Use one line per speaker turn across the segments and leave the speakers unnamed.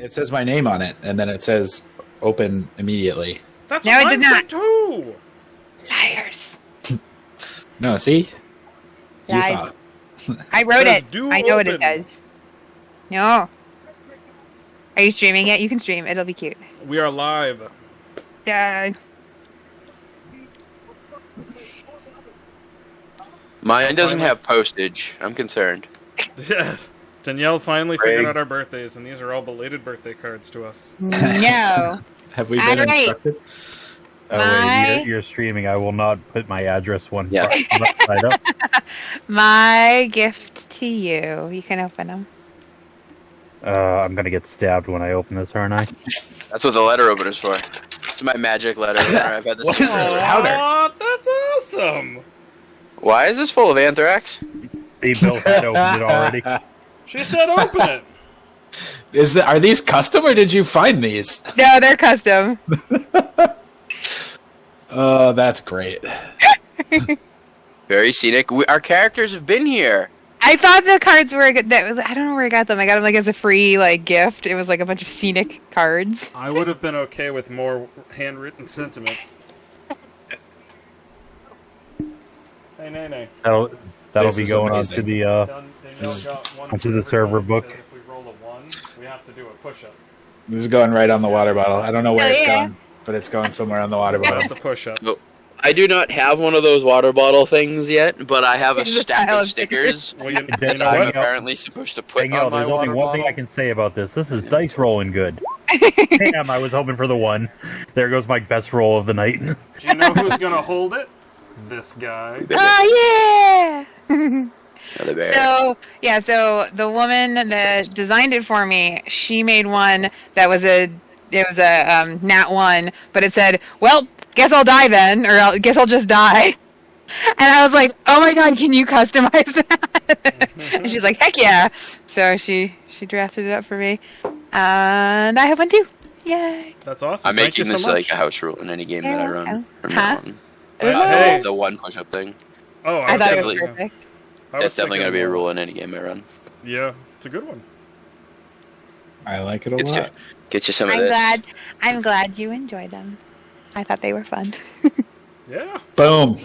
It says my name on it, and then it says open immediately.
That's
No,
what
it did
mine
not.
said too.
Liars.
No, see? You
Lies.
saw it.
I wrote
Says
it.
do
I know what it
open.
does. No. Are you streaming it? You can stream. It'll be cute.
We are live.
Yeah.
Mine doesn't have postage. I'm concerned.
Yes. Danielle finally
Greg.
figured out our birthdays, and these are all belated birthday cards to us.
No.
Have we been
All right.
instructed?
Oh,
My-
wait, you're streaming. I will not put my address one
Yeah.
side up.
My gift to you. You can open them.
I'm gonna get stabbed when I open this, aren't I?
That's what the letter opener's for. It's my magic letter opener. I've had this.
What is this powder?
Aw, that's awesome.
Why is this full of anthrax?
The Bill had opened it already.
She said open it.
Are these custom or did you find these?
No, they're custom.
Oh, that's great.
Very scenic. Our characters have been here.
I thought the cards were good. I don't know where I got them. I got them like as a free gift. It was like a bunch of scenic cards.
I would have been okay with more handwritten sentiments. Hey, Nay.
That'll
This
be
is
going
amazing.
on to the onto the server book.
If we roll a 1, we have to do a push-up.
This is going right on the water bottle. I don't know where
Oh,
it's
yeah.
going, but it's going somewhere on the water bottle.
That's a push-up.
I do not have one of those water bottle things yet, but I have a
It's a
stack
pile
of
of
stickers
Well, you
that
know
I'm
what?
apparently supposed to put
Danielle,
on my
there's only
water
one thing I
bottle.
can say about this. This is dice rolling good. Damn, I was hoping for the 1. There goes my best roll of the night.
Do you know who's gonna hold it? This guy.
Oh yeah.
Another bear.
So the woman that designed it for me, she made one that was a nat 1, but it said, "Well, guess I'll die then, or guess I'll just die." And I was like, "Oh my god, can you customize that?" And she's like, "Heck yeah!" So she drafted it up for me, and I have one too. Yay!
That's awesome.
I'm
Thank
making
you
this
so much.
like a house rule in any game that I run. From now on.
Hey.
The 1 push-up thing.
Oh,
I thought it was
definitely-
perfect.
I was
That's definitely going to be a
thinking,
rule in any game I run.
Yeah, it's a good one.
I like it a
Get
lot.
you some of this.
I'm glad you enjoyed them. I thought they were fun.
Yeah.
Boom.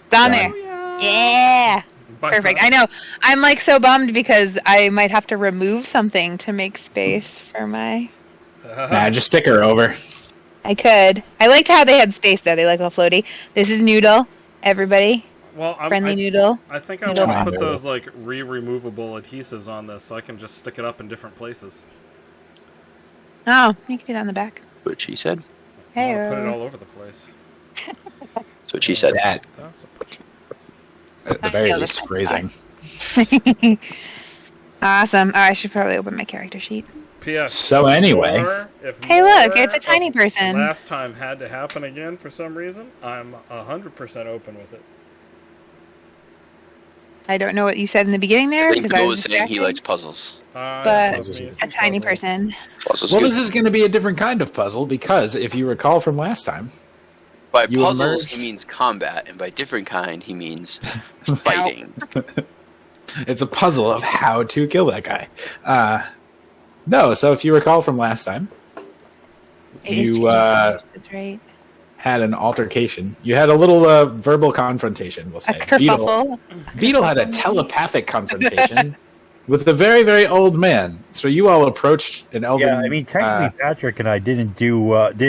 Down there. Yeah.
Bye,
Perfect.
bye.
I know. I'm like so bummed because I might have to remove something to make space for my.
Nah, just stick her over.
I could. I liked how they had space though. They look all floaty. This is Noodle. Everybody,
Well,
friendly Noodle.
I think I
Noodle.
want to put
Noodle.
those like removable adhesives on this so I can just stick it up in different places.
Oh, you can do that on the back.
What she said.
Hey.
I'll put it all over the place.
That's what she said.
That,
That's a
at the very least, phrasing.
Awesome. Oh, I should probably open my character sheet.
P.S.
So anyway.
If
Hey, look,
more
it's a tiny
of
person.
Last time had to happen again for some reason. I'm 100% open with it.
I don't know what you said in the beginning there
I think
because I
Bill
was
was saying he
distracted.
likes puzzles.
But
Love me
a
some
tiny
puzzles.
person.
Puzzles
Well,
good.
this is going to be a different kind of puzzle because if you recall from last time,
By
you
puzzles,
emerged.
he means combat, and by different kind, he means fighting.
it's a puzzle of how to kill that guy. No, so if you recall from last time,
It is
you
That's right.
had an altercation. You had a little verbal confrontation, we'll
A
say. Beetle,
kerfuffle.
Beetle had a telepathic confrontation with a very, very old man. So you all approached an elven...
Yeah, I mean, technically, Patrick and I didn't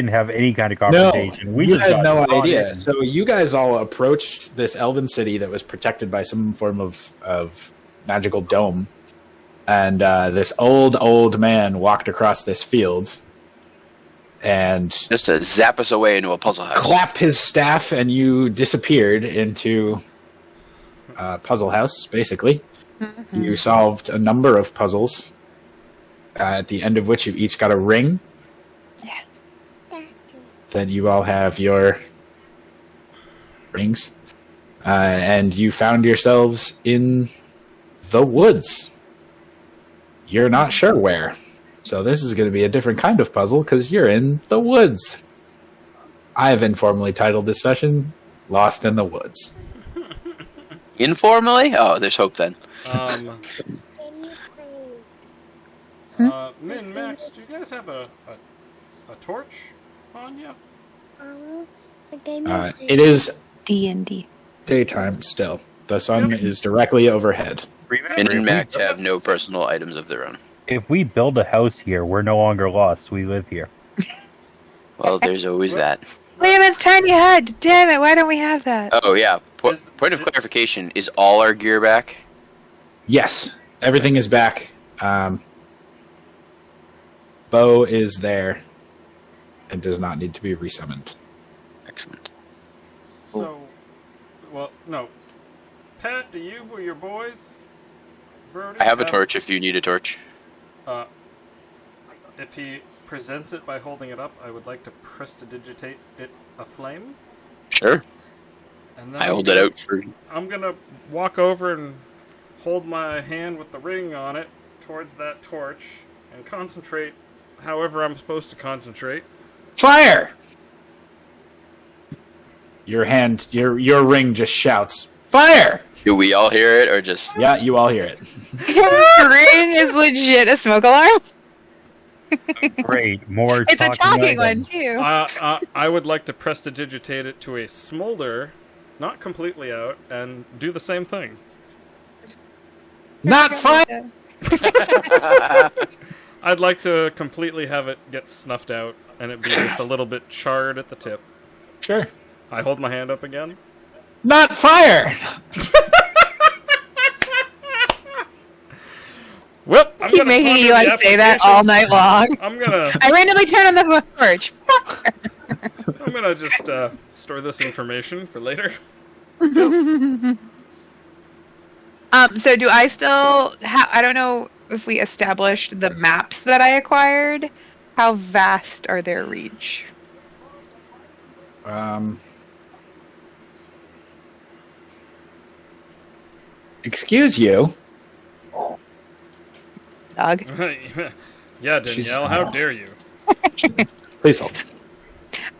have any kind of
no,
confrontation.
you had
got
no
drawn
idea.
in.
So you guys all approached this elven city that was protected by some form of magical dome. And this old man walked across this field and
Just to zap us away into a puzzle house.
clapped his staff, and you disappeared into puzzle house, basically. You solved a number of puzzles, at the end of which you each got a ring.
Yeah.
Then you all have your rings. And you found yourselves in the woods. You're not sure where. So this is going to be a different kind of puzzle because you're in the woods. I have informally titled this session, Lost in the Woods.
Informally? Oh, there's hope then.
Min, Max, do you guys have a torch on you?
It is
D&D.
daytime still. The sun is directly overhead.
Min and Max have no personal items of their own.
If we build a house here, we're no longer lost. We live here.
Well, there's always that.
Liam's tiny hut. Damn it! Why don't we have that?
Oh, yeah. Point of clarification, is all our gear back?
Yes, everything is back. Bo is there and does not need to be resummoned.
Excellent.
So, well, no. Pat, do you or your boys? Brody,
I have a torch if you need a torch.
If he presents it by holding it up, I would like to prestidigitate it aflame.
Sure.
And then
I hold it out for...
I'm gonna walk over and hold my hand with the ring on it towards that torch and concentrate however I'm supposed to concentrate.
Fire! Your hand, your ring just shouts, fire!
Do we all hear it, or just...
Yeah, you all hear it.
Ring is legit a smoke alarm.
Great. More
It's a talking
items.
one too.
I would like to prestidigitate it to a smolder, not completely out, and do the same thing.
Not fire!
I'd like to completely have it get snuffed out, and it be just a little bit charred at the tip.
Sure.
I hold my hand up again.
Not fire!
Well, I'm
Keep
gonna
making
ponder
Eli
the
say that all
applications.
night long.
I'm gonna
I randomly turn on the torch.
just store this information for later.
So do I still I don't know if we established the maps that I acquired. How vast are their reach?
Excuse you.
Dog.
Yeah,
She's-
Danielle, how dare you?
Please hold.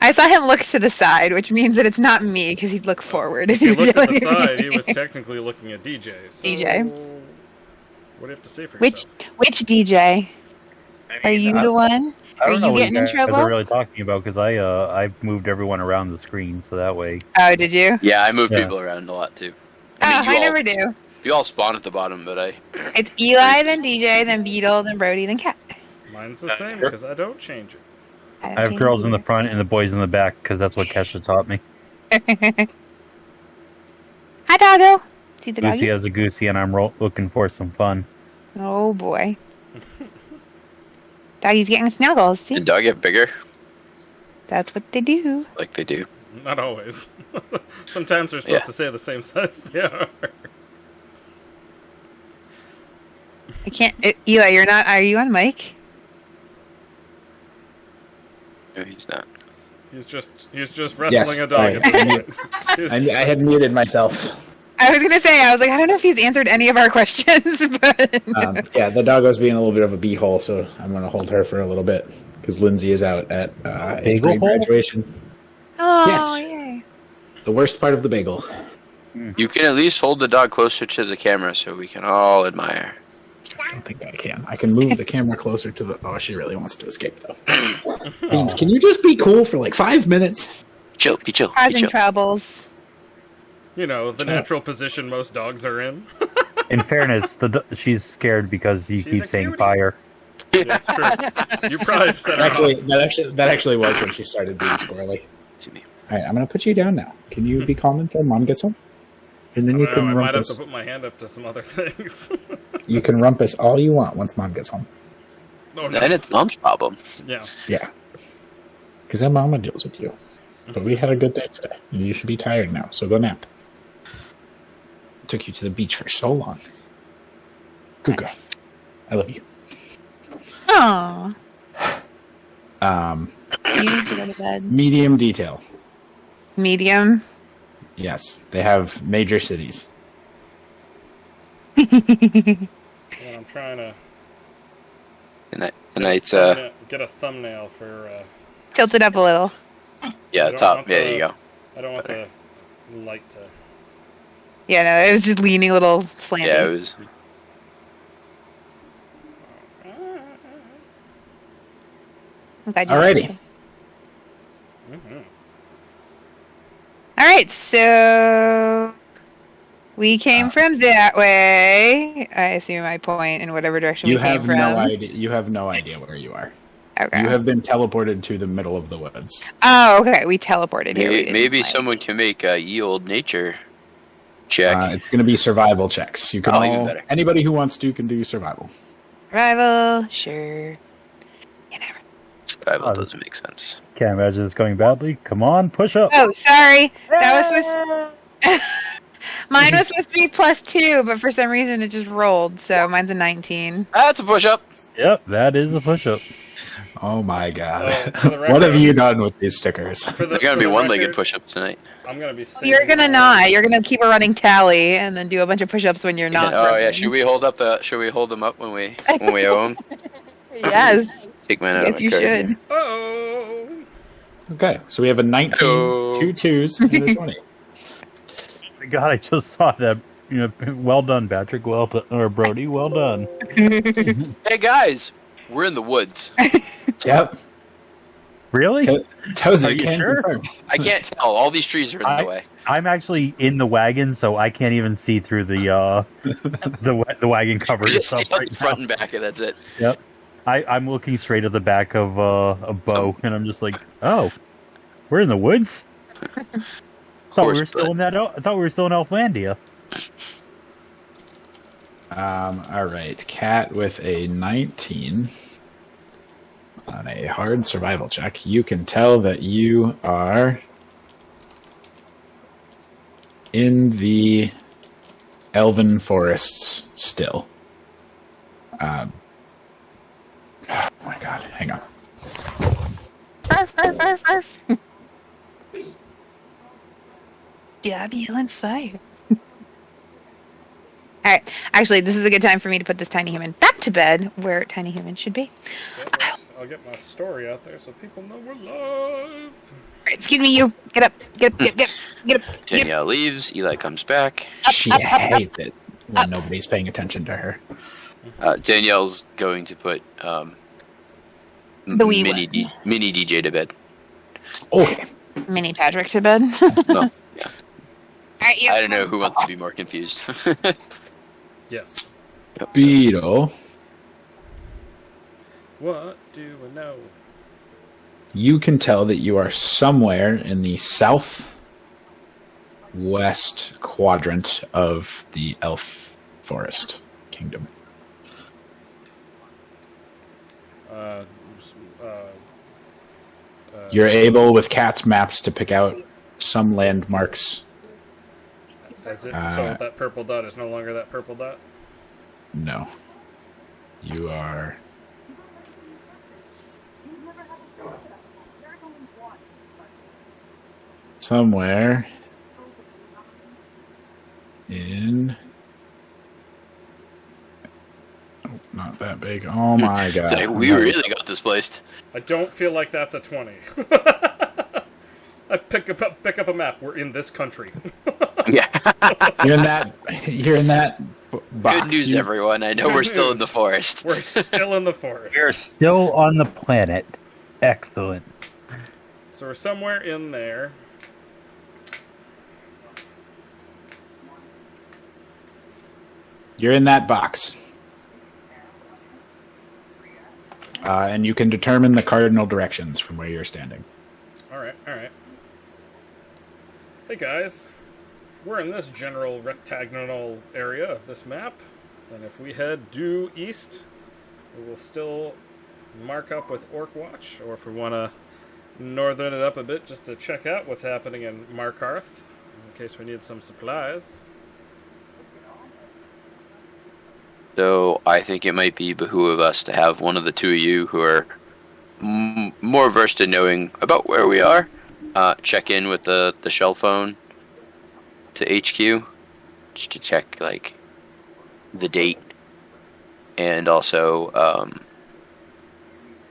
I saw him look to the side, which means that it's not me because he'd look forward.
If he looked at the side, he was technically looking at DJ. So
DJ.
What do you have to say for
Which
yourself?
DJ? Are you the one?
I
Are
don't know
you
what
getting in
guys
trouble?
are really talking about because I moved everyone around the screen, so that way.
Oh, did you?
Yeah, I move
Yeah.
people around a lot, too.
Oh,
you
I
all-
never do.
You all spawn at the bottom, but I...
It's Eli, then DJ, then Beetle, then Brody, then Cat.
Mine's the same because I don't change it.
I have girls in the front and the boys in the back because that's what Kesha taught me.
Hi, doggo. See the
Goosey
doggy?
has a goosey, and I'm looking for some fun.
Oh boy. Doggy's getting snuggles. See?
Did dog get bigger?
That's what they do.
Like they do.
Not always. Sometimes they're supposed
Yeah.
to say the same size they are.
I can't. Eli, you're not. Are you on mic?
No, he's not.
He's just wrestling
Yes,
a dog.
sorry.
At this point. He's-
I had muted myself.
I was gonna say. I was like, I don't know if he's answered any of our questions, but
Yeah, the doggo's being a little bit of a beehole, so I'm going to hold her for a little bit because Lindsay is out at 8th grade
hole?
graduation.
oh,
Yes.
yay.
The worst part of the bagel.
You can at least hold the dog closer to the camera so we can all admire.
I don't think I can. I can move the camera closer to the... Oh, she really wants to escape, though. Beans, can you just be cool for like 5 minutes?
Chill, be chill, be
Causing
chill.
troubles.
You know, the natural position most dogs are in.
In fairness, she's scared because you
She's
keep
a
saying
cutie.
fire.
That's true. You probably have said it.
That actually was when she started being squirrely.
Excuse me.
All right, I'm going to put you down now. Can you be calm until Mom gets home? And then you
I
can
might have to
rumpus.
put my hand up to some other things.
You can rumpus all you want once Mom gets home.
Oh,
Then it's mom's problem.
Yeah.
Yeah. Because then Mama deals with you. But we had a good day today. You should be tired now, so go nap. Took you to the beach for so long. Good girl. I love you.
Oh,
Um,
you need to go to bed.
medium detail.
Medium.
Yes, they have major cities.
Yeah, I'm trying to
Tonight's,
get a thumbnail for.
Tilt it up a little.
yeah,
I don't
top.
want
Yeah,
the-
there you go.
I don't want the light to.
Yeah, no, it was just leaning a little slanted.
Yeah, it was.
I'm glad you
Alrighty.
Mm-hmm.
All right, so we came from that way. I assume I point in whatever direction
You
we came
have
from.
no idea. You have no idea where you are.
Okay.
You have been teleported to the middle of the woods.
Oh, okay. We teleported here. We
Maybe,
didn't,
maybe
like-
someone can make a ye old nature check.
It's going to be survival checks. You can
Oh, even
all.
better.
Anybody who wants to can do survival.
Survival, sure. You never.
Survival doesn't make sense.
Can't imagine this going badly. Come on, push up.
Oh, sorry. That was supposed. Mine was supposed to be +2, but for some reason it just rolled. So mine's a 19.
That's a push up.
Yep, that is a push up.
Oh my god!
for the
What have
record-
you done with these stickers?
For the,
They're gonna
for
be
the
one-legged
record,
push up tonight.
I'm gonna be.
You're gonna not. You're gonna keep a running tally and then do a bunch of push-ups when you're not.
Oh yeah,
running.
should we hold them up when we owe them?
Yes.
Take mine out of
Yes,
my
you
card
should.
here.
Oh.
Okay, so we have a 19,
Oh.
2 2s, and a 20.
God, I just saw that. You know, well done, Patrick. Well done, or Brody. Well done.
Hey guys, we're in the woods.
Yep.
Really?
Tozer
Are you
can
sure?
confirm.
I can't tell. All these trees are in the way.
I'm actually in the wagon, so I can't even see through the the wagon cover
We just
stuff
stay out
right
the front
now.
and back, and that's it.
Yep. I'm looking straight at the back of a bow, and I'm just like, oh, we're in the woods. Thought we were still in that. I thought we were still in Elflandia.
All right, Cat with a 19 on a hard survival check. You can tell that you are in the elven forests still. Oh my god, hang on.
Arf, arf, arf, arf. Dobby on fire. Alright, actually, this is a good time for me to put this tiny human back to bed, where tiny human should be.
I'll get my story out there so people know we're live.
Alright, excuse me, you. Get up. Get up. Get up. Get up. Get up.
Danielle leaves. Eli comes back.
She hates it when nobody's paying attention to her.
Danielle's going to put
The wee
mini
one.
mini DJ to bed.
Okay.
Mini Patrick to bed.
No, yeah.
Alright, you.
I don't know who wants to be more confused.
Yes.
Beetle,
What do I know?
you can tell that you are somewhere in the southwest quadrant of the elf forest kingdom. You're able, with Cat's maps, to pick out some landmarks.
Is it so that purple dot is no longer that purple dot?
No. You are... somewhere in... Oh, not that big. Oh my god.
It's like, we really got this placed.
I don't feel like that's a 20. I pick up a map. We're in this country.
Yeah.
You're in that box.
Good news, everyone. I know
Good
we're still in the
news.
forest.
We're still in the forest.
We're still on the planet. Excellent.
So we're somewhere in there.
You're in that box. And you can determine the cardinal directions from where you're standing.
Alright. Hey guys, we're in this general rectagonal area of this map, and if we head due east, we will still mark up with Orc Watch, or if we want to northern it up a bit just to check out what's happening in Markarth, in case we need some supplies.
So I think it might be behoove us to have one of the two of you who are more versed in knowing about where we are, check in with the shell phone to HQ, just to check like the date and also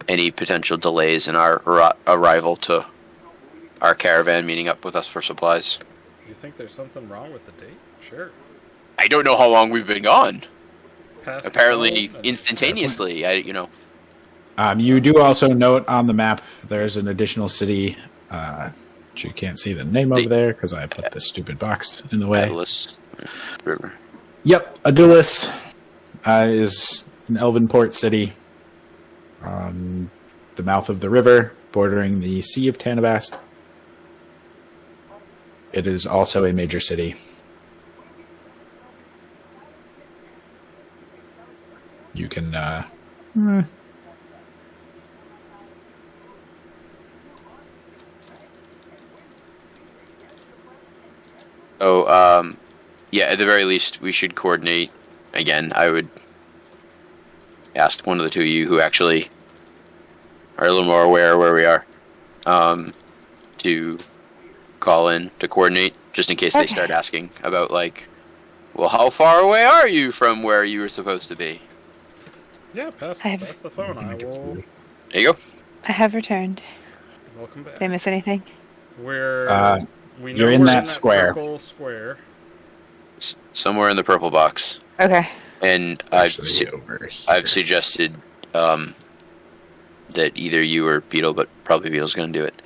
any potential delays in our arrival to our caravan meeting up with us for supplies.
You think there's something wrong with the date? Sure.
I don't know how long we've been gone.
Past
Apparently,
the phone and-
instantaneously.
You do also note on the map there's an additional city, which you can't see the name of there because I put this stupid box in the way.
Atlas River.
Yep, Adulis is an elven port city on the mouth of the river, bordering the Sea of Tanabast. It is also a major city. You can
Yeah, at the very least, we should coordinate. Again, I would ask one of the two of you who actually are a little more aware of where we are, to call in to coordinate, just in case they start asking about, like, well, how far away are you from where you were supposed to be?
Yeah, pass the phone. I will.
There you go.
I have returned.
Welcome back.
Did I miss anything?
We know
you're in
we're
that square.
purple square.
Somewhere in the purple box.
Okay.
And
actually over here.
I've suggested that either you or Beetle, but probably Beetle's going to do it,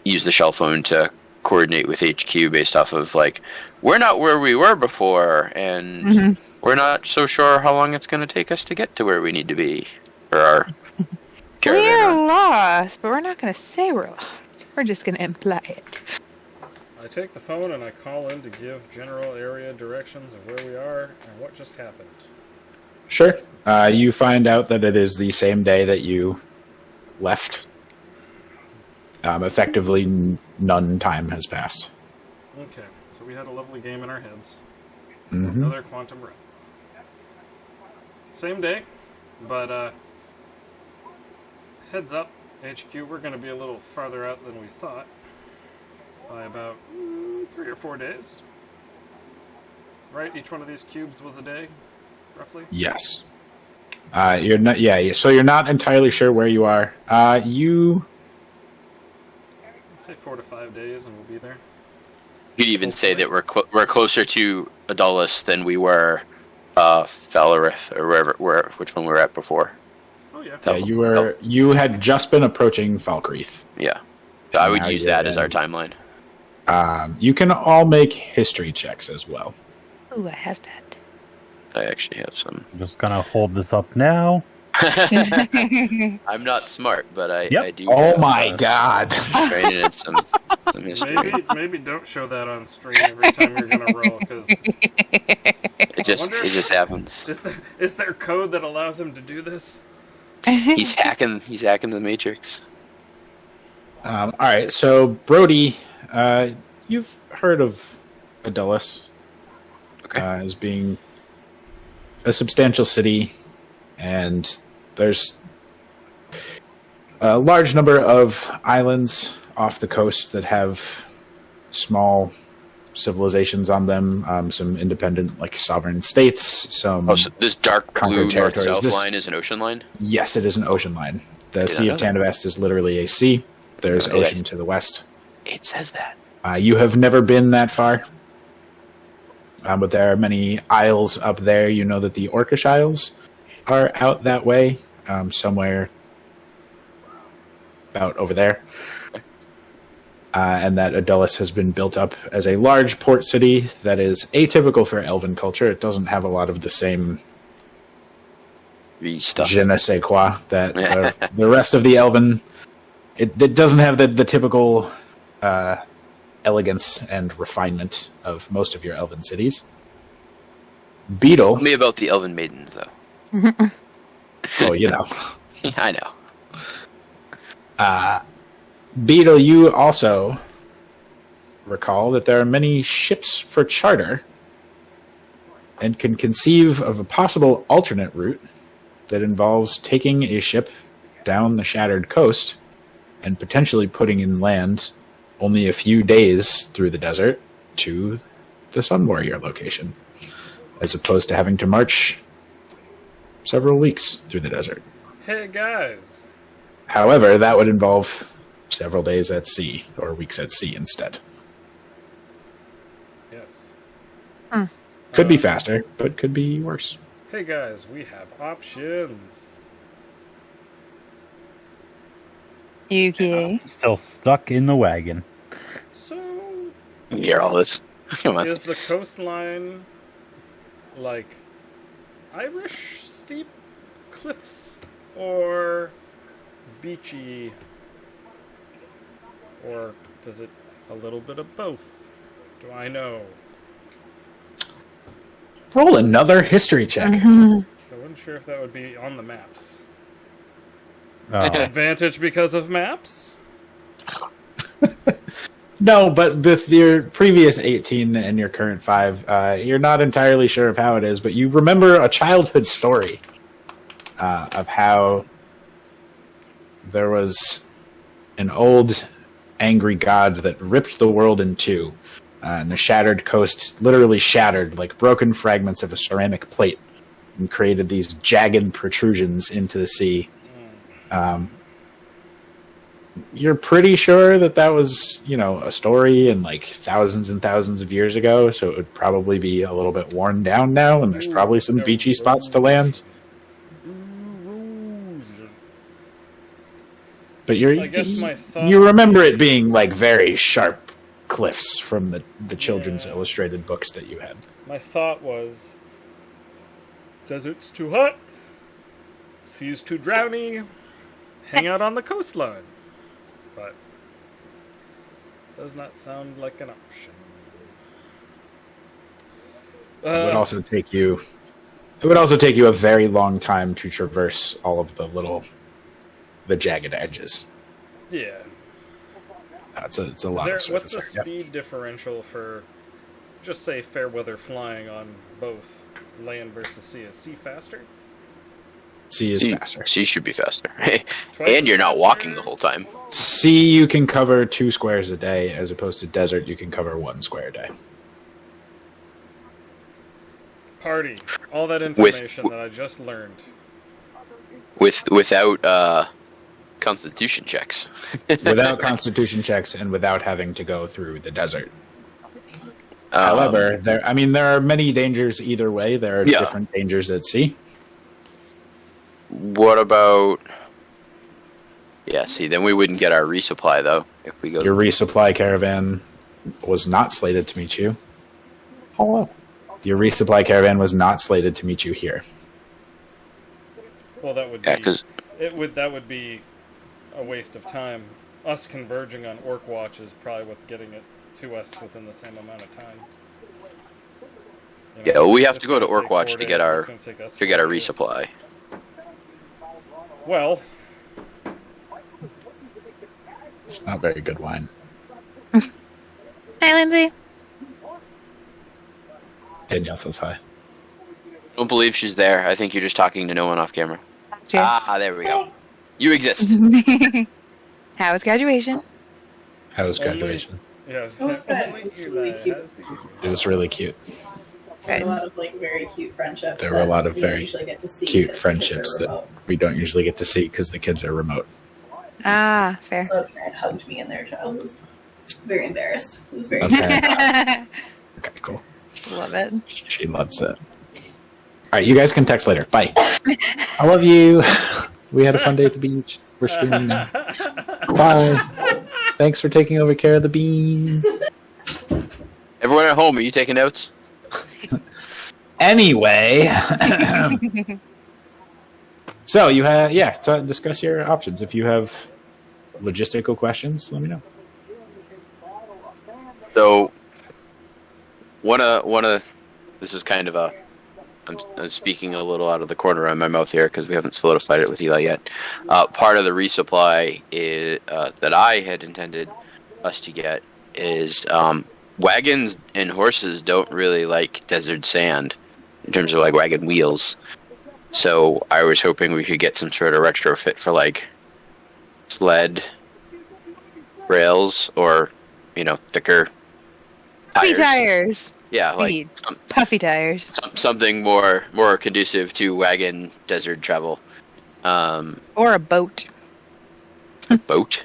use the shell phone to coordinate with HQ based off of, like, we're not where we were before, and we're not so sure how long it's going to take us to get to where we need to be. Or our caravan.
We're lost, but we're not going to say we're lost. We're just going to imply it.
I take the phone and I call in to give general area directions of where we are and what just happened.
Sure. You find out that it is the same day that you left. Effectively, none time has passed.
Okay, so we had a lovely game in our heads.
Mm-hmm.
Another quantum realm. Same day, but heads up, HQ, we're going to be a little farther out than we thought. By about 3 or 4 days. Right? Each one of these cubes was a day, roughly?
Yes. You're not. Yeah. So you're not entirely sure where you are. You.
I'd say 4 to 5 days, and we'll be there.
You could even say that we're closer to Adulis than we were Falarith, or which one we were at before.
Oh yeah.
Yeah. You had just been approaching Falkreath.
Yeah. So I would
Now
use
you're
that as our
in-
timeline.
You can all make history checks as well.
Ooh, I have that.
I actually have some.
I'm just gonna hold this up now.
I'm not smart, but I do.
Oh
have,
my god!
Training in some history.
Maybe don't show that on stream every time you're gonna roll, because
It just happens.
is there code that allows him to do this?
He's hacking the Matrix.
All right. So Brody, you've heard of Adulis
Okay.
as being a substantial city, and there's a large number of islands off the coast that have small civilizations on them, some independent, like, sovereign states, some...
Oh, so this dark blue
conquered territories.
north-south line is an ocean line?
Yes, it is an ocean line. The Sea of
know that.
Tanavast is literally a sea. There's
Okay.
ocean to the west.
It says that.
You have never been that far, but there are many isles up there. You know that the Orcish Isles are out that way, somewhere about over there. And that Adulis has been built up as a large port city that is atypical for Elven culture. It doesn't have a lot of the same
Stuff.
je ne sais quoi that the rest of the Elven... It doesn't have the typical elegance and refinement of most of your Elven cities. Beetle...
Tell me about the Elven Maidens, though.
Oh, you know.
I know.
Beetle, you also recall that there are many ships for charter and can conceive of a possible alternate route that involves taking a ship down the Shattered Coast and potentially putting in land only a few days through the desert to the Sun Warrior location, as opposed to having to march several weeks through the desert.
Hey guys,
However, that would involve several days at sea, or weeks at sea instead.
yes.
Could be faster, but could be worse.
Hey guys, we have options.
Okay.
Still stuck in the wagon.
So,
You hear all this? Come on.
is the coastline like Irish steep cliffs or beachy? Or does it a little bit of both? Do I know?
Roll another history check.
I wasn't sure if that would be on the maps.
Oh.
Advantage because of maps?
No, but with your previous 18 and your current 5, you're not entirely sure of how it is, but you remember a childhood story of how there was an old angry god that ripped the world in two, and the shattered coast literally shattered like broken fragments of a ceramic plate and created these jagged protrusions into the sea. You're pretty sure that was, a story and like thousands and thousands of years ago, so it would probably be a little bit worn down now, and there's probably some beachy spots to land. But
I guess my thought...
you remember it being like very sharp cliffs from the children's illustrated books that you had.
My thought was, desert's too hot, sea's too drowny, hang out on the coastline. But does not sound like an option.
It would also take you a very long time to traverse all of the jagged edges.
Yeah.
It's a lot of surface
What's the
area.
speed differential for, just say, fair weather flying on both land versus sea? Is sea faster?
Sea is faster.
Sea should be faster.
Twice
And you're not
faster?
walking the whole time.
Sea you can cover 2 squares a day, as opposed to desert you can cover 1 square a day.
Party. All that information that I just learned.
Without constitution checks.
Without constitution checks and without having to go through the desert. However, there are many dangers either way. There are different dangers at sea.
What about... Yeah, see, then we wouldn't get our resupply, though, if we go...
Your resupply caravan was not slated to meet you. Hello. Your resupply caravan was not slated to meet you here.
Well, that would
Yeah,
be...
'cause-
That would be a waste of time. Us converging on Orc Watch is probably what's getting it to us within the same amount of time.
Yeah, well, we have
it's
to go to
gonna
Orc
take
Watch
4
to
days,
get
and
our
it's gonna take us
to get our
4 days.
resupply.
Well,
It's not very good wine.
Hi, Lindsay.
Danielle says hi.
Don't believe she's there. I think you're just talking to no one off camera.
Cheers.
Ah, there we go. You exist.
How was graduation?
How was
Only-
graduation?
yeah.
It was good. It was really cute.
It was really cute.
There were a lot of very cute friendships.
There were a lot of
that we don't
very
usually get to see
Cute
because the kids
friendships
are
that
remote.
we don't usually get to see because the kids are remote.
Ah, fair.
So a parent hugged me and their child was very embarrassed. It was very
Okay.
Love
Okay, cool.
it.
She loves it. All right, you guys can text later. Bye. I love you. We had a fun day at the beach. We're streaming now. Bye. Thanks for taking over care of the bean.
Everyone at home, are you taking notes?
Anyway, so you have to discuss your options. If you have logistical questions, let me know.
So, one of this is kind of a. I'm speaking a little out of the corner of my mouth here because we haven't solidified it with Eli yet. Part of the resupply is that I had intended us to get is wagons and horses don't really like desert sand in terms of like wagon wheels. So I was hoping we could get some sort of retrofit for like sled rails or thicker
Puffy
tires.
tires.
Yeah, like
Speed. Puffy tires.
something more conducive to wagon desert travel.
Or a boat.
Boat?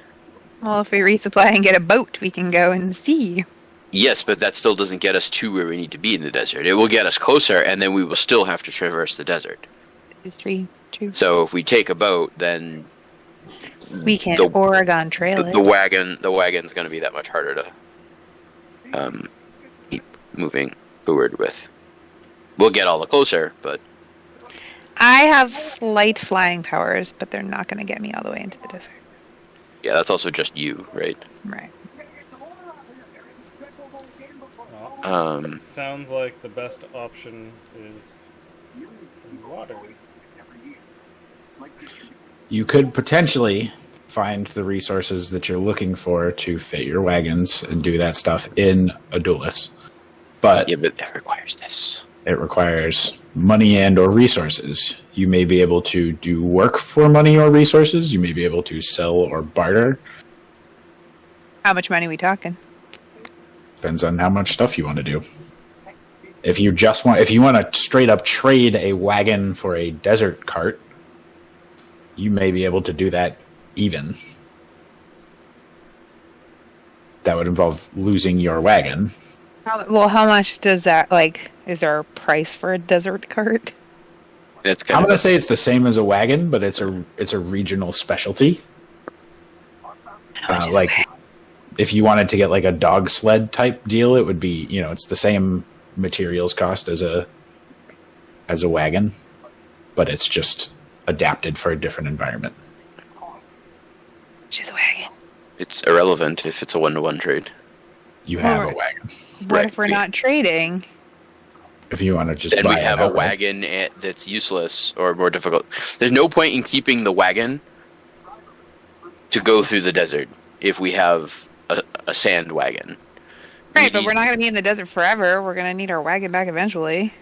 Well, if we resupply and get a boat, we can go and see.
Yes, but that still doesn't get us to where we need to be in the desert. It will get us closer, and then we will still have to traverse the desert.
It's true.
So if we take a boat, then
We can
the,
Oregon Trail it.
the wagon's going to be that much harder to keep moving forward with. We'll get all the closer, but
I have slight flying powers, but they're not going to get me all the way into the desert.
yeah, that's also just you, right?
Right.
Well, sounds like the best option is water.
You could potentially find the resources that you're looking for to fit your wagons and do that stuff in Adulis. But
Yeah, but that requires this.
it requires money and or resources. You may be able to do work for money or resources. You may be able to sell or barter.
How much money are we talking?
Depends on how much stuff you want to do. If you want to straight up trade a wagon for a desert cart, you may be able to do that even. That would involve losing your wagon.
How much does that, like, is there a price for a desert cart?
It's
I'm
kind
going to
of
say it's the same as a wagon, but it's a regional specialty. Like, if you wanted to get like a dog sled type deal, it would be, it's the same materials cost as a wagon, but it's just adapted for a different environment.
She's a wagon.
it's irrelevant if it's a 1-to-1 trade.
You have
Or-
a wagon.
What
Right.
if we're not trading?
If you want to just
Then
buy
we have
it
a
outright.
wagon that's useless or more difficult. There's no point in keeping the wagon to go through the desert if we have a sand wagon.
Right, but
We-
we're not going to be in the desert forever. We're going to need our wagon back eventually.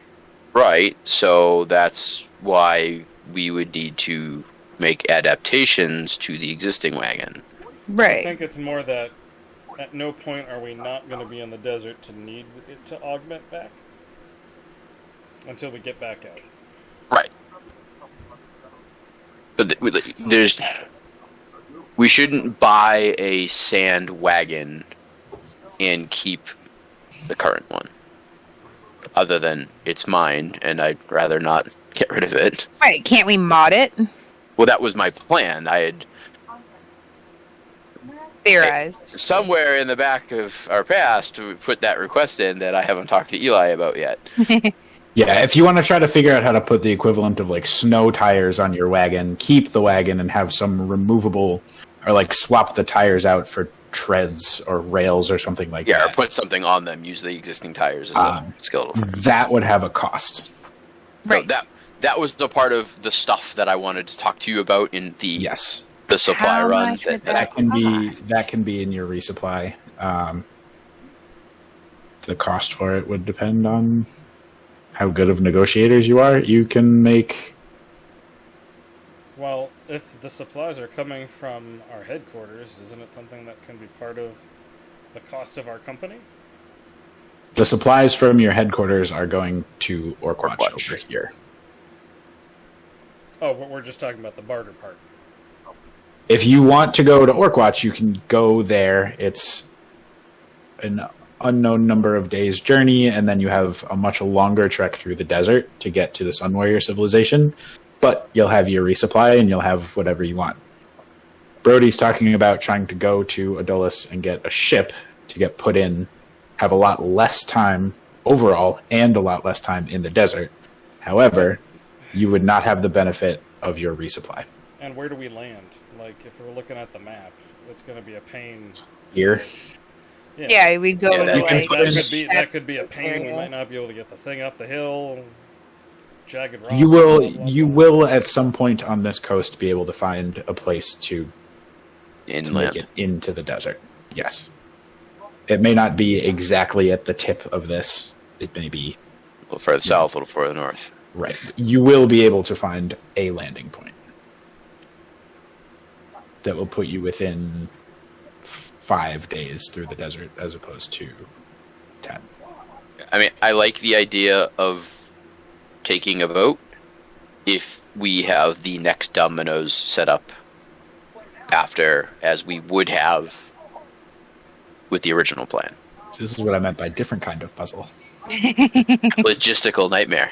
Right, so that's why we would need to make adaptations to the existing wagon.
I
Right.
think it's more that at no point are we not going to be in the desert to need it to augment back until we get back out.
Right. But we shouldn't buy a sand wagon and keep the current one. Other than it's mine, and I'd rather not get rid of it.
Right. Can't we mod it?
Well, that was my plan. I had
Theorized.
somewhere in the back of our past put that request in that I haven't talked to Eli about yet.
Yeah, if you want to try to figure out how to put the equivalent of like snow tires on your wagon, keep the wagon and have some removable, or like swap the tires out for treads or rails or something like
Yeah, or
that.
put something on them. Use the existing tires as
Um,
a skeletal.
That would have a cost.
Right.
So that was the part of the stuff that I wanted to talk to you about in the
Yes,
the supply
How
run.
much would
that can be in your resupply. The cost for it would depend on how good of negotiators you are. You can make.
Well, if the supplies are coming from our headquarters, isn't it something that can be part of the cost of our company?
The supplies from your headquarters are going to Orkwatch
Orkwatch.
over here.
Oh, we're just talking about the barter part.
If you want to go to Orkwatch, you can go there. It's an unknown number of days' journey, and then you have a much longer trek through the desert to get to the Sun Warrior civilization. But you'll have your resupply, and you'll have whatever you want. Brody's talking about trying to go to Adulis and get a ship to get put in, have a lot less time overall, and a lot less time in the desert. However, you would not have the benefit of your resupply.
And where do we land? Like, if we're looking at the map, it's going to be a pain.
Here,
Yeah, we go
Yeah,
to
that-
like.
That could be a pain. We might not be able to get the thing up the hill. Jagged rocks.
you
blah, blah, blah.
will at some point on this coast be able to find a place to make
Inland.
it into the desert. Yes, it may not be exactly at the tip of this. It may be
A little further south, a little further north.
right. You will be able to find a landing point that will put you within 5 days through the desert, as opposed to 10.
I mean, I like the idea of taking a boat if we have the next dominoes set up after, as we would have with the original plan.
This is what I meant by different kind of puzzle.
Logistical nightmare.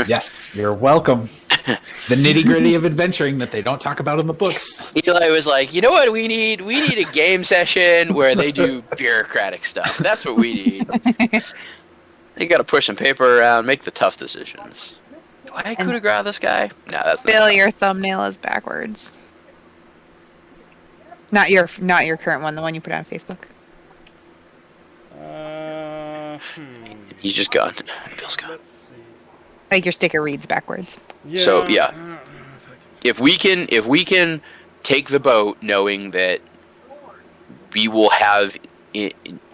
Yes, you're welcome. The nitty-gritty of adventuring that they don't talk about in the books.
Eli was like, you know what we need? We need a game session where they do bureaucratic stuff. That's what we need. They got to push some paper around, make the tough decisions. Do I coup de grace this guy? No, that's
Bill,
not.
your thumbnail is backwards. Not your current one, the one you put on Facebook.
He's just gone. Bill's gone.
Let's see.
Like your sticker reads backwards.
Yeah,
So, yeah.
I don't know if I can-
If we can take the boat knowing that we will have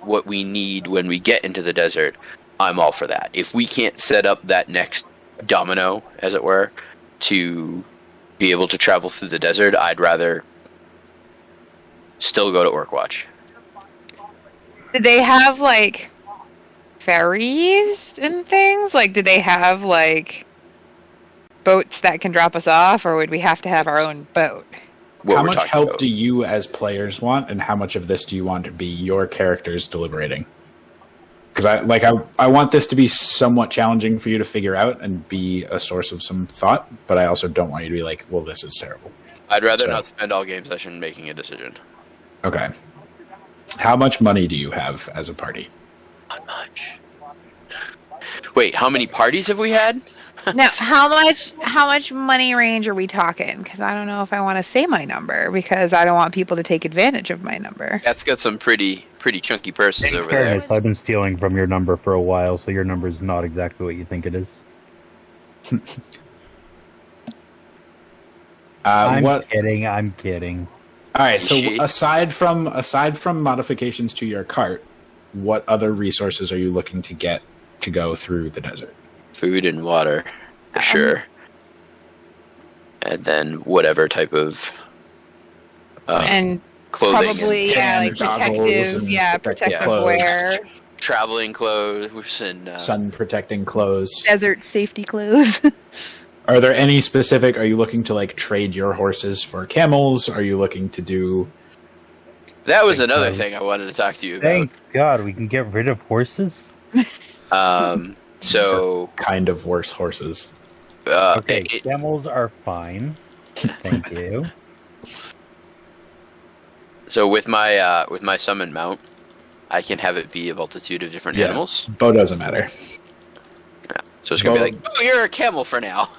what we need when we get into the desert, I'm all for that. If we can't set up that next domino, as it were, to be able to travel through the desert, I'd rather still go to Orkwatch.
Did they have like ferries and things? Like, did they have like boats that can drop us off, or would we have to have our own boat?
What
How
we're
much
talking
help
about.
do you as players want, and how much of this do you want to be your characters deliberating? Because I want this to be somewhat challenging for you to figure out and be a source of some thought, but I also don't want you to be like, well, this is terrible.
I'd rather
So-
not spend all game session making a decision.
Okay. How much money do you have as a party?
Not much. Wait, how many parties have we had?
Now, how much money range are we talking? Because I don't know if I want to say my number, because I don't want people to take advantage of my number.
That's got some pretty chunky purses
In
over there.
fairness, I've been stealing from your number for a while, so your number is not exactly what you think it is. I'm
What?
kidding. I'm kidding.
All right. So
She-
aside from modifications to your cart, what other resources are you looking to get to go through the desert?
Food and water, for sure. And then whatever type of
And
clothing,
probably,
and
yeah,
and
like
goggles
protective,
and
yeah,
protective
protective
clothes.
wear,
traveling clothes, and
Sun protecting clothes.
desert safety clothes.
Are there any specific? Are you looking to like trade your horses for camels? Are you looking to do?
that was
Thank
another
God.
thing I wanted to talk to you about.
Thank God we can get rid of horses.
So
Kind of worse horses.
Okay, camels are fine. Thank you.
so with my summon mount, I can have it be a multitude of different
Yeah.
animals.
Bow doesn't matter.
So it's gonna be
Bow-
like, oh, you're a camel for now.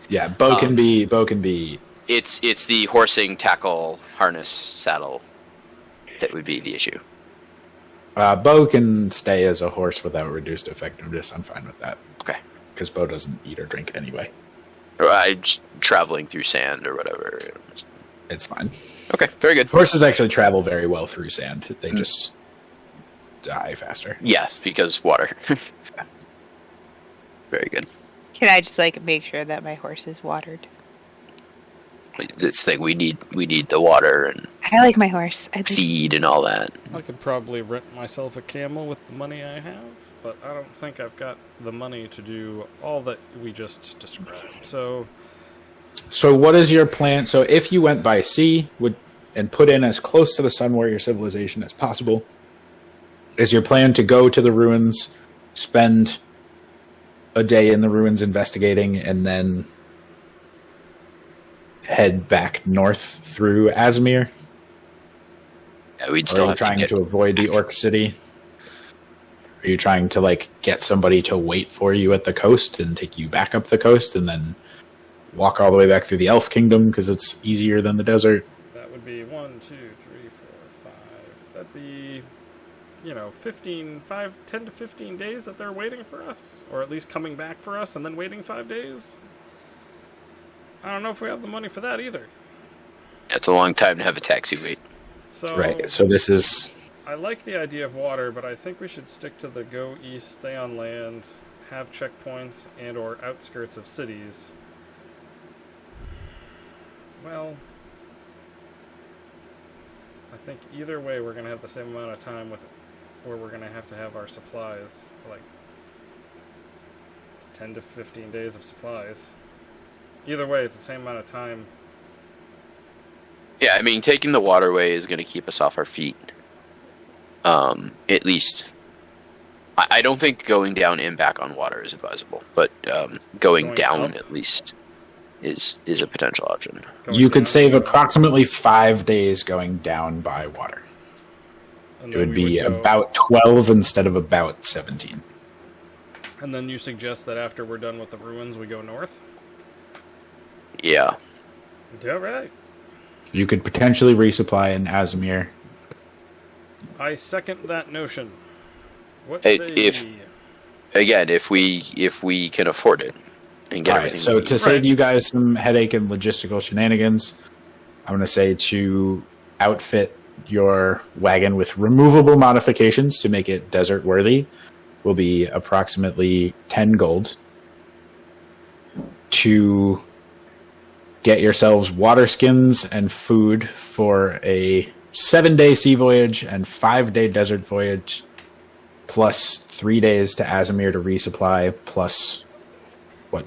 Yeah, bow can be.
It's the horsing tackle harness saddle that would be the issue.
Bow can stay as a horse without reduced effectiveness. I'm fine with that
Okay.
because bow doesn't eat or drink anyway.
Or just traveling through sand or whatever.
It's fine.
Okay, very good.
Horses actually travel very well through sand. They just die faster.
Yes, because water. Very good.
Can I just like make sure that my horse is watered?
This thing we need the water and
I like my horse. I think
feed and all that.
I could probably rent myself a camel with the money I have, but I don't think I've got the money to do all that we just described. So,
So what is your plan? So if you went by sea and put in as close to the Sun Warrior civilization as possible, is your plan to go to the ruins, spend a day in the ruins investigating, and then head back north through Azmir?
Yeah, we'd
Or
still
are you
have
trying
to
to
get,
avoid the Orc City? Are you trying to like get somebody to wait for you at the coast and take you back up the coast and then walk all the way back through the Elf Kingdom because it's easier than the desert?
that would be 1, 2, 3, 4, 5. That'd be, 10 to 15 days that they're waiting for us, or at least coming back for us and then waiting 5 days. I don't know if we have the money for that either.
it's a long time to have a taxi wait.
So,
Right. So this is
I like the idea of water, but I think we should stick to the go east, stay on land, have checkpoints and or outskirts of cities. Well, I think either way we're going to have the same amount of time with where we're going to have our supplies for like 10 to 15 days of supplies. Either way, it's the same amount of time.
Yeah, I mean, taking the waterway is going to keep us off our feet. At least, I don't think going down and back on water is advisable, but going
Going
down
up?
at least. is a potential option.
Going
You could
down,
save approximately 5 days going down by water.
and
It
then
would
we
be
go-
about 12 instead of about 17.
And then you suggest that after we're done with the ruins, we go north?
Yeah.
Yeah, right.
You could potentially resupply in Azamir.
I second that notion. What
Hey,
say
if-
ye?
Again, if we can afford it and get
All right,
everything.
so
we
to
need.
save you guys some headache and logistical shenanigans, I'm going to say to outfit your wagon with removable modifications to make it desert worthy will be approximately 10 gold. To get yourselves water skins and food for a 7-day sea voyage and 5-day desert voyage, plus 3 days to Azamir to resupply, plus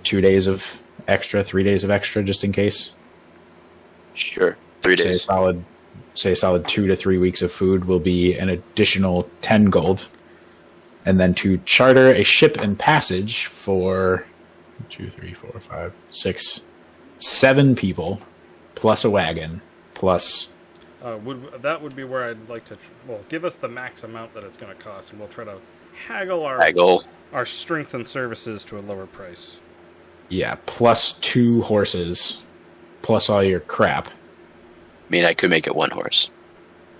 2 days of extra, 3 days of extra just in case.
Sure. 3
Say
days.
a solid 2 to 3 weeks of food will be an additional 10 gold. And then to charter a ship and passage for 2, 3, 4, 5, 6, 7 people, plus a wagon, plus
That would be where I'd like to... give us the max amount that it's going to cost, and we'll try to haggle our strength and services to a lower price.
plus 2 horses, plus all your crap.
I mean, I could make it 1 horse.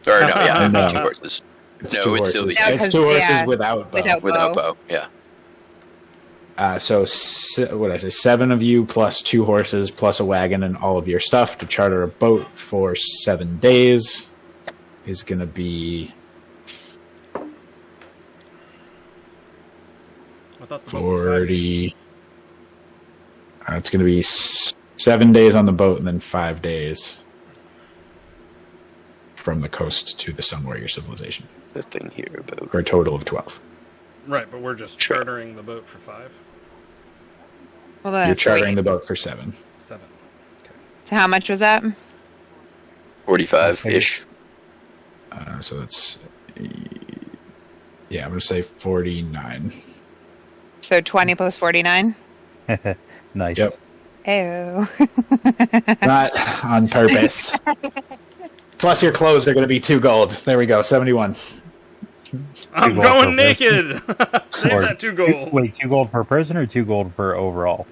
Or no, yeah,
No.
2 horses.
It's
No,
2
it's
horses.
still-
Yeah,
It's
'cause-
2 horses
yeah,
without bow.
Without
bow.
bow, yeah.
So, what did I say? 7 of you plus 2 horses plus a wagon and all of your stuff to charter a boat for 7 days is going to be
I thought the boat was 5 days.
40. It's going to be 7 days on the boat and then 5 days from the coast to the Sun Warrior civilization
The thing here about
for a total of 12.
Right, but we're just
Sure.
chartering the boat for 5?
Well,
You're
that's
chartering the
sweet.
bout for 7.
7.
So how much was that?
45-ish.
So that's, yeah, I'm going to say 49.
So 20 plus 49?
Nice.
Yep.
Ew.
Not on purpose. Plus your clothes are going to be 2 gold. There we go, 71.
I'm
gold
going
per
naked! Save
Or
that 2 gold!
Wait, 2 gold per person or 2 gold per overall?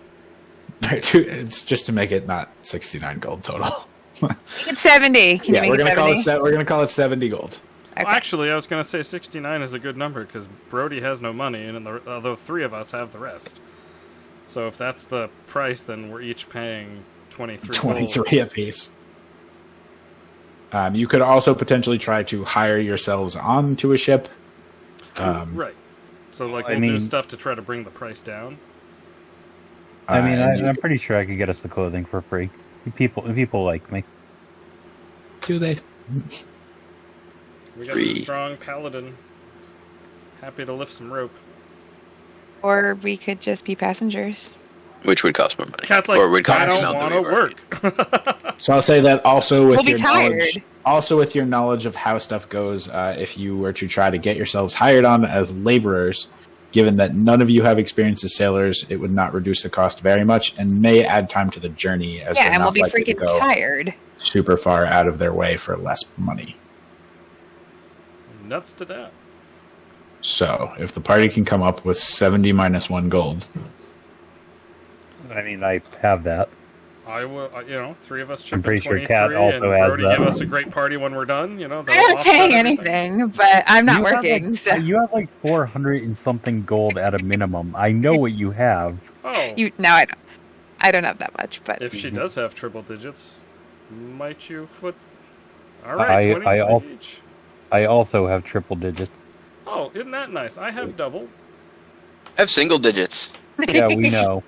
It's just to make it not 69 gold total.
It's 70. Can
Yeah,
you
we're
make
gonna
it
call
70?
it we're gonna call it 70 gold.
Okay.
Well, actually, I was going to say 69 is a good number, because Brody has no money, and although 3 of us have the rest. So if that's the price, then we're each paying 23 gold.
23 apiece. You could also potentially try to hire yourselves onto a ship.
Right. So, like,
I
we'll do
mean-
stuff to try to bring the price down.
I mean,
and
I'm pretty sure I could get us the clothing for free. People like me.
do they?
We got
Free.
a strong paladin. Happy to lift some rope.
Or we could just be passengers.
Which would cost more money.
Cat's like,
or would cost
I don't
amount that
want to
we've already-
work.
So I'll say that also with
We'll be
your knowledge,
tired.
also with your knowledge of how stuff goes. If you were to try to get yourselves hired on as laborers, given that none of you have experience as sailors, it would not reduce the cost very much and may add time to the journey as
Yeah,
they're
and we'll
not
be
likely to
freaking
go
tired.
super far out of their way for less money.
Nuts to that.
So if the party can come up with 70 minus 1 gold,
I mean, I have that.
I will, 3 of us chip
I'm
in
pretty sure
23,
Kat also
and
has
Brody
that.
give us a great party when we're done.
I'm
they'll
not
offset
paying
everything.
anything, but I'm not
You have,
working.
like,
So
you have like 400 and something gold at a minimum. I know what you have.
Oh,
I don't. I don't have that much, but
if she does have triple digits, might you foot? All right,
I
20
al-
each.
I also have triple digits.
Oh, isn't that nice? I have double.
I have single digits.
Yeah, we know.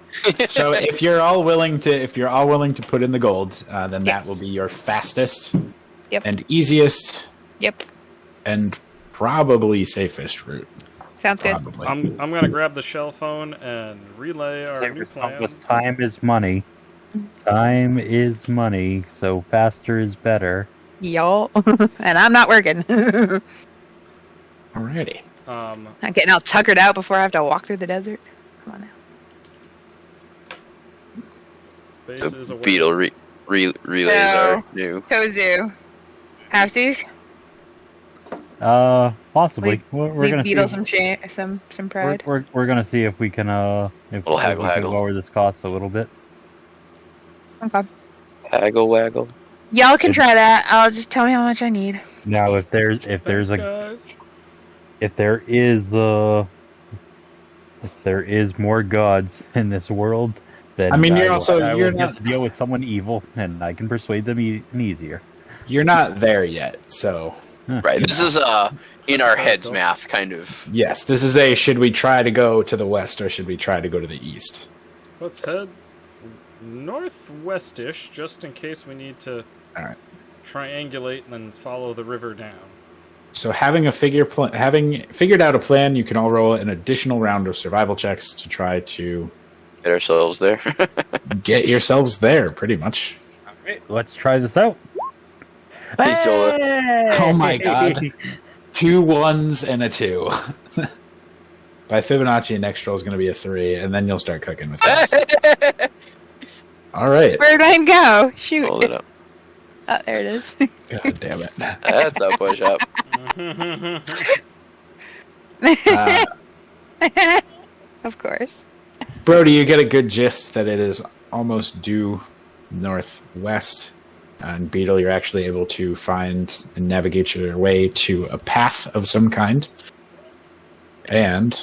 so if you're all willing to put in the gold, then that will be your fastest
Yep.
and easiest
Yep,
and probably safest route.
sounds good.
Probably.
I'm gonna grab the shell phone and relay our new plans.
Time is money. Time is money, so faster is better.
Yo, and I'm not working.
Alrighty.
Um,
I'm getting all tuckered out before I have to walk through the desert. Come on now.
base
The
is aware.
beetle relays are new.
Tozu. Halfsies?
Possibly. We're
Leave
gonna
Beetle
see.
some pride.
We're gonna see if we can if
Little
we
haggle,
can
haggle.
lower this cost a little bit.
Okay.
Haggle waggle.
Y'all can try that. I'll just tell me how much I need.
Now, if there's
Thanks,
a
guys.
if there is more gods in this world, then
I mean,
I
you're
will get to deal with someone evil, and I can persuade them easier.
You're not there yet, so
Right. This is in our heads math kind of.
yes, this is a should we try to go to the west or should we try to go to the east?
Let's head northwestish, just in case we need to
All right.
triangulate and then follow the river down.
So having figured out a plan, you can all roll an additional round of survival checks to try to
Get ourselves there.
get yourselves there, pretty much.
Alright, let's try this out.
Beetle.
Oh my god. 2 1s and a 2. By Fibonacci, next roll is going to be a 3, and then you'll start cooking with us. All right.
Where'd mine go? Shoot.
Hold it up.
Oh, there it is.
God damn it.
That's a push up.
Of course.
Brody, you get a good gist that it is almost due northwest. And Beetle, you're actually able to find and navigate your way to a path of some kind. And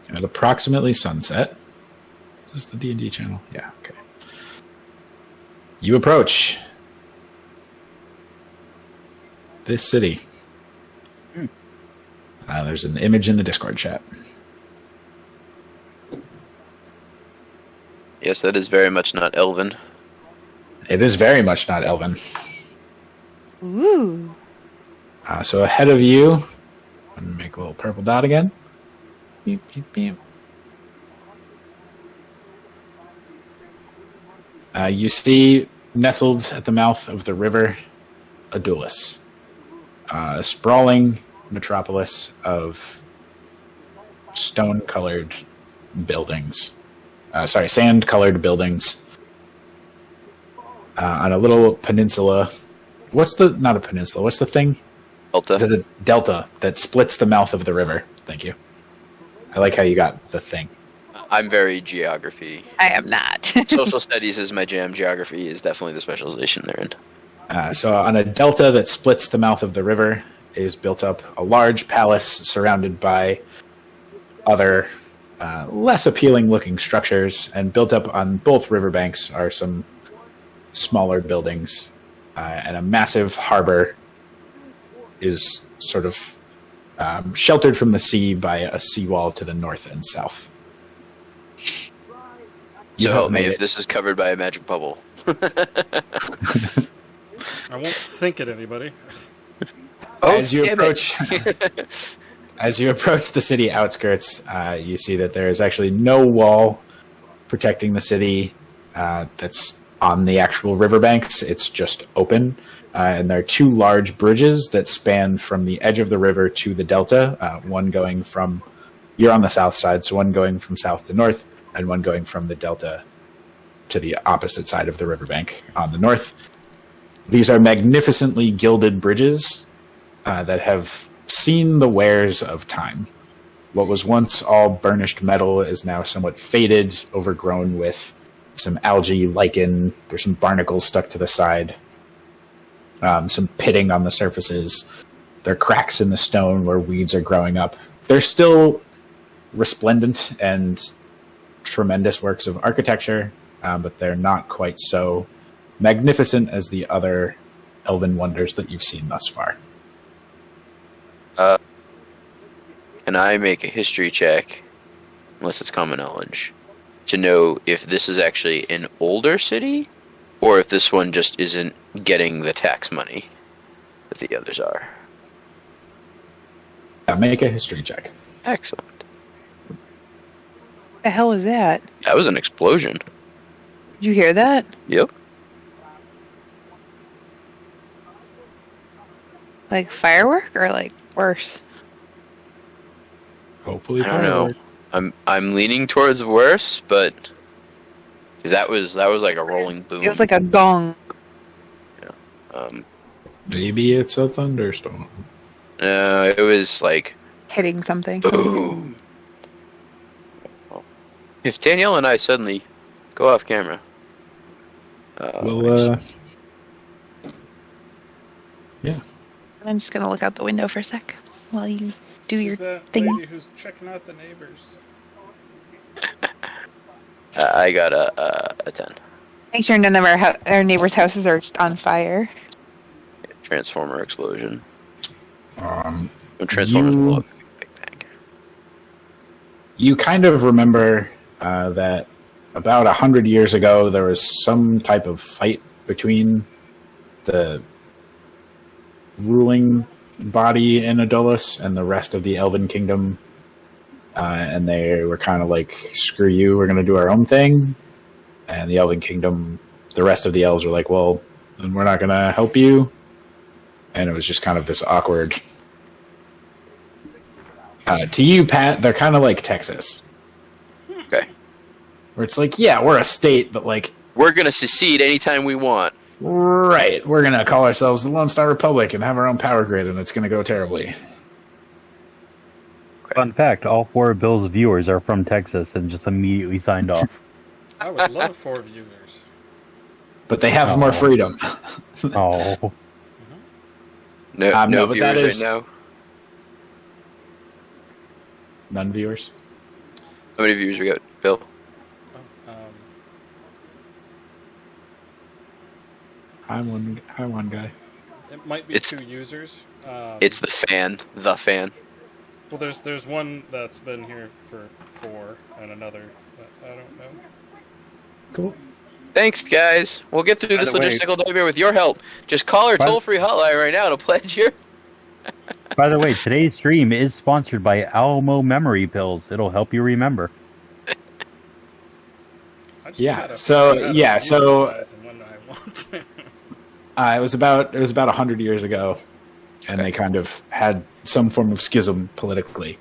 at approximately sunset, is this the D&D channel? Yeah, okay. You approach this city. There's an image in the Discord chat.
Yes, that is very much not Elven.
It is very much not Elven.
Ooh.
So ahead of you, I'm going to make a little purple dot again. Beep, beep, beep. You see, nestled at the mouth of the river, Adulis. A sprawling metropolis of stone-colored buildings. Sand-colored buildings. On a little peninsula. Not a peninsula, what's the thing?
Delta.
Is it a delta that splits the mouth of the river? Thank you. I like how you got the thing.
I'm very geography.
I am not.
Social studies is my jam. Geography is definitely the specialization they're in.
So on a delta that splits the mouth of the river is built up a large palace surrounded by other less appealing looking structures, and built up on both riverbanks are some smaller buildings, and a massive harbor is sort of sheltered from the sea by a seawall to the north and south.
So
You
help
have
me
made
if
it.
this is covered by a magic bubble.
I won't think it, anybody.
As you
damn
approach,
it.
as you approach the city outskirts, you see that there is actually no wall protecting the city that's on the actual riverbanks. It's just open, and there are 2 large bridges that span from the edge of the river to the delta. One going from you're on the south side, so one going from south to north, and one going from the delta to the opposite side of the riverbank on the north. These are magnificently gilded bridges that have seen the wears of time. What was once all burnished metal is now somewhat faded, overgrown with some algae, lichen. There's some barnacles stuck to the side, some pitting on the surfaces. There are cracks in the stone where weeds are growing up. They're still resplendent and tremendous works of architecture, but they're not quite so magnificent as the other elven wonders that you've seen thus far.
Can I make a history check, unless it's common knowledge, to know if this is actually an older city, or if this one just isn't getting the tax money that the others are?
Make a history check.
Excellent.
The hell is that?
That was an explosion.
Did you hear that?
Yep.
Like firework or like worse?
Hopefully,
I don't know. I'm leaning towards worse, but Because that was like a rolling boom.
It was like a gong.
Maybe it's a thunderstorm.
It was like
Hitting something.
boom. If Danielle and I suddenly go off camera,
Well, yeah.
I'm just gonna look out the window for a sec while you do your
Who's that
thing.
lady who's checking out the neighbors?
I got a 10.
Make sure none of our neighbors' houses are just on fire.
Transformer explosion.
Um,
When Transformers
You-
blow up, Big Bang.
you kind of remember that about 100 years ago there was some type of fight between the ruling body in Adulis and the rest of the Elven Kingdom, and they were kind of like, screw you, we're going to do our own thing. And the Elven Kingdom, the rest of the elves were like, well, then we're not going to help you. And it was just kind of this awkward. To you, Pat, they're kind of like Texas,
Okay.
where it's like, yeah, we're a state, but like,
We're gonna secede anytime we want.
right, we're going to call ourselves the Lone Star Republic and have our own power grid, and it's going to go terribly.
Fun fact: all 4 of Bill's viewers are from Texas and just immediately signed off.
I would love 4 viewers.
But they have more freedom.
Oh,
No,
No, but that
viewers
is-
right now.
None viewers.
How many viewers we got, Bill?
Um,
Hi, one guy.
it might be
It's-
2 users.
It's the fan. The fan.
Well, there's one that's been here for 4, and another that I don't know.
Cool.
Thanks, guys. We'll get through
By
this
the way-
logistical nightmare with your help. Just call our
By-
toll-free hotline right now to pledge your.
by the way, today's stream is sponsored by Alamo Memory Pills. It'll help you remember.
I just
Yeah,
gotta
so-
figure out
yeah,
how to
so-
utilize and when I want.
It was about 100 years ago, and they kind of had some form of schism politically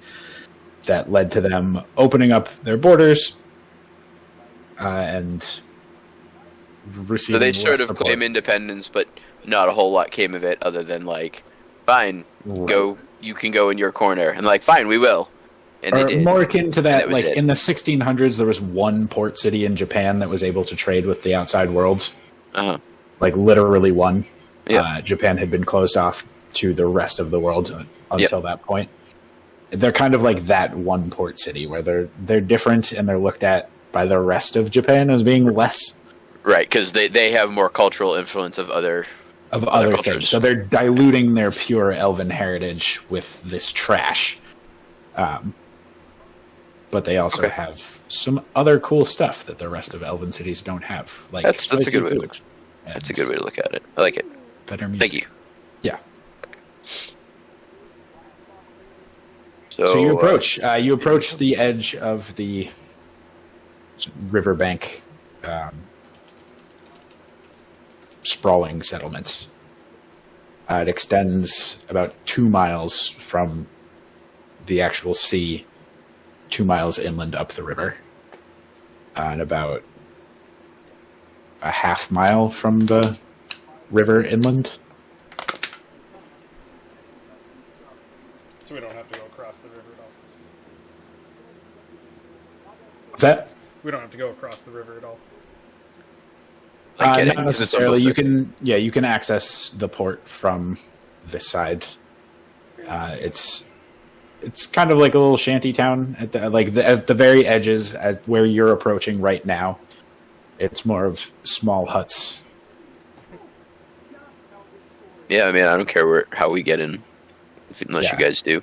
that led to them opening up their borders and receiving.
So they sort
less
of
support.
claim independence, but not a whole lot came of it other than like, fine, go. You can go in your corner, and like, fine, we will. And they
Or
did.
more akin to that,
that was
like
it.
in the 1600s, there was one port city in Japan that was able to trade with the outside world.
Uh-huh.
Like literally one.
Yeah.
Japan had been closed off to the rest of the world until that point. They're kind of like that one port city where they're different and they're looked at by the rest of Japan as being less
Right, because they have more cultural influence of other.
of other
cultures.
things. So they're diluting their pure elven heritage with this trash. But they also
Okay.
have some other cool stuff that the rest of elven cities don't have. Like
That's a
spicy
good way to
food
look.
and
That's a good way to look at it. I like it.
better music.
Thank you.
Yeah.
So,
So you approach the edge of the riverbank, sprawling settlements. It extends about 2 miles from the actual sea, 2 miles inland up the river, and about a half mile from the river inland.
So we don't have to go across the river at all.
Is that?
We don't have to go across the river at all.
I get it,
not
'cause it's on
necessarily.
both
You
sides.
can, you can access the port from this side. It's kind of like a little shanty town at the very edges, at where you're approaching right now. It's more of small huts.
Yeah, I mean, I don't care how we get in, unless
Yeah.
you guys do.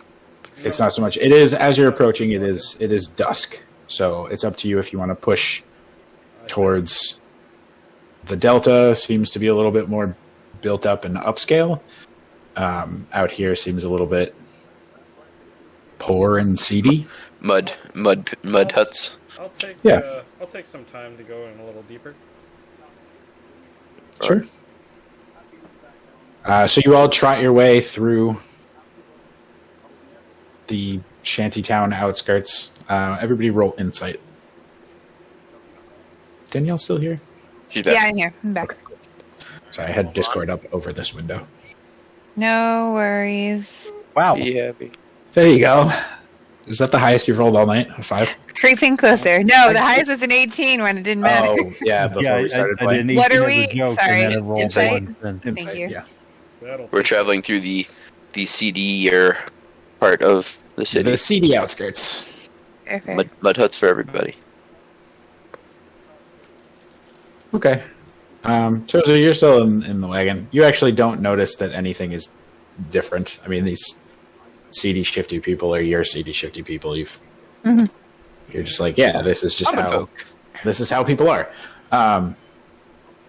It's not so much. It is as you're approaching. It is dusk. So it's up to you if you want to push towards the Delta. Seems to be a little bit more built up and upscale. Out here seems a little bit poor and seedy.
Mud huts.
I'll take some time to go in a little deeper.
Sure. So you all trot your way through the shantytown outskirts. Everybody roll insight. Is Danielle still here?
She's back.
Yeah, I'm here. I'm back.
Sorry, I had Discord up over this window.
No worries.
Wow.
Yeah.
There you go. Is that the highest you've rolled all night? A 5?
Creeping closer. No, the highest was an 18 when it didn't matter.
Oh, yeah, before we started
I
playing.
did an
What
18
are
as a
we-
joke,
sorry,
and then I rolled
insight?
one, and-
Insight,
you.
yeah.
That'll
We're
take-
traveling through the seedier part of the city.
The seedy outskirts.
Okay.
Mud huts for everybody.
Okay. Chozo, you're still in the wagon. You actually don't notice that anything is different. I mean, these seedy, shifty people are your seedy, shifty people. You're just like, yeah, this is just
Common
how
folk.
this is how people are.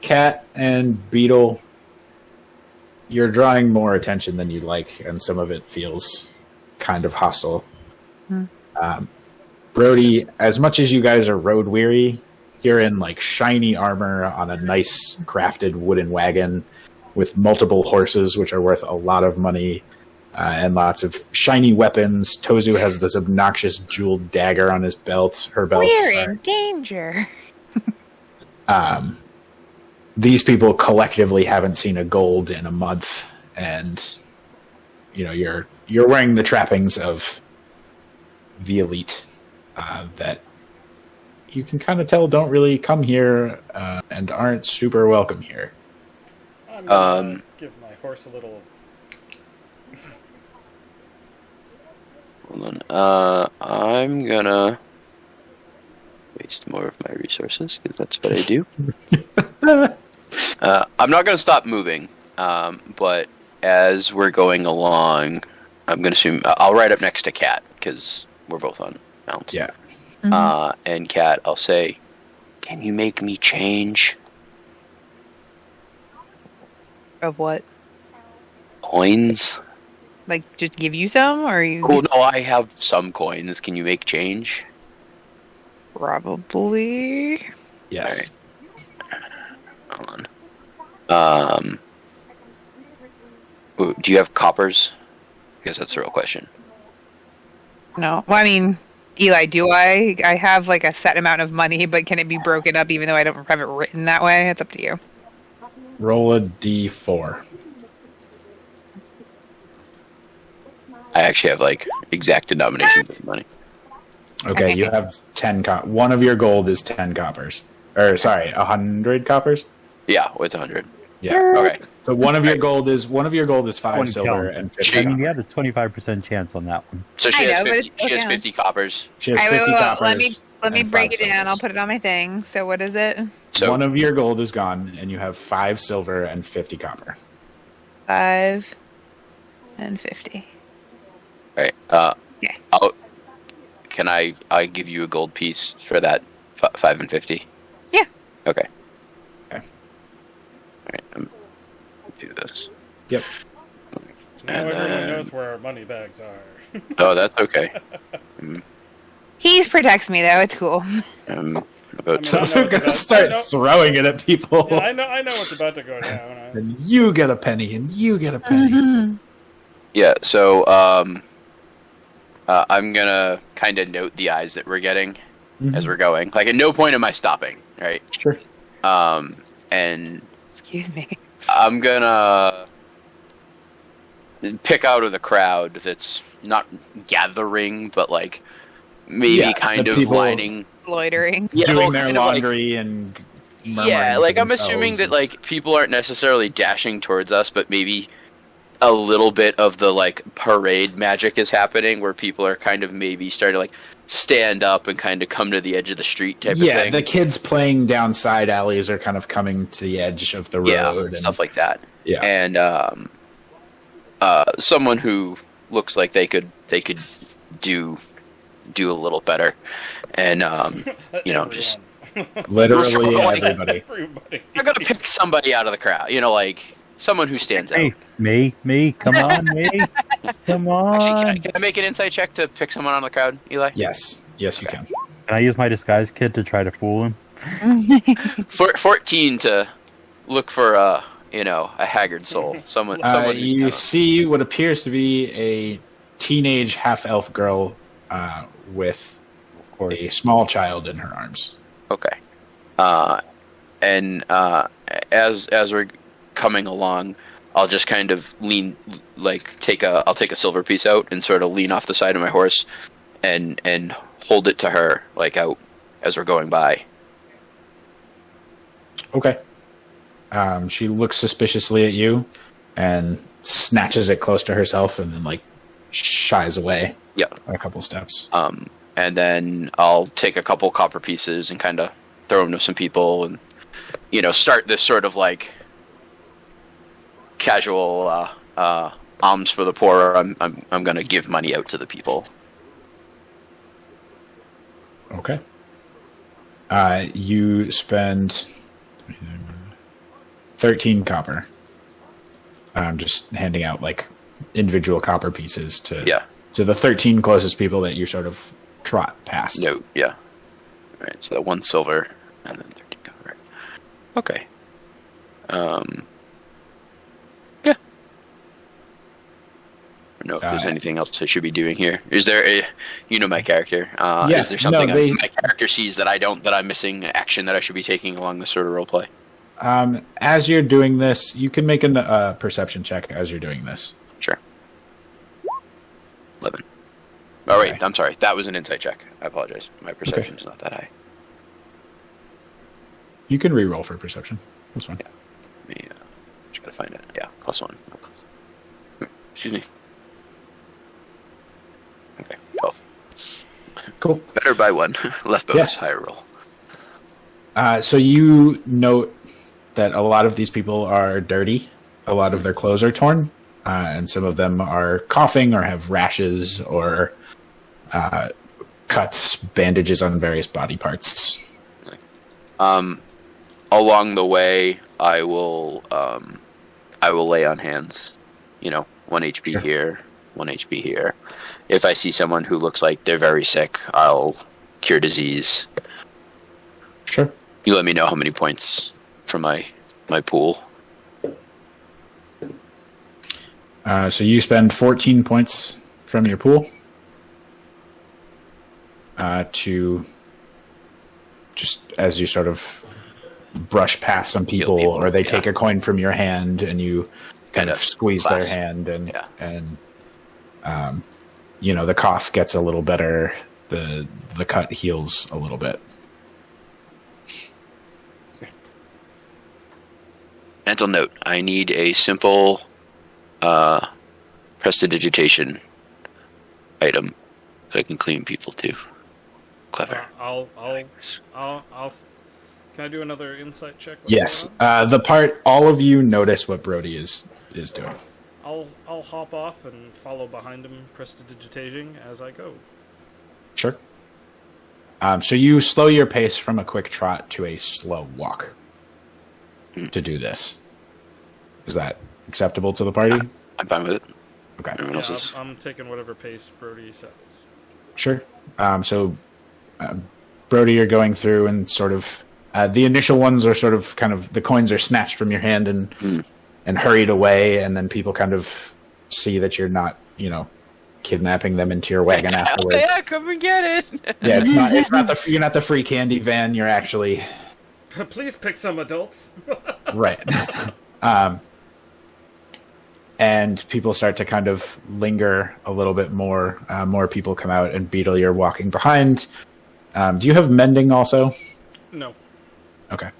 Cat and Beetle, you're drawing more attention than you'd like, and some of it feels kind of hostile. Brody, as much as you guys are road weary, you're in like shiny armor on a nice crafted wooden wagon with multiple horses, which are worth a lot of money, and lots of shiny weapons. Tozu has this obnoxious jeweled dagger on his belt. Her belt.
We're in danger.
These people collectively haven't seen a gold in a month, and you're wearing the trappings of the elite that you can kind of tell don't really come here and aren't super welcome here.
I'm gonna give my horse a little.
Hold on. I'm gonna waste more of my resources because that's what I do. I'm not gonna stop moving, but as we're going along, I'm gonna assume I'll ride up next to Cat because we're both on mounts.
Yeah.
And Cat, I'll say, "Can you make me change
Of what?
coins?"
Like, just give you some, or you
Oh no, I have some coins. Can you make change?
probably?
Yes.
Hold on. Ooh, do you have coppers? I guess that's the real question.
No. Well, I mean, Eli, do I? I have like a set amount of money, but can it be broken up even though I don't have it written that way? It's up to you.
Roll a d4.
I actually have like exact denominations of money.
Okay, you have 10 one of your gold is 10 coppers. Or sorry, 100 coppers?
Yeah, it's 100.
Yeah.
Okay.
So one of your gold is 5
One
silver
count.
and 50
I mean,
copper.
you had a 25% chance on that one.
So she
I
has
know, but
50.
it's still
She has
down.
50 coppers.
She has
Wait,
50 coppers.
let me
and
break
5
it down. I'll
silvers.
put it on my thing. So what is it?
So
One of your gold is gone, and you have 5 silver and 50 copper.
5 and 50.
right.
Yeah.
Can I give you a gold piece for that 5 and 50?
Yeah.
Okay.
Okay.
All right. Do this.
Yep.
Now
And
everyone
then-
knows where our money bags are.
Oh, that's okay.
He protects me though. It's cool.
About
I
So
know
I'm
it's
gonna
about-
start
I know-
throwing it at people.
Yeah, I know what's about to go down.
And you get a penny, and you get a penny.
Yeah, so I'm gonna kind of note the eyes that we're getting as we're going. Like, at no point am I stopping, right?
Sure.
And
Excuse me.
I'm gonna pick out of the crowd that's not gathering, but like maybe
Yeah,
kind
the
of
people-
lining.
Loitering.
Yeah,
Doing
well,
their
kind of like-
laundry and murmuring
yeah,
to
like I'm
themselves.
assuming that like people aren't necessarily dashing towards us, but maybe a little bit of the like parade magic is happening where people are kind of maybe starting to like stand up and kind of come to the edge of the street type of
Yeah,
thing.
the kids playing down side alleys are kind of coming to the edge of the road.
Yeah,
and,
stuff like that.
yeah.
And someone who looks like they could do a little better, and you know, just
Literally
Like-
everybody.
everybody.
I'm gonna pick somebody out of the crowd. You know, like someone who stands out.
Hey, me, come on, me, come on.
Actually, can I make an insight check to pick someone out of the crowd, Eli?
Yes, yes, you can.
Can I use my disguise kit to try to fool him?
14 to look for a haggard soul. Someone who's
You
kind of-
see what appears to be a teenage half-elf girl with
Of course.
a small child in her arms.
okay. And as we're coming along, I'll just kind of lean, like I'll take a silver piece out and sort of lean off the side of my horse, and hold it to her like out as we're going by.
Okay. She looks suspiciously at you and snatches it close to herself and then like shies away.
Yeah.
A couple steps.
And then I'll take a couple copper pieces and kind of throw them to some people, and start this sort of like casual alms for the poor. I'm gonna give money out to the people.
Okay. You spend 13 copper. Just handing out like individual copper pieces to the 13 closest people that you sort of trot past.
No, yeah. All right, so that 1 silver and then 13 copper. Okay. Yeah. I don't know if there's anything else I should be doing here. Is there my character? Is there something my character sees that I don't, that I'm missing action that I should be taking along this sort of role play?
As you're doing this, you can make a perception check as you're doing this.
Sure. 11. Oh, wait,
Okay.
I'm sorry. That was an insight check. I apologize. My perception is not that high.
You can re-roll for perception. That's fine.
Let me, just gotta find it. Yeah, +1. Excuse me. Okay, 12.
Cool.
Better by 1. Less bonus, higher roll.
So you note that a lot of these people are dirty. A lot of their clothes are torn. And some of them are coughing or have rashes or cuts, bandages on various body parts.
Along the way, I will lay on hands. 1 HP
Sure.
here, 1 HP here. If I see someone who looks like they're very sick, I'll cure disease.
Sure.
You let me know how many points from my pool.
So you spend 14 points from your pool to just as you sort of brush past some people,
people,
or they
yeah.
take a coin from your hand and you kind of squeeze
class.
their hand and
Yeah.
the cough gets a little better, the cut heals a little bit.
Mental note: I need a simple prestidigitation item so I can clean people too. Clever.
I'll. Can I do another insight check?
Yes. The part all of you notice what Brody is doing.
I'll hop off and follow behind him, prestidigitating as I go.
Sure. So you slow your pace from a quick trot to a slow walk to do this. Is that acceptable to the party?
I'm fine with it.
Okay.
Everyone else is.
I'm taking whatever pace Brody sets.
Sure. Brody, you're going through and sort of the initial ones are sort of kind of the coins are snatched from your hand and hurried away, and then people kind of see that you're not, kidnapping them into your wagon afterwards.
Yeah, come and get it.
Yeah, you're not the free candy van. You're actually
Please pick some adults.
right. And people start to kind of linger a little bit more. More people come out, and Beetle, you're walking behind. Do you have mending also?
No.
Okay.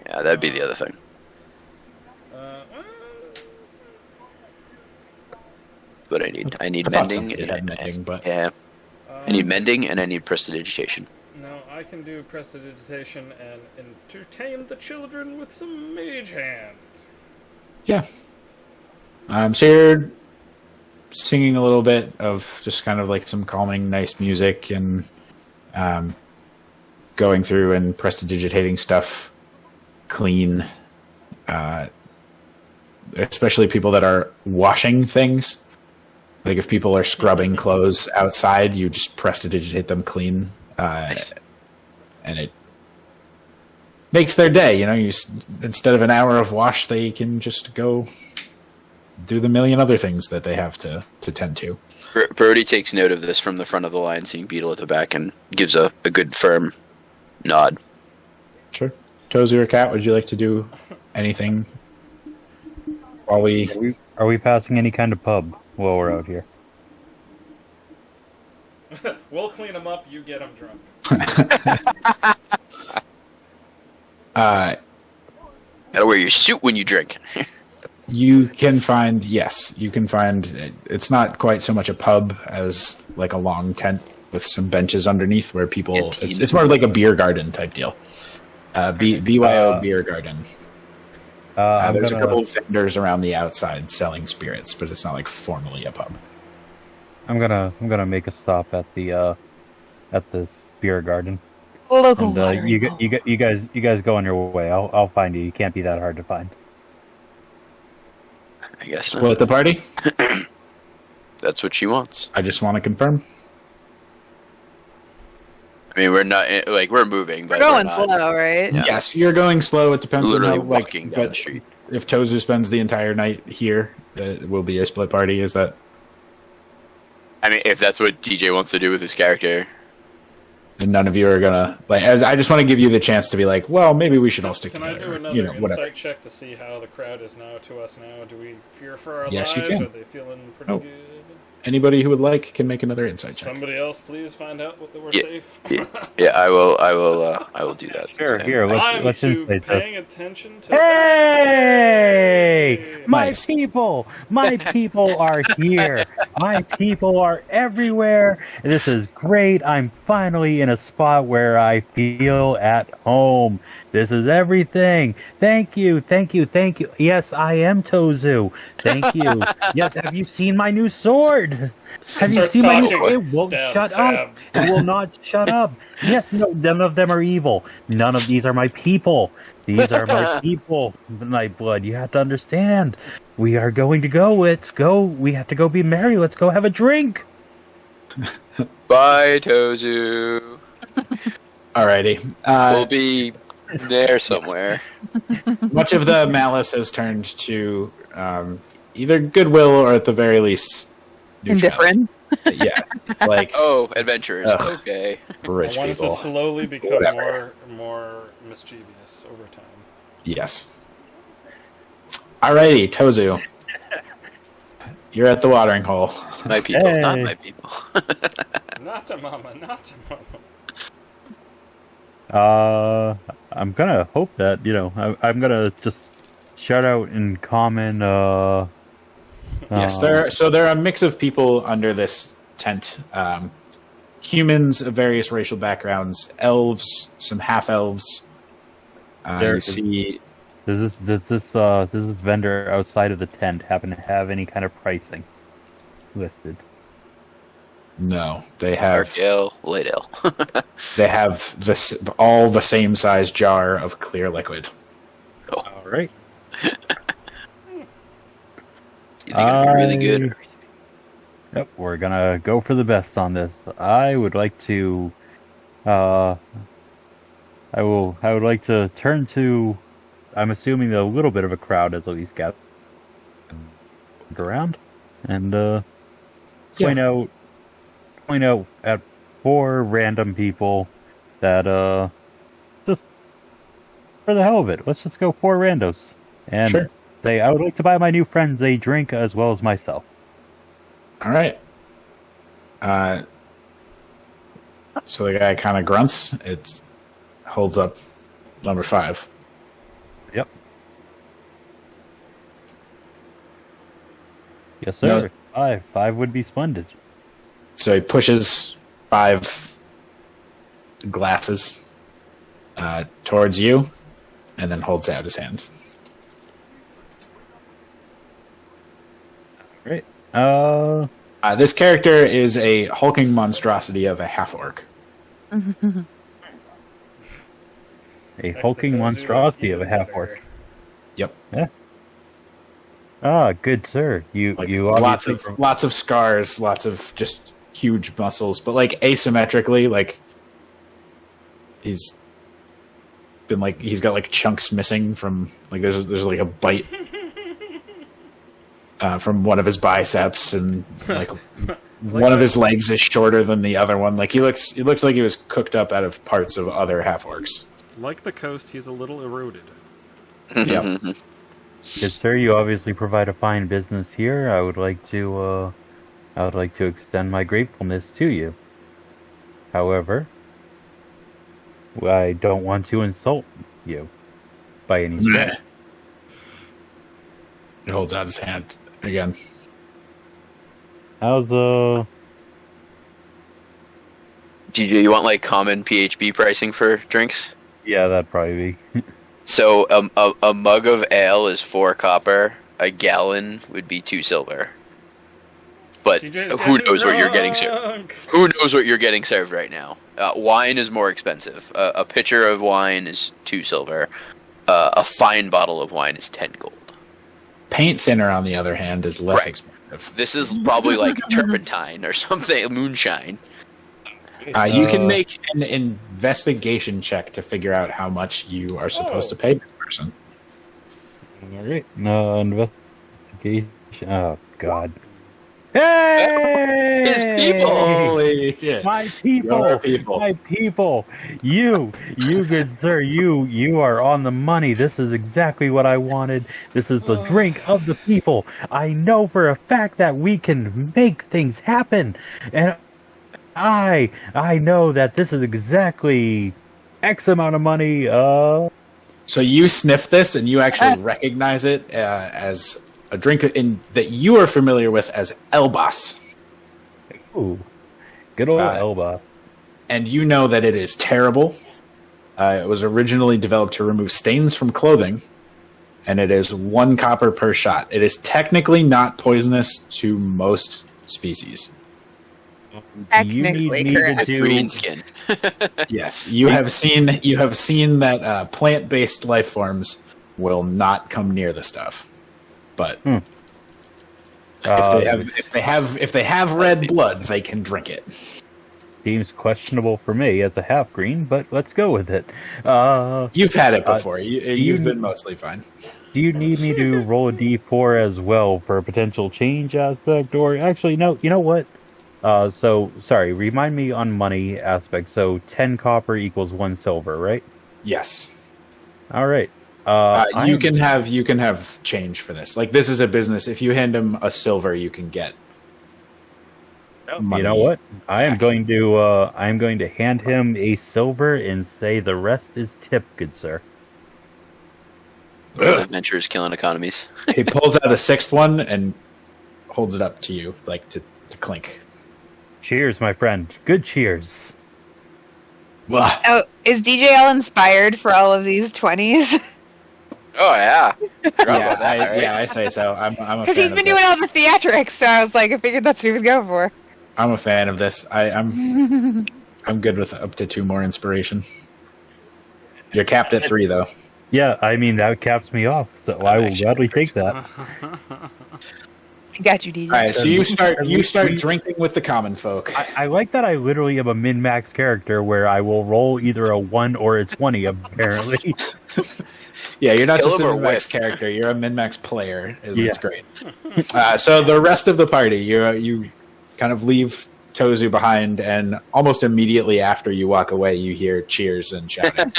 Yeah, that'd be the other thing. But I need
I thought
mending.
somebody had mending, but
Yeah, I need mending and I need prestidigitation.
No, I can do prestidigitation and entertain the children with some mage hand.
yeah. So you're singing a little bit of just kind of like some calming, nice music, and going through and prestidigitating stuff clean. Especially people that are washing things. Like if people are scrubbing clothes outside, you just prestidigitate them clean, and it makes their day. Instead of an hour of wash, they can just go do the million other things that they have to tend to.
Brody takes note of this from the front of the line, seeing Beetle at the back, and gives a good firm nod.
Sure. Tozy or Cat, would you like to do anything while we...
Are we passing any kind of pub while we're out here?
We'll clean them up. You get them drunk.
Gotta wear your suit when you drink.
You can find, yes, you can find, it's not quite so much a pub as like a long tent with some benches underneath where people, it's more like a beer garden type deal. BYO beer garden. There's a couple of vendors around the outside selling spirits, but it's not like formally a pub.
I'm gonna make a stop at the beer garden.
Local
And you guys go on your way. I'll find you. You can't be that hard to find.
I guess
Split the party?
that's what she wants.
I just want to confirm.
I mean, we're not like we're moving, but
We're going
not,
slow, right?
Yeah.
Yes, you're going slow. It depends
Literally
on how, like,
walking down
but
the street.
if Tozu spends the entire night here, it will be a split party. Is that?
I mean, if that's what DJ wants to do with his character.
And none of you are gonna like. I just want to give you the chance to be like, well, maybe we should all stick
Can I
together.
do another
You know, whatever.
insight check to see how the crowd is now to us now? Do we fear for our
Yes, you
lives?
can.
Are they feeling pretty
Oh.
good?
Anybody who would like can make another insight check.
Somebody else, please find out that we're
Yeah.
safe.
Yeah, I will do that.
Here,
since
here.
I'm
Let's
too
insight
paying
this.
attention to.
Hey! My
Nice.
people! My people are here! My people are everywhere! This is great! I'm finally in a spot where I feel at home. This is everything! Thank you, thank you, thank you! Yes, I am Tozu! Thank you! Yes, have you seen my new sword? Have you
Starts
seen my new
talking.
It won't
Stab,
shut
stab.
up! It will not shut up! Yes, no, none of them are evil. None of these are my people. These are my people, my blood. You have to understand. We are going to go. Let's go. We have to go be merry. Let's go have a drink.
Bye, Tozu.
Alrighty.
We'll be there somewhere.
Much of the malice has turned to either goodwill or at the very least neutrality.
Indifferent.
Yes, like
Oh, adventurers.
Ugh.
Okay.
rich
I want it to
people.
slowly become
Whatever.
more mischievous over time.
Yes. Alrighty, Tozu. You're at the watering hole.
My people, not
Hey.
my people.
Not a mama, not a mama.
I'm gonna hope that I'm gonna just shout out in common.
Yes, there are a mix of people under this tent. Humans of various racial backgrounds, elves, some half elves.
There
You
is-
see,
Does this vendor outside of the tent happen to have any kind of pricing listed?
no, they have
Argale, Laydale.
this all the same size jar of clear liquid.
All right.
You think it'll be really good?
Yep, we're gonna go for the best on this. I would like to, I would like to turn to. I'm assuming that a little bit of a crowd has at least gathered around, and point out at 4 random people that just for the hell of it, let's just go 4 randos and
Sure.
say I would like to buy my new friends a drink as well as myself.
All right. So the guy kind of grunts. It holds up number 5.
Yep. Yes, sir.
No.
5 would be splendid.
So he pushes 5 glasses towards you, and then holds out his hand.
Great.
This character is a hulking monstrosity of a half-orc.
A
Next
hulking
to Tozu,
monstrosity of a
it's even
half-orc.
better.
Yep.
Ah, good sir. You
Like,
you
lots
obviously
of scars, lots of just huge muscles, but like asymmetrically, like he's got like chunks missing from like there's like a bite from one of his biceps, and like one of his legs is shorter than the other one. Like he looks like he was cooked up out of parts of other half orcs.
Like the coast, he's a little eroded.
Yeah.
Good sir, you obviously provide a fine business here. I would like to extend my gratefulness to you. However, I don't want to insult you by any stretch.
He holds out his hand again.
How's
Do you want like common PHB pricing for drinks?
yeah, that'd probably be.
So a mug of ale is 4 copper. A gallon would be 2 silver. But
TJ's
who
getting
knows what you're getting served?
drunk.
Who knows what you're getting served right now? Wine is more expensive. A pitcher of wine is 2 silver. A fine bottle of wine is 10 gold.
Paint thinner, on the other hand, is less
Right.
expensive.
This is probably like turpentine or something, moonshine.
You can make an investigation check to figure out how much you are supposed to pay this person.
Alright. Investigation. Oh, God. Hey!
His people!
Holy shit.
My people!
Your people.
My people! You good sir, you are on the money. This is exactly what I wanted. This is the drink of the people. I know for a fact that we can make things happen. And I know that this is exactly X amount of money.
So you sniff this and you actually recognize it as a drink that you are familiar with as Elbas.
Ooh. Good old
Uh,
Elba.
And you know that it is terrible. It was originally developed to remove stains from clothing, and it is 1 copper per shot. It is technically not poisonous to most species.
Do you need
Technically
me
correct.
to
Green
do
skin.
Yes, you have seen that plant-based life forms will not come near the stuff. But if they have red blood, they can drink it.
seems questionable for me as a half green, but let's go with it.
You've had it before. You've been mostly fine.
Do you need me to roll a d4 as well for a potential change aspect? Or actually, no, you know what? Sorry, remind me on money aspect. So 10 copper equals 1 silver, right?
Yes.
All right.
You can have change for this. Like, this is a business. If you hand him a silver, you can get money.
You know what? I am going to hand him a silver and say the rest is tip, good sir.
Adventures killing economies.
He pulls out a 6th one and holds it up to you, like to clink.
Cheers, my friend. Good cheers.
Well,
Oh, is DJL inspired for all of these 20s?
Oh yeah. Forgot about that, right?
I say so. I'm a
Because
fan
he's
of
been
this.
doing all the theatrics, so I was like, I figured that's what he was going for.
I'm a fan of this. I'm good with up to 2 more inspiration. You're capped at 3 though.
Yeah, I mean, that caps me off, so I will
actually
gladly take that.
I got you, DJ.
All right, so you start drinking with the common folk.
I like that I literally am a min-max character where I will roll either a 1 or a 20, apparently.
Yeah, you're not
Kill
just a
him or
min-max
whiff.
character; you're a min-max player. It's
Yeah.
great. So the rest of the party, you kind of leave Tozu behind, and almost immediately after you walk away, you hear cheers and shouting.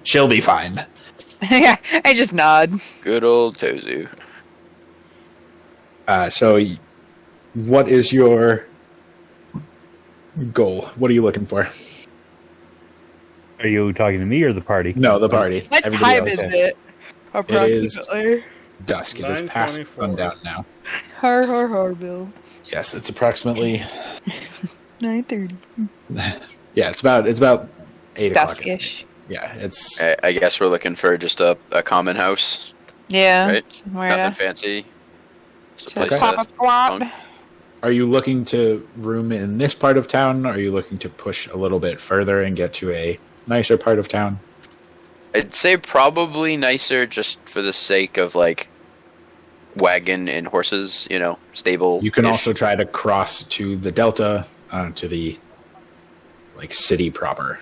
She'll be fine.
Yeah, I just nod.
Good old Tozu.
So, what is your goal? What are you looking for?
Are you talking to me or the party?
No, the party.
What
Everybody
time
else.
is it? Approximately.
Dusk. It is past
9:24.
sundown now.
Har har har, Bill.
Yes, it's approximately.
9:30.
Yeah, it's about 8 o'clock.
Duskish.
Yeah, it's
I guess we're looking for just a common house.
Yeah.
Right.
Somewhere
Nothing
to
fancy. Just a
to
place
pop a
to-
squat.
Are you looking to room in this part of town? Are you looking to push a little bit further and get to a nicer part of town?
I'd say probably nicer just for the sake of like wagon and horses, stable.
You can also try to cross to the Delta, to the city proper,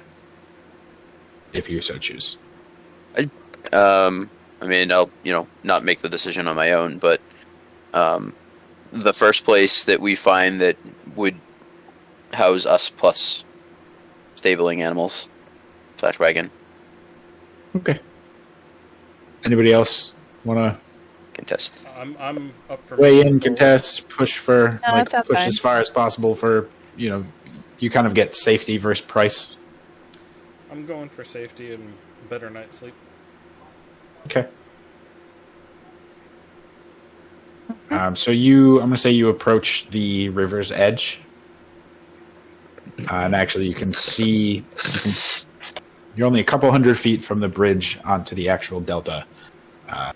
if you so choose.
I mean, I'll not make the decision on my own, but the first place that we find that would house us plus stabling animals / wagon.
Okay. Anybody else want to
Contest.
I'm up for
weigh in,
moving
contest, push for
No, that sounds
push
fine.
as far as possible for you kind of get safety versus price.
forward. I'm going for safety and better night's sleep.
Okay. So I'm gonna say you approach the river's edge, and actually you're only a couple hundred feet from the bridge onto the actual delta.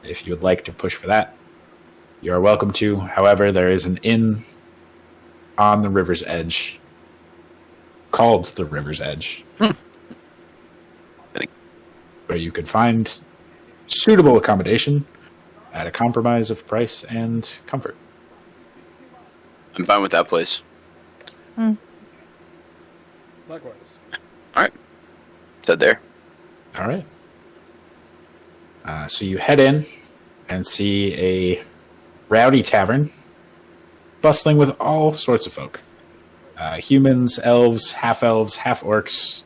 If you would like to push for that, you are welcome to. However, there is an inn on the river's edge called the River's Edge, where you could find suitable accommodation at a compromise of price and comfort.
I'm fine with that place.
Likewise.
Alright. Said there.
All right. So you head in and see a rowdy tavern bustling with all sorts of folk. Humans, elves, half-orcs.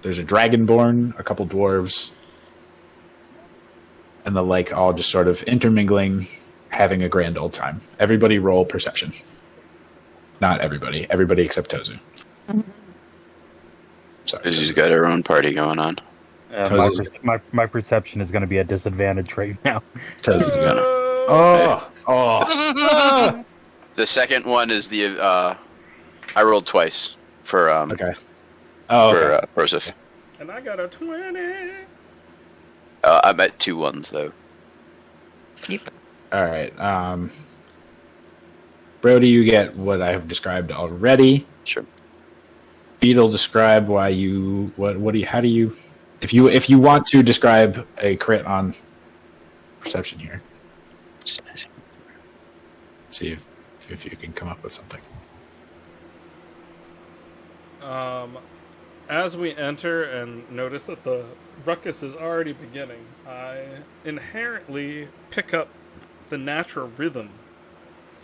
There's a dragonborn, a couple dwarves, and the like, all just sort of intermingling, having a grand old time. Everybody roll perception. Not everybody. Everybody except Tozu. Sorry.
She's got her own party going on.
My perception is going to be a disadvantage right now.
Tozu's gonna.
Uh,
Oh.
The second one is the I rolled twice for
Okay. Oh, okay.
for Broseph.
and I got a 20.
I'm at 2 1s though.
Yep.
All right. Brody, you get what I have described already.
Sure.
Beetle, describe why you how do you if you want to describe a crit on perception here. See if you can come up with something.
As we enter and notice that the ruckus is already beginning, I inherently pick up the natural rhythm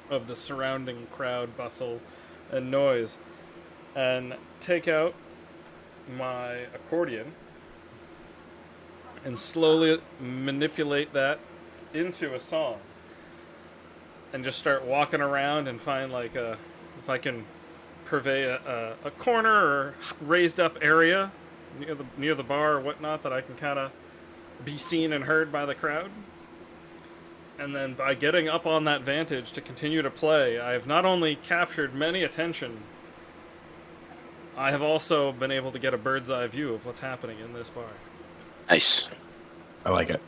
of the surrounding crowd, bustle, and noise, and take out my accordion and slowly manipulate that into a song, and just start walking around and find if I can purvey a corner or raised up area near the bar or whatnot that I can kind of be seen and heard by the crowd. And then by getting up on that vantage to continue to play, I have not only captured many attention, I have also been able to get a bird's eye view of what's happening in this bar.
Nice.
I like it.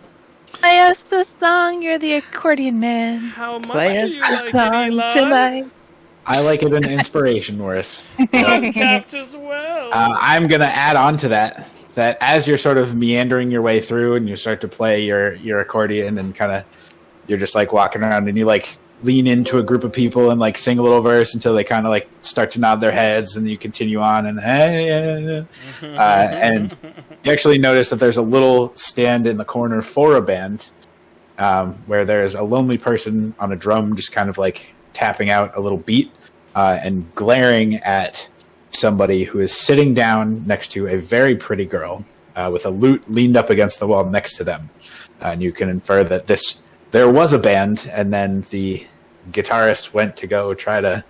Play us the song, you're the accordion man.
How much
Play
do
us
you
the
like
song
it, Eli?
tonight.
I like it an inspiration worth.
Uncapped as well.
I'm gonna add on to that as you're sort of meandering your way through and you start to play your accordion and kind of you're just like walking around and you like lean into a group of people and like sing a little verse until they kind of like start to nod their heads and you continue on and and you actually notice that there's a little stand in the corner for a band where there's a lonely person on a drum just kind of like tapping out a little beat and glaring at somebody who is sitting down next to a very pretty girl with a lute leaned up against the wall next to them. And you can infer that there was a band, and then the guitarist went to go try to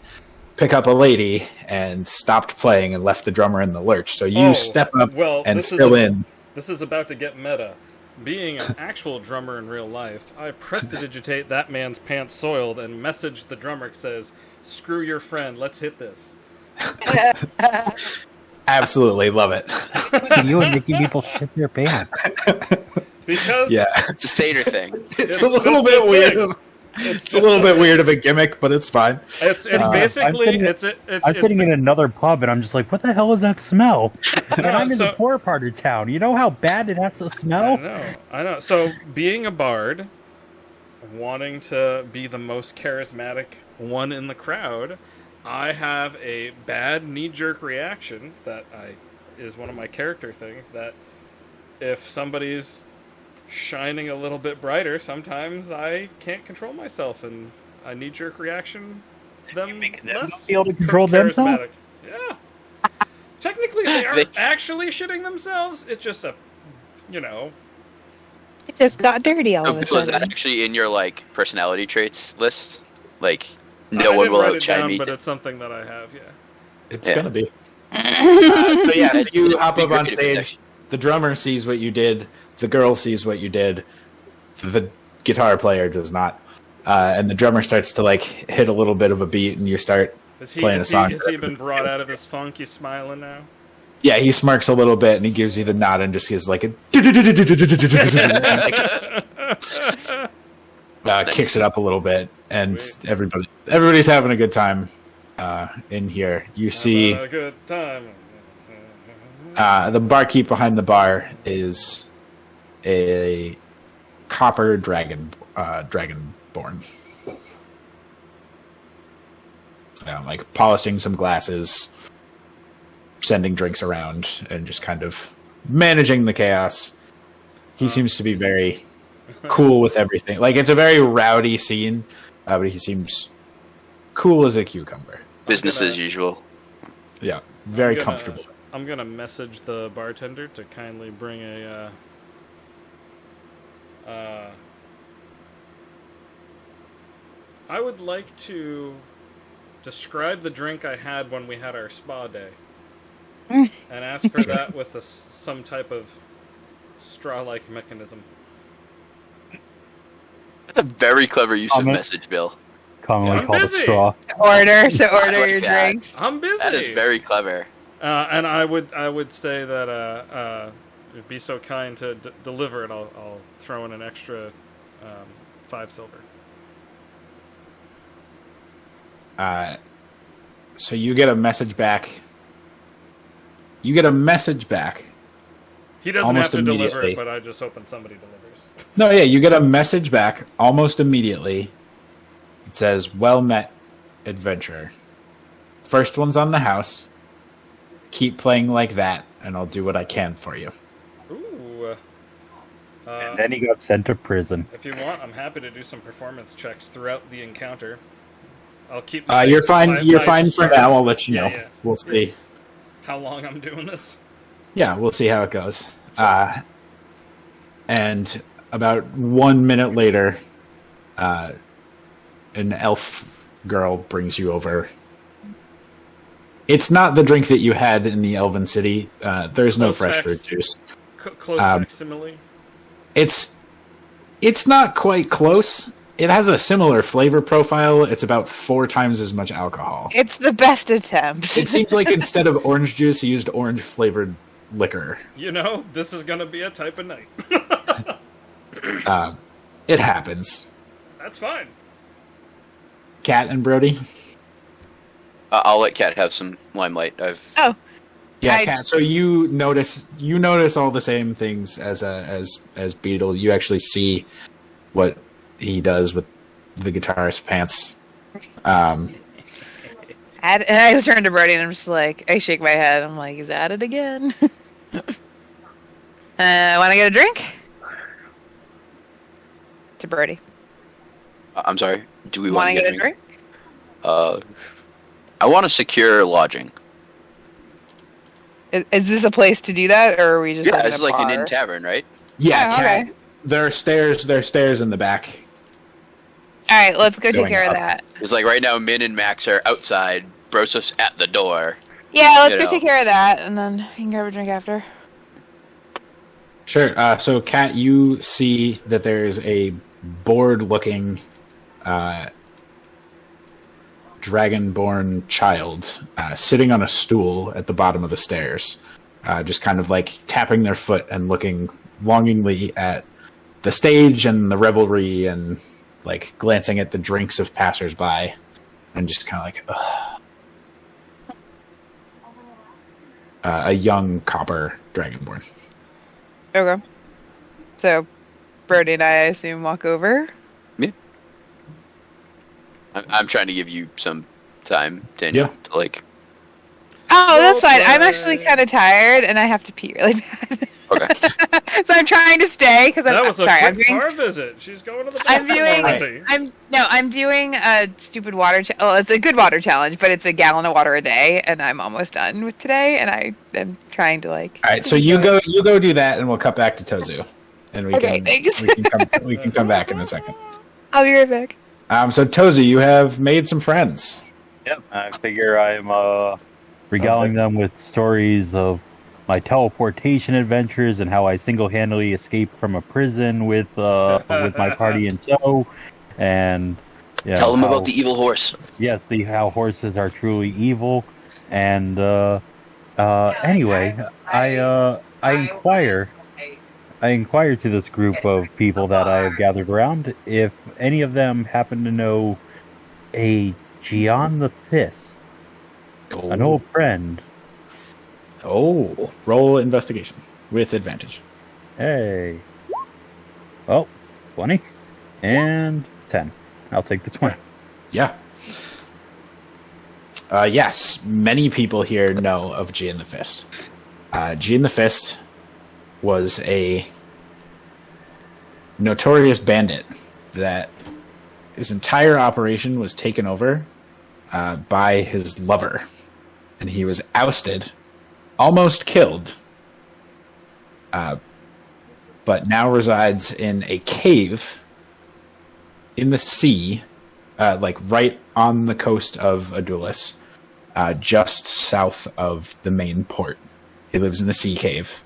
pick up a lady and stopped playing and left the drummer in the lurch. So you step up and fill in.
This is about to get meta. Being an actual drummer in real life, I prestidigitate that man's pants soiled and message the drummer says, "Screw your friend, let's hit this."
Absolutely love it.
You and making people shit their pants.
Because
Yeah,
It's a Seder thing.
it's
It's
a little
just
bit
a
weird.
thing.
It's a little bit weird of a gimmick, but it's fine.
It's basically
I'm sitting in another pub and I'm just like, what the hell is that smell? And I'm in
so-
the poor part of town. You know how bad it has to smell?
I know. So, being a bard, wanting to be the most charismatic one in the crowd, I have a bad knee-jerk reaction that is one of my character things, that if somebody's shining a little bit brighter, sometimes I can't control myself, and I knee-jerk reaction them less
Be able to control themselves?
charismatic. Yeah. Technically, they aren't actually shitting themselves. It's just a, you know.
It just got dirty all
So,
of a
Bill, is that
sudden.
actually in your like personality traits list? Like,
I
no one
didn't
will
write it
outshine
down,
me.
but it's something that I have. Yeah.
It's
Yeah.
gonna be. So yeah, you hop
Be
up on
great if it's
stage.
actually-
The drummer sees what you did. The girl sees what you did. The guitar player does not. And the drummer starts to like hit a little bit of a beat, and you start playing a song.
Has he been brought out of his funk? He's smiling now.
Yeah, he smirks a little bit, and he gives you the nod, and just gives like a kicks it up a little bit, and
Sweet.
everybody's having a good time in here. You see.
Having a good time.
The barkeep behind the bar is a copper dragonborn. Like polishing some glasses, sending drinks around, and just kind of managing the chaos. He seems to be very cool with everything. Like, it's a very rowdy scene, but he seems cool as a cucumber.
Business
gonna-
as usual.
Yeah, very
I'm gonna-
comfortable.
I'm gonna message the bartender to kindly bring a. I would like to describe the drink I had when we had our spa day, and ask for that with some type of straw-like mechanism.
That's a very clever use of
Comment.
message, Bill.
Commonly
I'm
called
busy.
a straw.
Order to order
like
your
that.
drinks.
I'm busy.
That is very clever.
And I would say that if be so kind to deliver it, I'll throw in an extra 5 silver.
So you get a message back.
He doesn't
Almost
have to deliver
immediately.
it, but I just hoping somebody delivers.
No, yeah, you get a message back almost immediately. It says, "Well met, adventurer. First one's on the house. Keep playing like that, and I'll do what I can for you."
Ooh.
And then he got sent to prison.
If you want, I'm happy to do some performance checks throughout the encounter. I'll keep.
You're fine.
my-
You're
my
fine for
start-
now. I'll let you know.
Yeah, yeah.
We'll see.
How long I'm doing this?
Yeah, we'll see how it goes. And about 1 minute later, an elf girl brings you over. It's not the drink that you had in the Elven City. There's no
Close
fresh
facts.
fruit juice.
Close facsimile.
It's not quite close. It has a similar flavor profile. It's about 4 times as much alcohol.
It's the best attempt.
It seems like instead of orange juice, you used orange flavored liquor.
You know, this is gonna be a type of night.
It happens.
That's fine.
Kat and Brody.
I'll let Kat have some limelight.
Oh,
Yeah,
I-
Kat. So you notice all the same things as Beetle. You actually see what he does with the guitarist pants.
and I turn to Brody and I'm just like, I shake my head. I'm like, he's at it again. Want to get a drink? To Brody.
I'm sorry. Do we
Want
want
to get a drink?
I want to secure lodging.
Is this a place to do that, or are we just?
Yeah,
in
it's
a
like an
bar?
inn tavern, right?
Yeah,
Oh,
Kat.
okay.
There are stairs. There are stairs in the back.
All right, let's go take
Going
care
up.
of that.
It's like right now, Min and Max are outside. Broso's at the door.
Yeah, let's
You
go
know.
take care of that, and then you can grab a drink after.
Sure. So, Kat, you see that there's a bored-looking dragonborn child sitting on a stool at the bottom of the stairs, just kind of like tapping their foot and looking longingly at the stage and the revelry, and like glancing at the drinks of passersby, and just kind of like, ugh. A young copper dragonborn.
Okay. So, Brody and I assume walk over.
I'm trying to give you some time, Daniel,
Yeah.
to like.
Oh, that's fine. I'm
Roleplay.
actually kind of tired, and I have to pee really bad.
Okay.
So I'm trying to stay because
That
I'm
was a
sorry. I'm
quick
doing.
bar visit. She's going to the
I'm
bathroom
doing.
already.
I'm doing a stupid water. Oh, it's a good water challenge, but it's a gallon of water a day, and I'm almost done with today. And I am trying to like.
All right, so you go do that, and we'll cut back to Tozu, and
Okay, thanks.
we can come back in a second.
I'll be right back.
So Tozu, you have made some friends.
Yep, I figure I'm regaling them with stories of my teleportation adventures and how I single-handedly escaped from a prison with my party in tow, and
Tell them about the evil horse.
yes, how horses are truly evil, and anyway, I inquire to this group of people that I have gathered around if any of them happen to know a Gian the Fist, an old friend.
Oh, roll investigation with advantage.
Hey. Oh, 20 and 10. I'll take the 20.
Yeah. Yes, many people here know of Gian the Fist. Gian the Fist was a notorious bandit that his entire operation was taken over by his lover, and he was ousted, almost killed, but now resides in a cave in the sea, like right on the coast of Adulis, just south of the main port. He lives in a sea cave.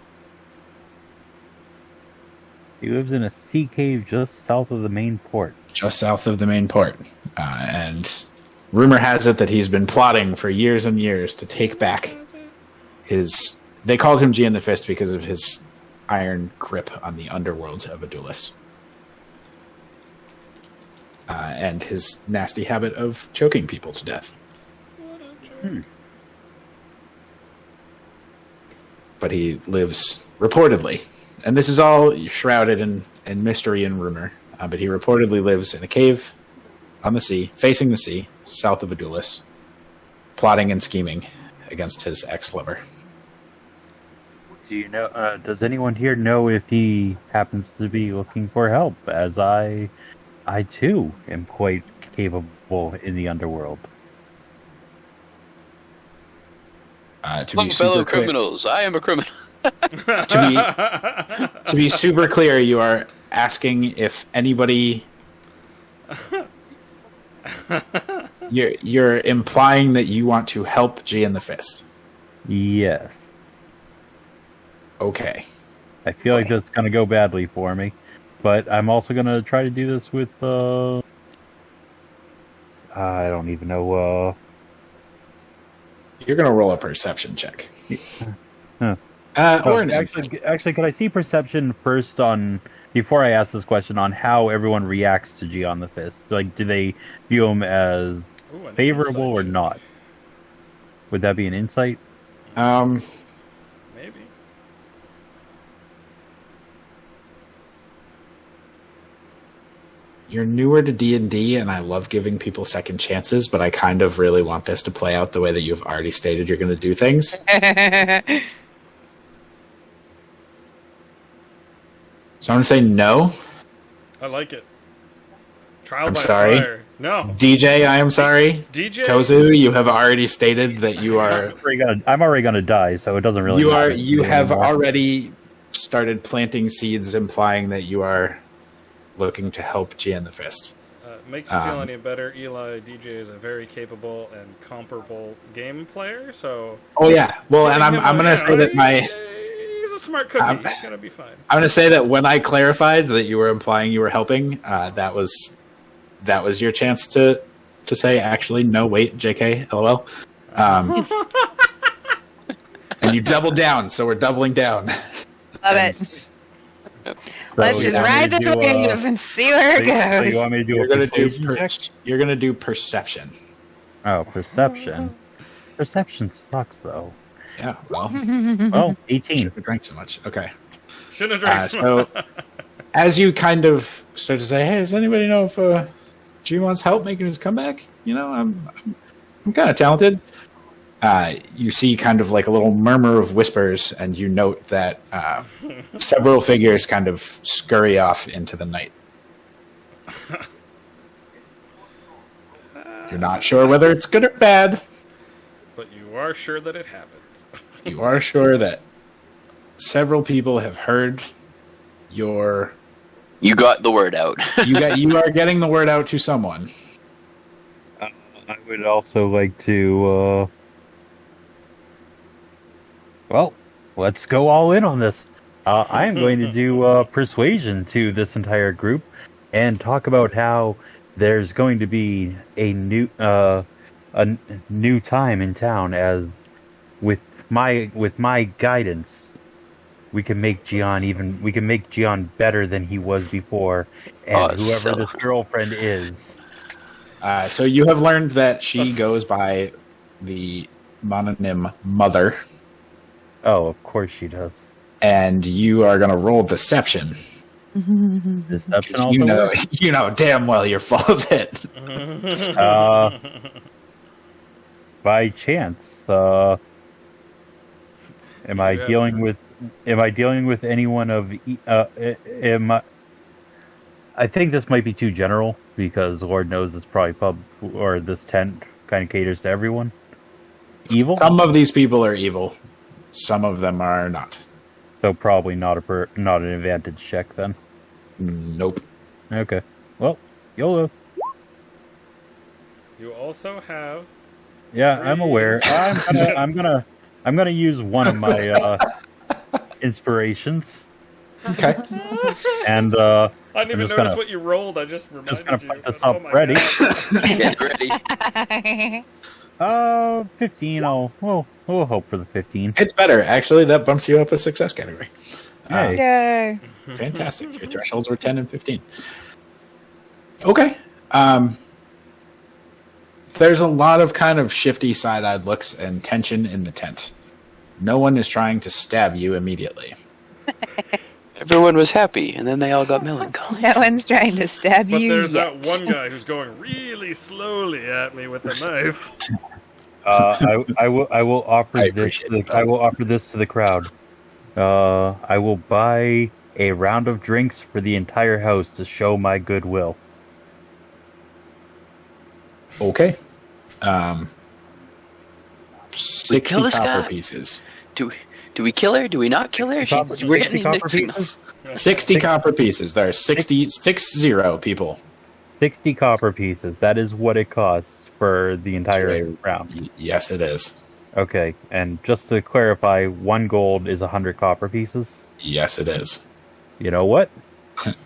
He lives in a sea cave just south of the main port.
Just south of the main port. And rumor has it that he's been plotting for years and years to take back his... They called him Gian the Fist because of his iron grip on the underworld of Adulis. And his nasty habit of choking people to death. But he lives, reportedly, and this is all shrouded in mystery and rumor, but he reportedly lives in a cave on the sea, facing the sea, south of Adulis, plotting and scheming against his ex-lover.
Do you know? Does anyone here know if he happens to be looking for help? As I too am quite capable in the underworld.
To be
Fellow
super clear,
criminals, I am a criminal.
to be super clear, you are asking if anybody. You're implying that you want to help Gian the Fist.
Yes.
Okay.
I feel like that's gonna go badly for me, but I'm also gonna try to do this with I don't even know.
You're gonna roll a perception check.
Huh.
Or an
Actually, could I see perception first on before I ask this question on how everyone reacts to Gian the Fist? Like, do they view him as
Ooh, an
favorable or
insight
not? Would that be an insight?
check. Maybe.
You're newer to D&D, and I love giving people second chances, but I kind of really want this to play out the way that you've already stated you're going to do things. So I'm going to say no.
I like it. Trial
I'm
by
sorry.
fire. No.
DJ, I am sorry.
DJ.
Tozu, you have already stated that you are...
I'm already gonna die, so it doesn't really. matter to
You
me
have
anymore.
already started planting seeds implying that you are looking to help Gian the Fist.
Makes you feel any better, Eli DJ is a very capable and comparable game player, so...
Oh yeah. Well, and
giving
I'm
him
going to say that
He's a smart cookie. He's going to be fine.
I'm going to say that when I clarified that you were implying you were helping, that was your chance to say, actually, no, wait, JK, LOL. And you doubled down, so we're doubling down.
Love it.
So
Let's
you
just
want me
ride
to
this
do,
wave and see where it
So you
goes.
want me to do
You're
a
going to do
persuasion check?
you're going to do perception.
Oh, perception. Perception sucks, though.
Yeah, well,
Oh, 18.
shouldn't have drank so much. Okay.
Shouldn't have drank
So as you kind of start to say, hey, does anybody know if G wants help making his comeback? You know, I'm kind of talented. You see kind of like a little murmur of whispers, and you note that several figures kind of scurry off into the night. You're not sure whether it's good or bad.
But you are sure that it happened.
You are sure that several people have heard your.
You got the word out.
You are getting the word out to someone.
I would also like to. Well, let's go all in on this. I am going to do persuasion to this entire group and talk about how there's going to be a new time in town. As with my guidance, we can make Gian better than he was before, and whoever this girlfriend is.
So you have learned that she goes by the mononym Mother.
Oh, of course she does.
And you are going to roll deception.
Deception also
You
works?
know damn well you're full of it.
By chance, am I
Yes.
dealing with anyone of? I think this might be too general because Lord knows this probably this tent kind of caters to everyone. Evil,
Some of these people are evil. Some of them are not.
so probably not an advantage check then.
Nope.
Okay, well, YOLO.
You also have.
Yeah, I'm aware. I'm gonna use one of my inspirations,
Okay.
and
I didn't even
just
notice
gonna-
what you rolled. I just reminded
gonna
you.
put this
Oh
up
my
ready.
God.
Get ready.
15. We'll hope for the 15.
It's better. Actually, that bumps you up a success category.
Hey.
Yay.
Fantastic. Your thresholds were 10 and 15. Okay. There's a lot of kind of shifty side-eyed looks and tension in the tent. No one is trying to stab you immediately.
Everyone was happy, and then they all got melancholy.
No one's trying to stab
But
you
there's
yet.
that one guy who's going really slowly at me with the knife.
I will offer
I
this.
appreciate that.
I will offer this to the crowd. I will buy a round of drinks for the entire house to show my goodwill.
Okay. 60
kill this
copper
guy?
pieces.
Do we kill her? Do we not kill her?
Copper-
We're
60
getting
copper
mixed signals.
60 copper pieces. There are 60 people.
60 copper pieces. That is what it costs for the entire round.
Yes, it is.
Okay, and just to clarify, 1 gold is 100 copper pieces.
Yes, it is.
You know what?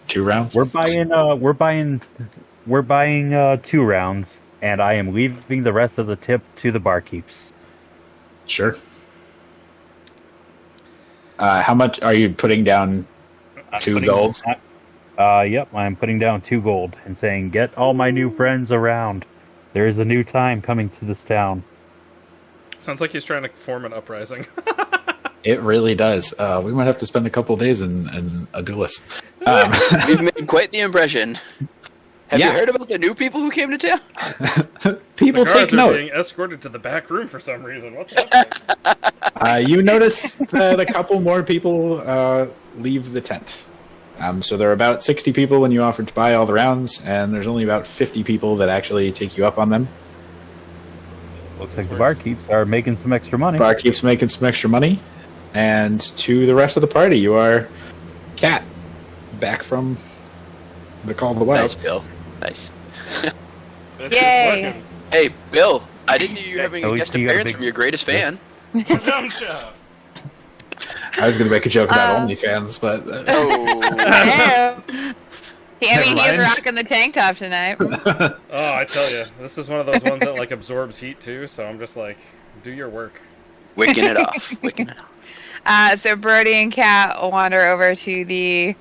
2 rounds?
We're buying 2 rounds, and I am leaving the rest of the tip to the barkeeps.
Sure. How much are you putting down? 2 gold?
Yep, I'm putting down 2 gold and saying, get all my new friends around. There is a new time coming to this town.
Sounds like he's trying to form an uprising.
It really does. We might have to spend a couple days in Adulis.
We've made quite the impression. Have
Yeah.
you heard about the new people who came to town?
People
The
take
guards are
note.
being escorted to the back room for some reason. What's happening?
You notice that a couple more people leave the tent. So there are about 60 people when you offered to buy all the rounds, and there's only about 50 people that actually take you up on them.
Looks like the
works.
barkeeps are making some extra money.
Bar keeps making some extra money. And to the rest of the party, you are Cat, back from the Call of the Wild.
Nice, Bill. Nice.
It's
Yay.
working.
Hey, Bill. I didn't know you were having
At
a
least
guest
you got a
appearance
big-
from your greatest fan.
Yamcha.
I was going to make a joke about OnlyFans, but
Oh.
Hello. I mean, he was
mind.
rocking the tank top tonight.
Oh, I tell you, this is one of those ones that like absorbs heat too. So I'm just like, do your work.
Wicking it off. Wicking it off.
So Brody and Kat wander over to the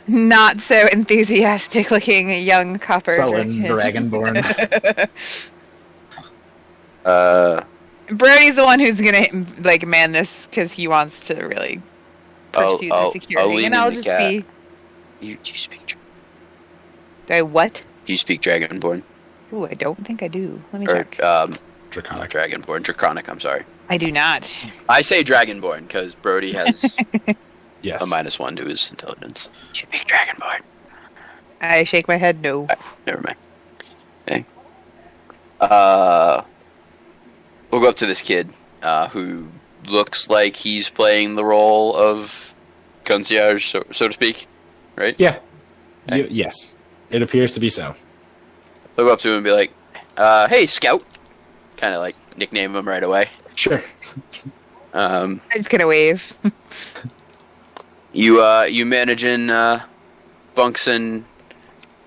not so enthusiastic looking young copper
sullen
dragon.
dragonborn.
Brody's the one who's gonna like man this because he wants to really pursue the security,
lean
and I'll
into
just
Kat.
be.
Do you speak?
Do I what?
Do you speak Dragonborn?
Ooh, I don't think I do. Let me
Or
check.
Draconic.
Dragonborn. Draconic, I'm sorry.
I do not.
I say Dragonborn because Brody has
Yes.
a -1 to his intelligence. You speak Dragonborn.
I shake my head. No.
Never mind. Okay. We'll go up to this kid who looks like he's playing the role of concierge, so to speak, right?
Yeah.
Okay.
Yes. It appears to be so.
We'll go up to him and be like, "Hey, Scout," kind of like nickname him right away.
Sure.
I just get a wave.
You managing bunks and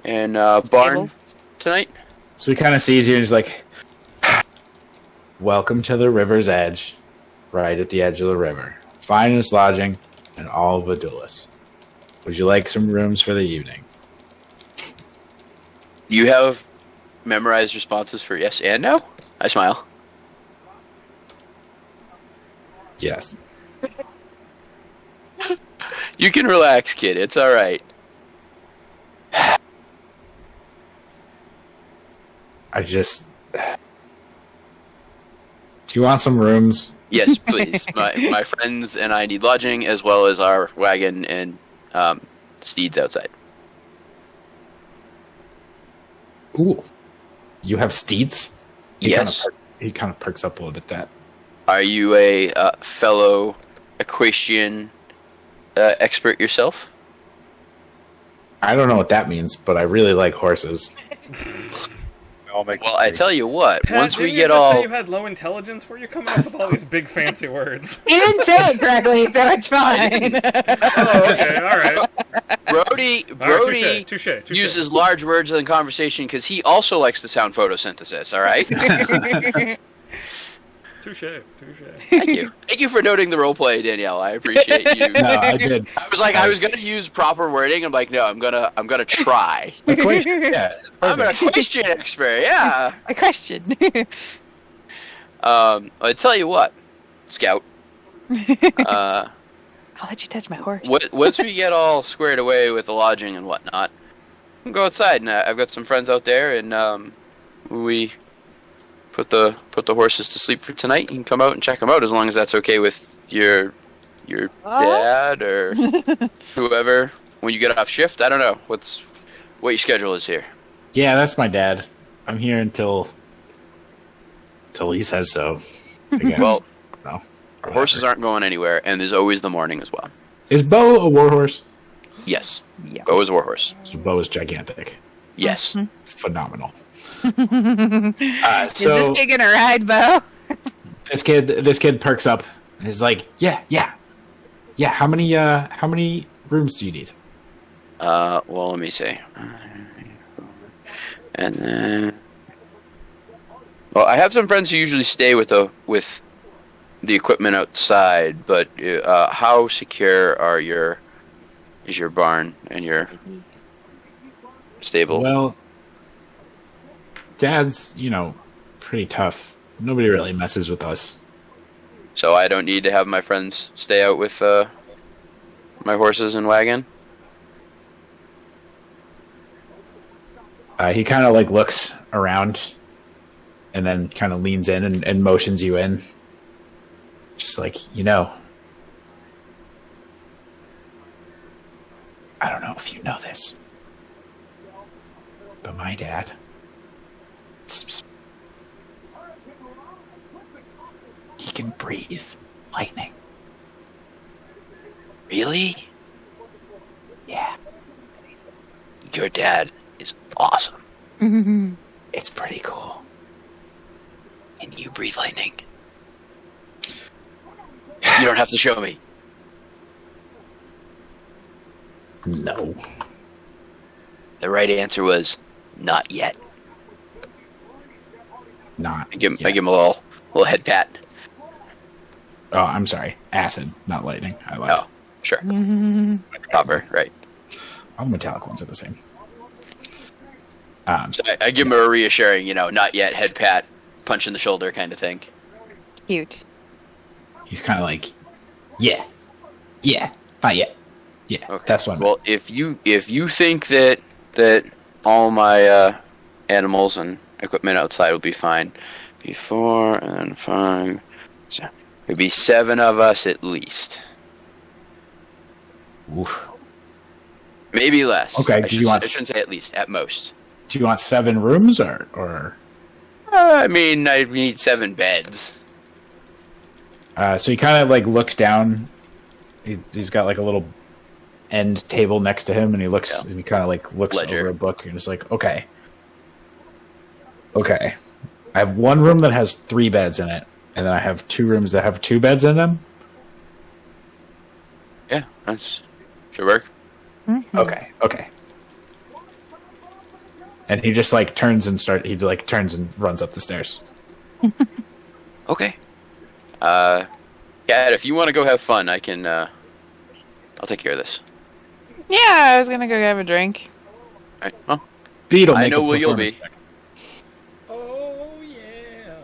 barn
Stable?
tonight?
So he kind of sees you and he's like, "Welcome to the river's edge, right at the edge of the river. Finest lodging in all of Adulis. Would you like some rooms for the evening?"
Do you have memorized responses for yes and no? I smile.
Yes.
You can relax, kid. It's all right.
I just. Do you want some rooms?
Yes, please. My friends and I need lodging as well as our wagon and steeds outside.
Ooh. You have steeds?
Yes.
He kind of perks up a little bit that.
Are you a fellow equestrian expert yourself?
I don't know what that means, but I really like horses.
Well, I tell you what.
Pat,
Once we
didn't
get
you just
all
say you had low intelligence? Where are you coming up with all these big fancy words?
He didn't say it correctly, so it's fine.
Oh, okay, all right.
Brody
All right, touche.
uses large words in conversation because he also likes the sound photosynthesis. All right.
Touche.
Thank you for noting the roleplay, Danielle. I appreciate you.
No, I did.
I was gonna use proper wording. I'm like, no, I'm gonna try.
Equation, yeah.
I'm an equestrian expert. Yeah.
A question.
I tell you what, Scout.
I'll let you touch my horse.
Once we get all squared away with the lodging and whatnot, we'll go outside. And I've got some friends out there, and we put the horses to sleep for tonight. You can come out and check them out as long as that's okay with your dad or whoever when you get off shift. I don't know what your schedule is here.
Yeah, that's my dad. I'm here until he says so. I guess.
Well,
no.
our horses aren't going anywhere, and there's always the morning as well.
Is Bo a warhorse?
Yes.
Yeah.
Bo is a warhorse.
So Bo is gigantic.
Yes.
Phenomenal.
Is
So
this kid gonna ride, Bo?
this kid perks up and he's like, yeah. How many rooms do you need?
Well, let me see. And then, well, I have some friends who usually stay with the equipment outside. But how secure is your barn and your stable?
Well, Dad's, pretty tough. Nobody really messes with us.
So I don't need to have my friends stay out with my horses and wagon?
He kind of looks around and then kind of leans in and motions you in. Just like, I don't know if you know this, but my dad, he can breathe lightning.
Really?
Yeah,
Your dad is awesome.
it's pretty cool.
And you breathe lightning. You don't have to show me.
No.
The right answer was not yet.
Not.
I give
yet.
him a little head pat.
Oh, I'm sorry. Acid, not lightning. I lied.
Oh, sure. Copper, right.
All the metallic ones are the same.
So I give him a reassuring, not yet, head pat, punch in the shoulder kind of thing.
Cute.
He's kind of like, yeah, not yet. Yeah,
Okay.
that's what.
Well, if you think that all my animals and Equipment outside will be fine. Be 4 and 5. So it'd be 7 of us at least.
Oof.
Maybe less.
Okay,
I shouldn't say at least. At most.
Do you want 7 rooms or?
I mean, I need 7 beds.
So he kind of like looks down. He's got like a little end table next to him, and he looks and he kind of like looks
Ledger.
over a book and is like, okay. I have 1 room that has 3 beds in it, and then I have 2 rooms that have 2 beds in them.
Yeah, that's should work.
Okay. And he just like turns and runs up the stairs.
Okay. Cat, if you want to go have fun, I can. I'll take care of this.
Yeah, I was gonna go have a drink.
All right. Well,
Beetle,
I
make
know
a
where you'll
performance
be.
check.
Oh yeah.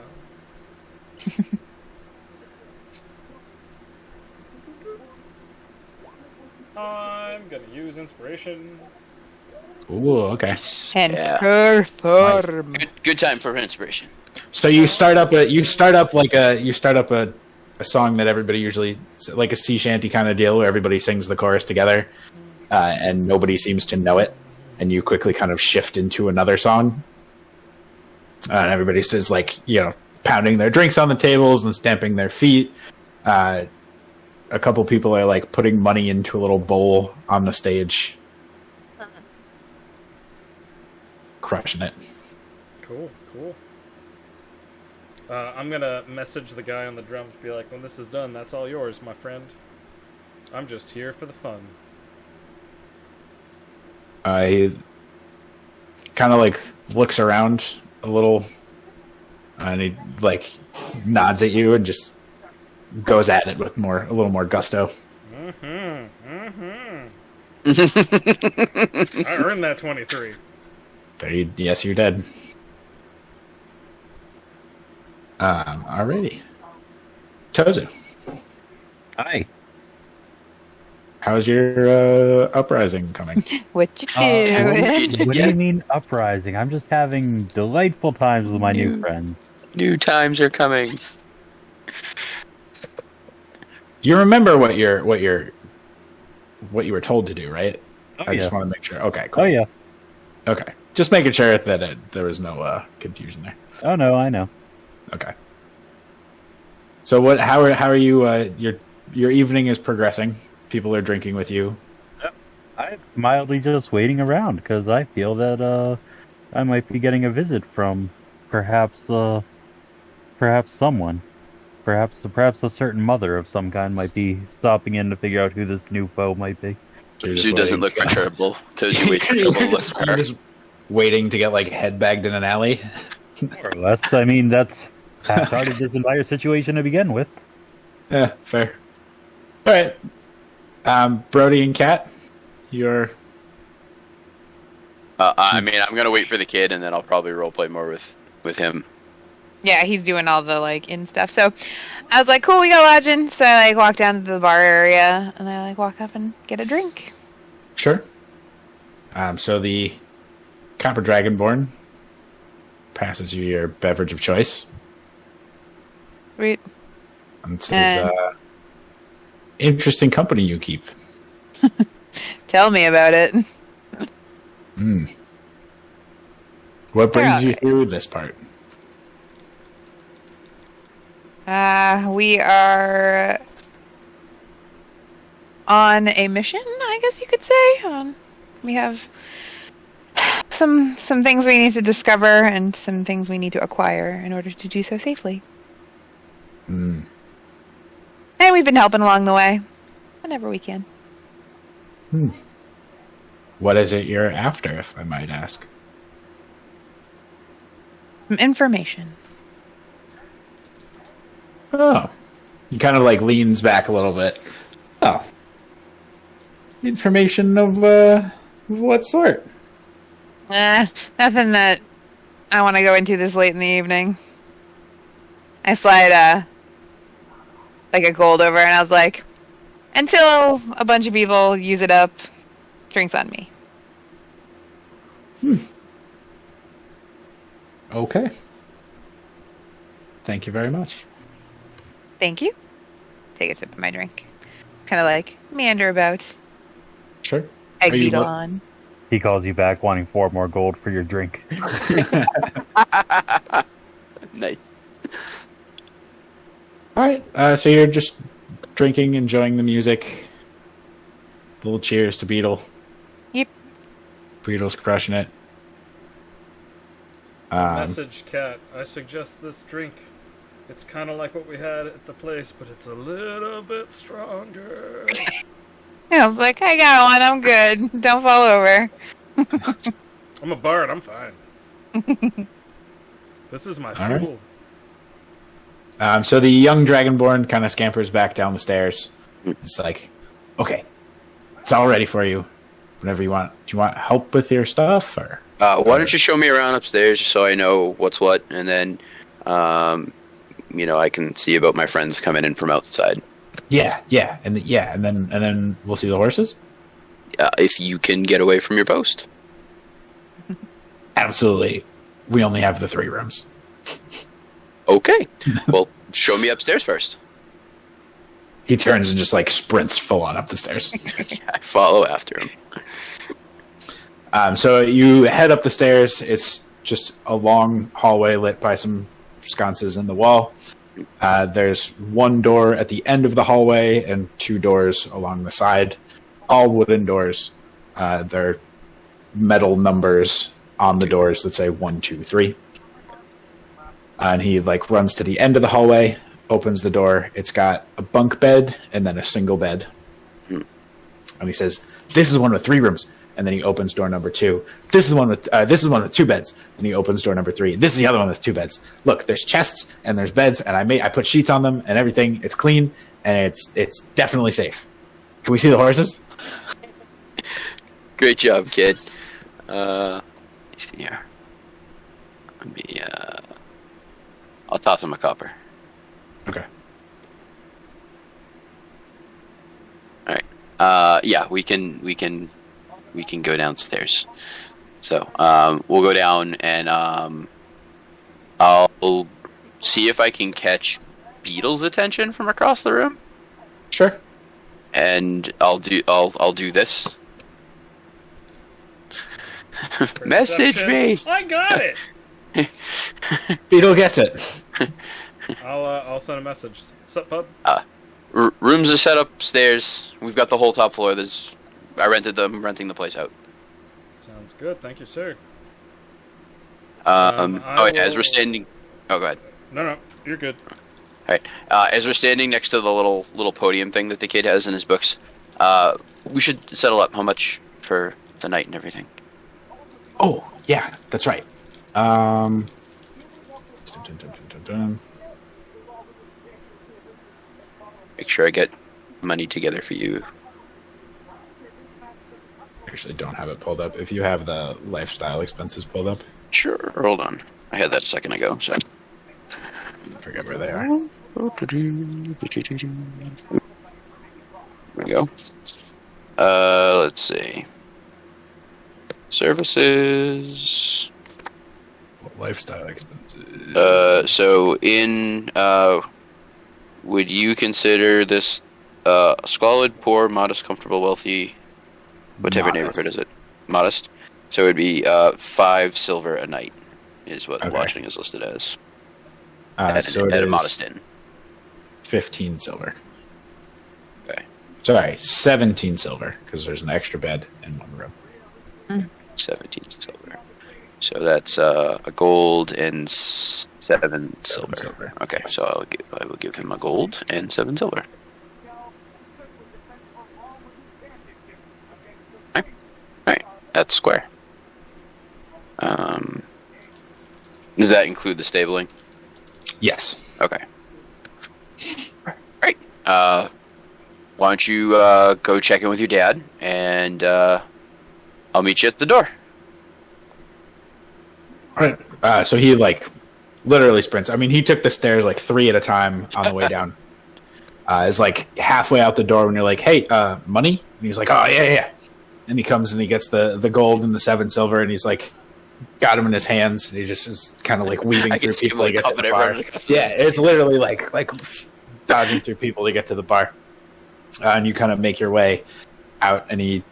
I'm gonna use inspiration.
Ooh, okay.
And
Yeah.
perform.
Good time for inspiration.
So you start up a song that everybody usually, like a sea shanty kind of deal, where everybody sings the chorus together, and nobody seems to know it, and you quickly kind of shift into another song, and everybody says like pounding their drinks on the tables and stamping their feet. A couple people are like putting money into a little bowl on the stage, crushing it.
Cool. I'm gonna message the guy on the drums, be like, when this is done, that's all yours, my friend. I'm just here for the fun.
He kind of like looks around a little, and he like nods at you and just goes at it with a little more gusto.
I earned that 23.
Yes, you did. Alrighty. Tozu,
Hi.
how's your uprising coming?
What you do?
What do you mean uprising? I'm just having delightful times with my new friends.
New times are coming.
You remember what you were told to do, right?
Oh,
I just
yeah.
want to make sure. Okay, cool.
Oh, yeah.
Okay, just making sure that there was no confusion there.
Oh, no, I know.
Okay. So what? How are you? Your evening is progressing. People are drinking with you.
I'm mildly just waiting around because I feel that I might be getting a visit from perhaps someone. Perhaps a certain mother of some kind might be stopping in to figure out who this new foe might be.
So you're just
Tozu doesn't
waiting.
look for trouble. Tozu waits for
You're
trouble. Looks
just,
for
you're
her.
just waiting to get like headbagged in an alley.
More or less. I mean, that's how started this entire situation to begin with.
Yeah, fair. All right. Brody and Kat, you're
I mean, I'm gonna wait for the kid, and then I'll probably roleplay more with him.
Yeah, he's doing all the like in stuff. So I was like, cool, we got lodging. So I like walk down to the bar area and I like walk up and get a drink.
sure. So the Copper Dragonborn passes you your beverage of choice.
Sweet.
And says, interesting company you keep.
Tell me about it.
What brings
They're
you through this part?
We are on a mission, I guess you could say. We have some things we need to discover and some things we need to acquire in order to do so safely. And we've been helping along the way, whenever we can.
What is it you're after, if I might ask?
Some information.
Oh. He kind of like leans back a little bit. Oh. Information of what sort?
Nothing that I want to go into this late in the evening. I slide like a gold over and I was like, until a bunch of people use it up, drinks on me.
Okay. Thank you very much.
Thank you. Take a sip of my drink. Kind of like meander about.
Sure.
Egg
Are you
beetle
lo-
on.
He calls you back wanting 4 more gold for your drink.
Nice.
All right. So you're just drinking, enjoying the music. Little cheers to Beetle.
Yep.
Beetle's crushing it.
Message, Cat. I suggest this drink. It's kind of like what we had at the place, but it's a little bit stronger.
Yeah, I was like, I got one. I'm good. Don't fall over.
I'm a bard. I'm fine. This is my
right.
fool.
So the young dragonborn kind of scampers back down the stairs. It's like, okay, it's all ready for you. Whenever you want. Do you want help with your stuff, or?
Why don't you show me around upstairs just so I know what's what, and then, I can see about my friends coming in from outside.
Yeah, and then we'll see the horses.
If you can get away from your post.
Absolutely. We only have the 3 rooms.
Okay. Well, show me upstairs first.
He turns and just like sprints full on up the stairs.
I follow after him.
So you head up the stairs. It's just a long hallway lit by some sconces in the wall. There's 1 door at the end of the hallway and 2 doors along the side. All wooden doors. They're metal numbers on the doors that say 1, 2, 3. And he like runs to the end of the hallway, opens the door. It's got a bunk bed and then a single bed. And he says, "This is one with 3 rooms." And then he opens door number 2. This is one with 2 beds. And he opens door number 3. This is the other one with 2 beds. Look, there's chests and there's beds, and I put sheets on them and everything. It's clean and it's definitely safe. Can we see the horses?
Great job, kid. Let me see here. Let me, I'll toss him a copper.
Okay.
Alright. Yeah, we can go downstairs. So, we'll go down and, I'll see if I can catch Beetle's attention from across the room.
Sure.
And I'll do this. Message me.
I got it.
Beetle gets it.
I'll send a message. Sup, bub?
Rooms are set upstairs. We've got the whole top floor. I rented them. I'm renting the place out.
Sounds good. Thank you, sir.
As we're standing. Oh, go ahead.
No, you're good.
All right. As we're standing next to the little podium thing that the kid has in his books, we should settle up how much for the night and everything.
Oh, yeah, that's right.
Make sure I get money together for you.
Actually, don't have it pulled up. If you have the lifestyle expenses pulled up,
Sure. Hold on. I had that a second ago. So.
I forget where they are.
There we go. Let's see. Services.
What lifestyle expenses?
So in, would you consider this, squalid, poor, modest, comfortable, wealthy, whatever
Modest.
neighborhood is it? Modest? So it would be, 5 silver a night, is what
Okay.
lodging is listed as.
So it
At a
is
modest inn.
15 silver.
Okay.
Sorry, 17 silver, because there's an extra bed in 1 room.
17 silver. So that's, a gold and 7 silver.
silver.
Okay, so I will give him a gold and 7 silver. Alright, that's square. Does that include the stabling?
Yes.
Okay. Alright. Why don't you go check in with your dad, and I'll meet you at the door.
All right. So he like literally sprints. I mean, he took the stairs like 3 at a time on the way down. Is like halfway out the door when you're like, "Hey, money?" And he's like, "Oh yeah." And he comes and he gets the gold and the 7 silver, and he's like, got him in his hands, and he just is kind of like weaving
I
through
can see him
people to
like
get to the
cupping it
bar.
running across the
Yeah, it's literally like dodging through people to get to the bar. And you kind of make your way out, and he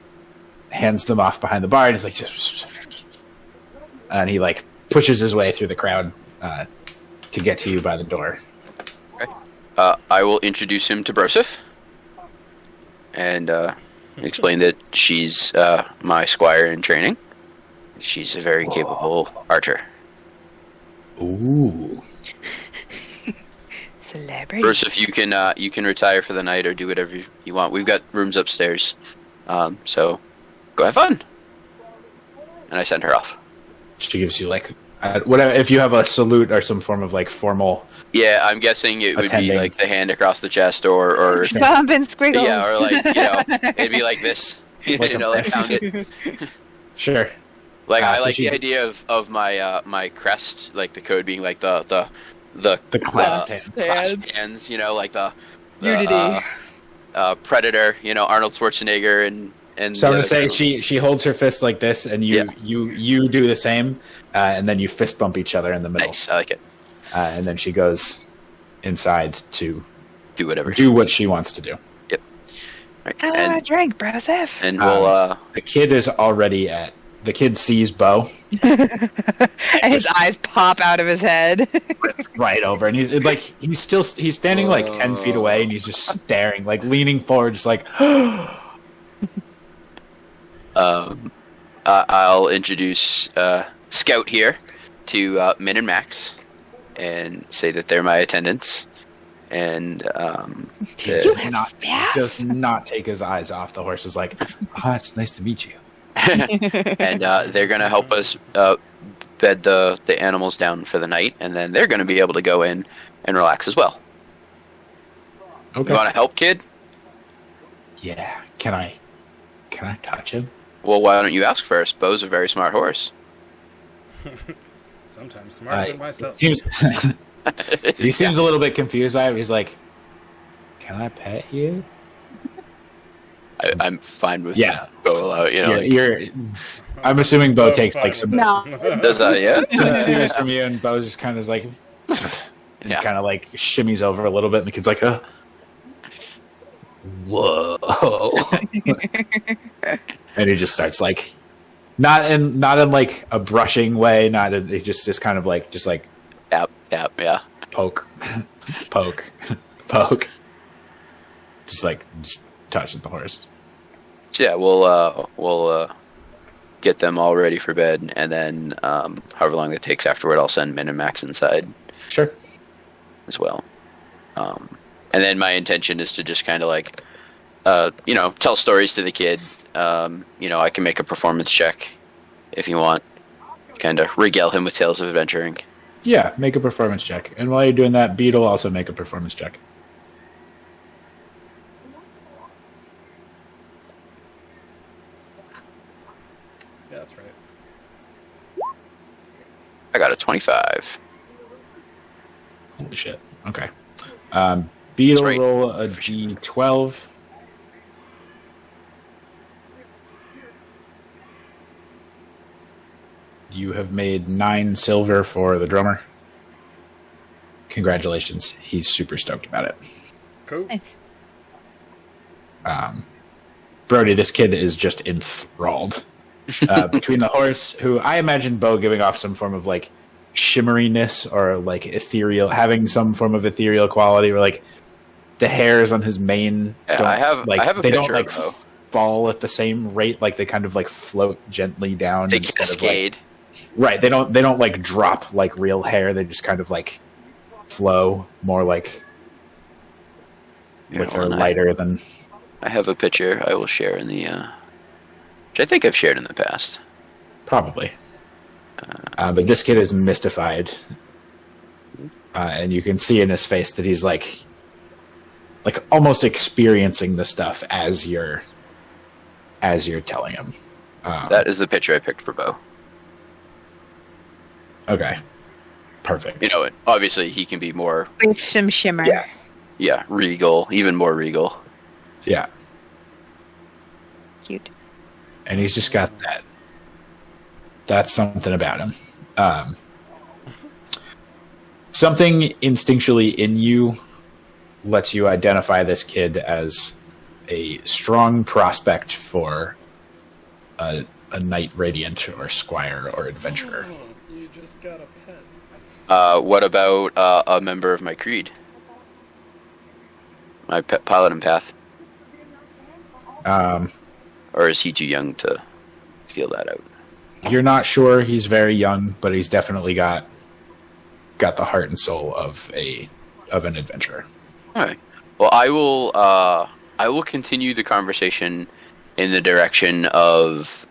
hands them off behind the bar, and he's like, and he like pushes his way through the crowd to get to you by the door.
I will introduce him to Broseph and explain that she's my squire in training. She's a very capable archer.
Ooh.
Celebrity.
Broseph, you can retire for the night or do whatever you want. We've got rooms upstairs, so go have fun. And I send her off.
She gives you like whatever. If you have a salute or some form of like formal.
Yeah, I'm guessing it would
Attending.
be like the hand across the chest, or
Bump and squiggle.
yeah, or like it'd be like this.
Like
you
a
know, like
fist.
pound it.
Sure.
Like I
so
like
she-
the idea of my my crest, like the code being like the
clasped hand.
clasped hands, you know, like the
Unity.
Predator, you know, Arnold Schwarzenegger and
So I'm
the
gonna
other
say
two.
she holds her fist like this, and you
Yeah.
you do the same, and then you fist bump each other in the middle,
Nice, I like it.
and then she goes inside to
Do whatever.
do what she wants to do.
Right.
I want a drink, Broseph.
And we'll
The kid is already at. The kid sees Bo
And his eyes pop out of his head.
right over, and he's standing like 10 feet away, and he's just staring, like leaning forward, just like.
I'll introduce Scout here to Min and Max, and say that they're my attendants, and
does not take his eyes off the horse. Is like, it's nice to meet you.
and they're gonna help us bed the animals down for the night, and then they're gonna be able to go in and relax as well.
Okay.
You want to help, kid?
Yeah. Can I touch him?
Well, why don't you ask first? Bo's a very smart horse.
Sometimes smarter than myself.
Seems he seems a little bit confused by it. He's like, "Can I pet you?"
I'm fine with
Yeah.
Bo. You know,
I'm assuming Bo
Oh,
takes
fine
like
with
some
that.
does that? Yeah.
cues from you, and Bo just kind of like, and
Yeah.
kind of like shimmies over a little bit, and the kid's like, "Whoa!" And he just starts like, not in like a brushing way, he just kind of like
Tap, tap. Yeah.
poke, poke, poke, just touching the horse.
So yeah, we'll get them all ready for bed, and then however long it takes afterward, I'll send Min and Max inside
Sure.
as well. And then my intention is to just kind of like, tell stories to the kid. I can make a performance check if you want. Kind of regale him with tales of adventuring.
Yeah, make a performance check. And while you're doing that, Beetle also make a performance check.
Yeah, that's right.
I got a 25.
Holy shit. Okay. Beetle
That's right.
roll a d12. You have made 9 silver for the drummer. Congratulations. He's super stoked about it.
Cool.
Brody, this kid is just enthralled. Between the horse, who I imagine Bo giving off some form of like shimmeriness or like ethereal, having some form of ethereal quality, or like the hairs on his mane.
Yeah,
don't,
I have a
they don't
picture
like
of Bo.
fall at the same rate. Like they kind of like float gently down.
They
instead of, like-
cascade.
right. They don't like drop like real hair. They just kind of like flow more like with or
Beautiful.
lighter than.
I have a picture I will share in the, which I think I've shared in the past.
Probably. But this kid is mystified. And you can see in his face that he's like almost experiencing the stuff as you're telling him.
That is the picture I picked for Bo.
Okay. Perfect.
You know, obviously he can be more,
With some shimmer.
Yeah.
regal, even more regal.
Yeah.
Cute.
And he's just got That's something about him. Something instinctually in you lets you identify this kid as a strong prospect for a knight radiant or squire or adventurer.
Oh, you just got a pet.
What about a member of my creed? My paladin path? Or is he too young to feel that out?
You're not sure. He's very young, but he's definitely got the heart and soul of an adventurer.
All right. Well, I will continue the conversation in the direction of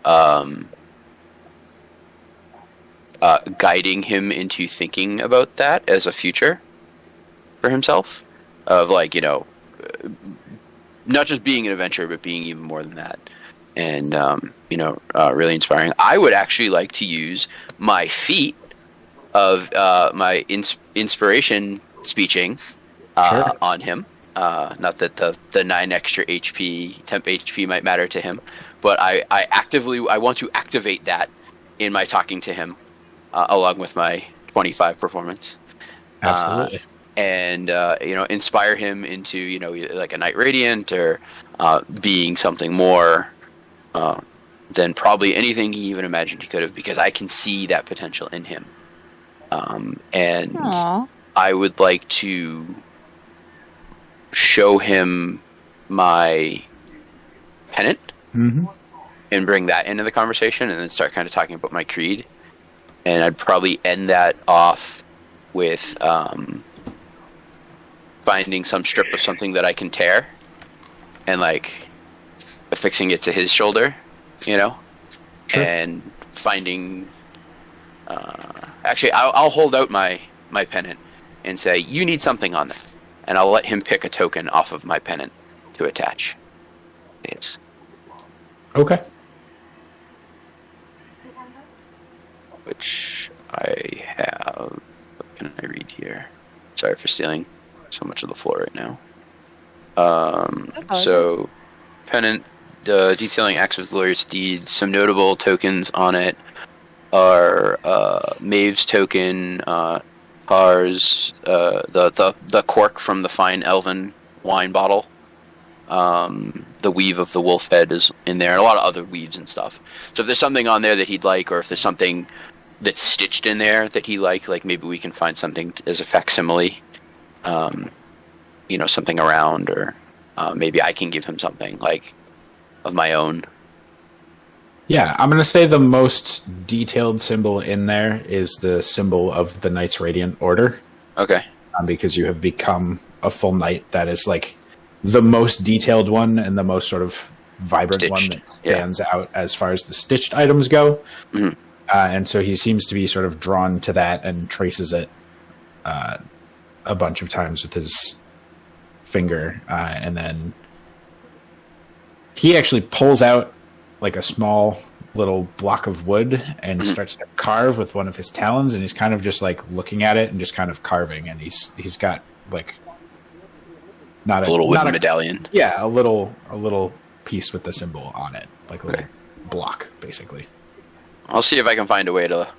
guiding him into thinking about that as a future for himself, of like, you know, not just being an adventurer, but being even more than that. And, you know, really inspiring. I would actually like to use my feat of my inspiration speeching on him. Not that the 9 extra HP, temp HP might matter to him, but I want to activate that in my talking to him, along with my 25 performance.
Absolutely.
And, you know, inspire him into, you know, like a Knight Radiant or being something more than probably anything he even imagined he could have, because I can see that potential in him. And
Aww.
I would like to show him my pennant and bring that into the conversation, and then start kind of talking about my creed. And I'd probably end that off with finding some strip of something that I can tear and like affixing it to his shoulder, you know. Sure. And finding actually I'll hold out my pennant and say, you need something on there, and I'll let him pick a token off of my pennant to attach. Yes.
Okay.
Which I have. What can I read here? Sorry for stealing so much of the floor right now. So, pennant, detailing acts of glorious deeds. Some notable tokens on it are Maeve's token, Tar's, the cork from the fine elven wine bottle. The weave of the wolf head is in there, and a lot of other weaves and stuff. So if there's something on there that he'd like, or if there's something that's stitched in there that he like maybe we can find something as a facsimile, you know, something around, or maybe I can give him something like of my own.
Yeah, I'm going to say the most detailed symbol in there is the symbol of the Knights Radiant Order.
Okay.
Because you have become a full knight. That is like the most detailed one and the most sort of vibrant
Stitched.
one that stands out as far as the stitched items go.
Mm-hmm.
And so he seems to be sort of drawn to that and traces it a bunch of times with his finger. And then he actually pulls out like a small little block of wood and starts to carve with one of his talons. And he's kind of just like looking at it and just kind of carving. And he's got like not
A little wooden
not
medallion.
Yeah, a little piece with the symbol on it, like a little block, basically.
I'll see if I can find a way to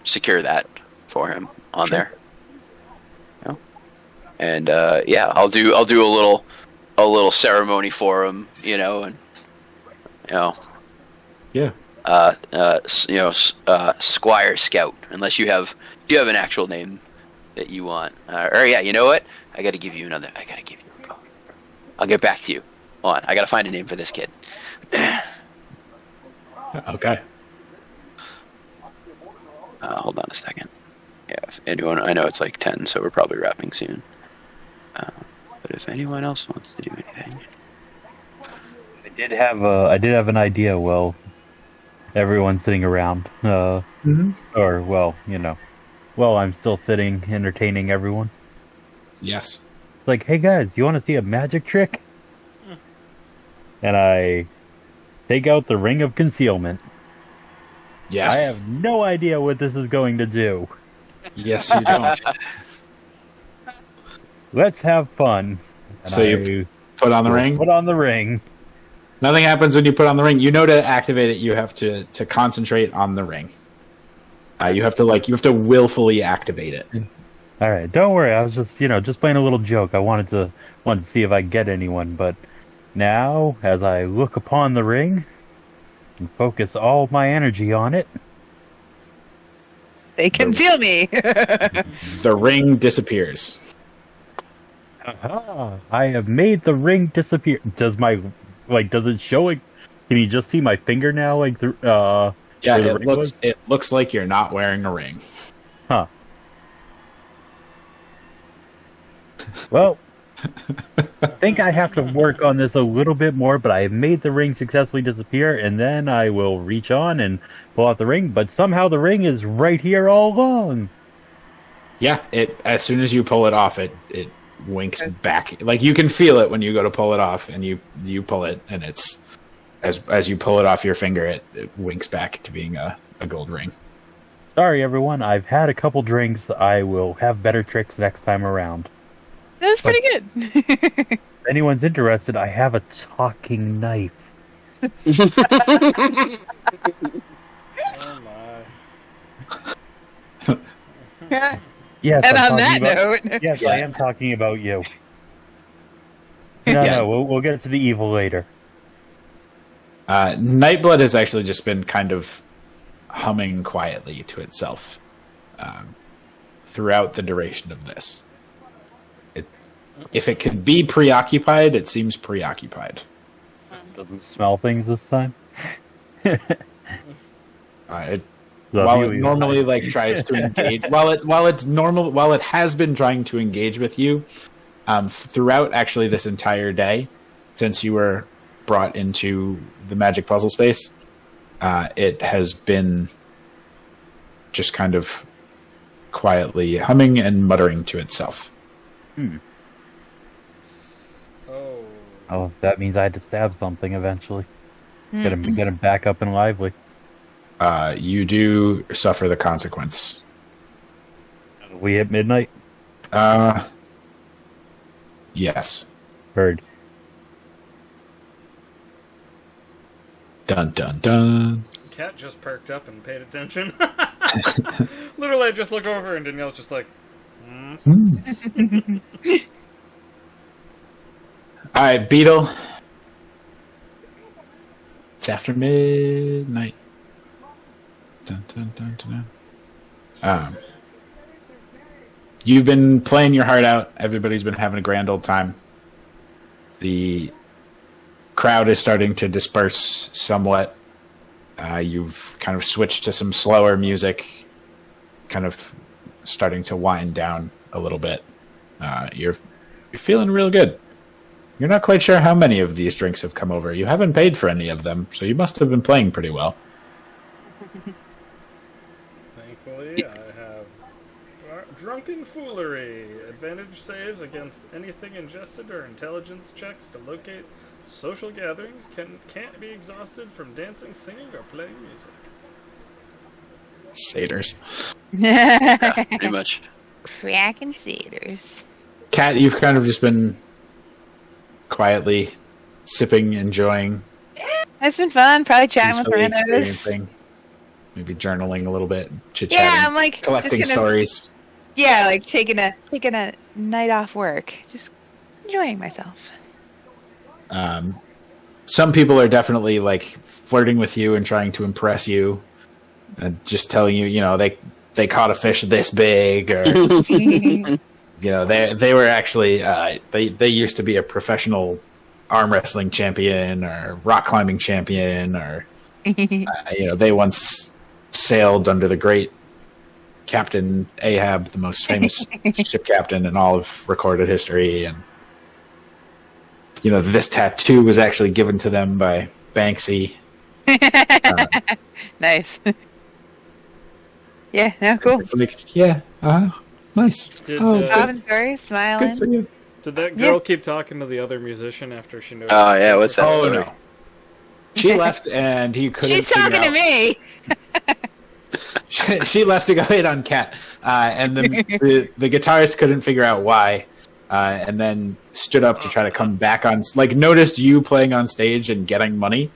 secure that for him on there. You know? And yeah, I'll do a little ceremony for him, you know, and you know.
Yeah.
Squire Scout, unless you have an actual name that you want. Or yeah, you know what? I gotta give you. I'll get back to you. Hold on, I gotta find a name for this kid.
Okay.
Hold on a second. Yeah, if anyone, I know it's like 10, so we're probably wrapping soon. But if anyone else wants to do anything,
I did have an idea. Well, everyone's sitting around, or well, you know, I'm still sitting, entertaining everyone.
Yes.
It's like, hey guys, you want to see a magic trick? And I take out the Ring of Concealment.
Yes.
I have no idea what this is going to do.
Yes, you don't.
Let's have fun. And
So you put on the ring?
Put on the ring.
Nothing happens when you put on the ring. You know, to activate it, you have to concentrate on the ring. You have to willfully activate it.
All right, don't worry. I was just playing a little joke. I wanted to see if I get anyone, but now as I look upon the ring and focus all my energy on it,
They conceal me.
The ring disappears.
aha, I have made the ring disappear. Does it show it? Can you just see my finger now?
Yeah,
where the ring was?
it looks like you're not wearing a ring.
Huh. Well, I think I have to work on this a little bit more, but I have made the ring successfully disappear, and then I will reach on and pull out the ring, but somehow the ring is right here all along.
Yeah, as soon as you pull it off, it winks back. Like you can feel it when you go to pull it off, and you pull it, and it's as you pull it off your finger, it winks back to being a gold ring.
Sorry, everyone. I've had a couple drinks. I will have better tricks next time around.
That was pretty good.
If anyone's interested, I have a talking knife.
Oh my.
Yes,
And
I'm
on that
talking about-
note,
yes,
Yeah.
I am talking about you. No,
Yeah.
no, we'll get to the evil later.
Nightblood has actually just been kind of humming quietly to itself throughout the duration of this. If it could be preoccupied, it seems preoccupied.
Doesn't smell things this time.
It,
So
while
you-
it normally tries to engage, while it has been trying to engage with you throughout actually this entire day, since you were brought into the magic puzzle space, it has been just kind of quietly humming and muttering to itself.
Oh.
Oh, that means I had to stab something eventually. Get him back up and lively.
You do suffer the consequence.
We hit midnight.
Yes.
Heard.
Dun dun dun.
Cat just perked up and paid attention. Literally, I just look over and Danielle's just like,
All right, Beetle. It's after midnight. Dun, dun, dun, dun, dun. You've been playing your heart out. Everybody's been having a grand old time. The crowd is starting to disperse somewhat. You've kind of switched to some slower music, kind of starting to wind down a little bit. You're feeling real good. You're not quite sure how many of these drinks have come over. You haven't paid for any of them, so you must have been playing pretty well.
thankfully, I have drunken foolery. Advantage saves against anything ingested or intelligence checks to locate social gatherings can't be exhausted from dancing, singing, or playing music.
Satyrs.
Pretty much.
Cracking cedars.
Kat, you've kind of just been quietly sipping, enjoying,
It's been fun. Probably chatting with
peacefully
randos.
experiencing, maybe journaling a little bit, chit-chatting,
Yeah, I'm like
collecting
just gonna,
stories.
Yeah, like taking a night off work, just enjoying myself.
Some people are definitely like flirting with you and trying to impress you, and just telling you, they caught a fish this big, or they were actually they used to be a professional arm wrestling champion or rock climbing champion, or they once sailed under the great Captain Ahab, the most famous ship captain in all of recorded history, and this tattoo was actually given to them by Banksy.
Nice. Yeah, no, cool.
It's like, yeah, nice.
Did,
Robin's very
Good
smiling.
for you.
did that girl keep talking to the other musician after she noticed?
Oh, yeah, what's that
Oh
story?
no. She left, and he couldn't.
She's
figure
talking to
out-
me.
She left to go hit on Kat, and then the guitarist couldn't figure out why, and then stood up to try to come back on. Like, noticed you playing on stage and getting money,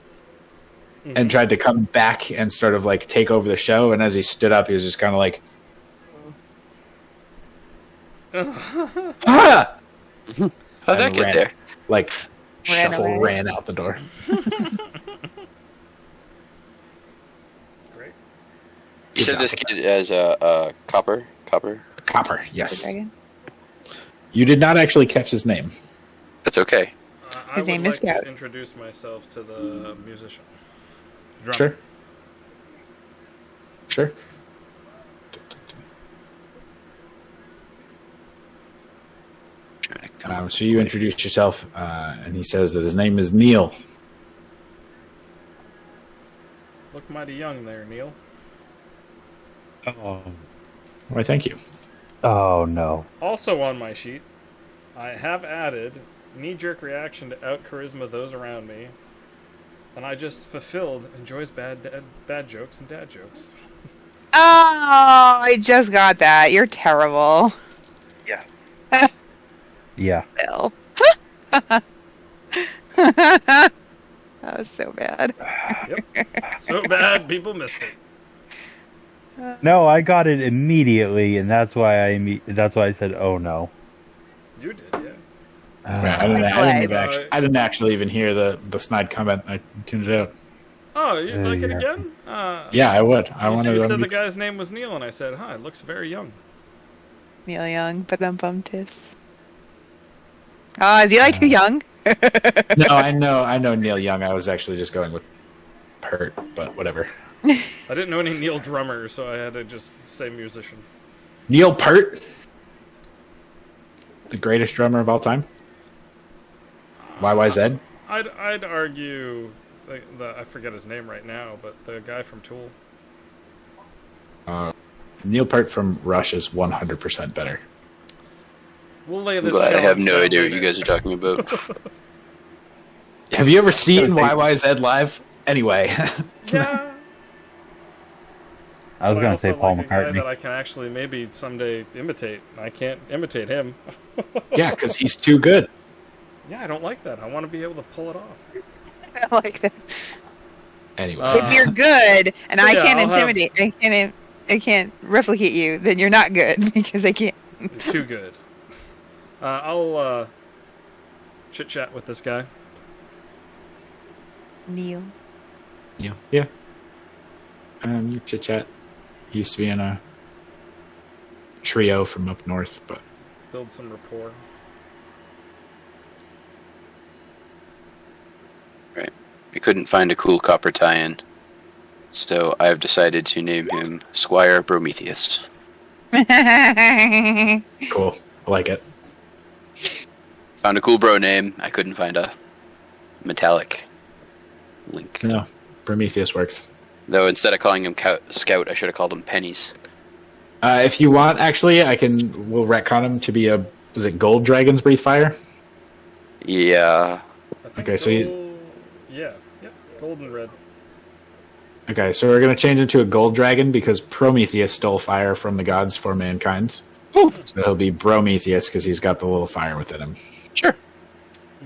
and tried to come back and sort of like take over the show. And as he stood up, he was just kind of like, ah!
How'd that
And
get there?
Like,
Ran
shuffle
away.
ran out the door.
Great.
You said this kid as a copper?
Copper, yes.
Dragon.
You did not actually catch his name.
That's okay.
I
His
would
name
like
is Scout.
to introduce myself to the musician. Drummer.
Sure. Sure.
Trying to come
So you introduce yourself, and he says that his name is Neil.
Look mighty young there, Neil.
Oh,
Why, thank you.
oh no.
Also on my sheet, I have added knee-jerk reaction to out charisma those around me, and I just fulfilled enjoys bad jokes and dad jokes.
Oh, I just got that. You're terrible.
Yeah.
Bill. That was so bad.
So bad, people missed it.
No, I got it immediately, and that's why I said, "Oh no."
You did, yeah.
I didn't actually even hear the snide comment. I tuned it out.
Oh, you'd like it
yeah.
again?
Yeah, I would. I
You
wanted
said
to.
the guy's name was Neil, and I said, "Huh, it looks very young."
Neil Young, but tis. Oh, is he like too young?
No, I know Neil Young. I was actually just going with Pert, but whatever.
I didn't know any Neil drummers, so I had to just say musician.
Neil Peart, the greatest drummer of all time. YYZ.
I'd argue I forget his name right now, but the guy from Tool.
Neil Peart from Rush is 100% better.
We'll lay
I'm
this.
glad I have
challenge
no
down
idea what
later.
you guys are talking about.
Have you ever seen
gonna say-
YYZ live? Anyway,
Yeah.
I was
But
gonna say
also
Paul
like a guy
McCartney.
that I can actually maybe someday imitate. I can't imitate him.
yeah, because he's too good.
Yeah, I don't like that. I want to be able to pull it off.
I like that.
Anyway,
If you're good and
so
I
yeah,
can't
I'll have-
intimidate, I can't replicate you, then you're not good because I can't.
Too good. I'll chit chat with this guy.
Neil.
yeah. You chit chat. He used to be in a trio from up north, but
Build some rapport.
Right. I couldn't find a cool copper tie-in, so I have decided to name him Squire Prometheus.
cool. I like it.
Found a cool bro name. I couldn't find a metallic link.
No, Prometheus works.
Though instead of calling him Scout, I should have called him Pennies.
If you want, actually, we'll retcon him to be was it Gold Dragons Breathe Fire?
Yeah.
I think
Okay, so
yeah, golden red.
Okay, so we're going to change him to a gold dragon because Prometheus stole fire from the gods for mankind. So he'll be Prometheus because he's got the little fire within him.
Sure.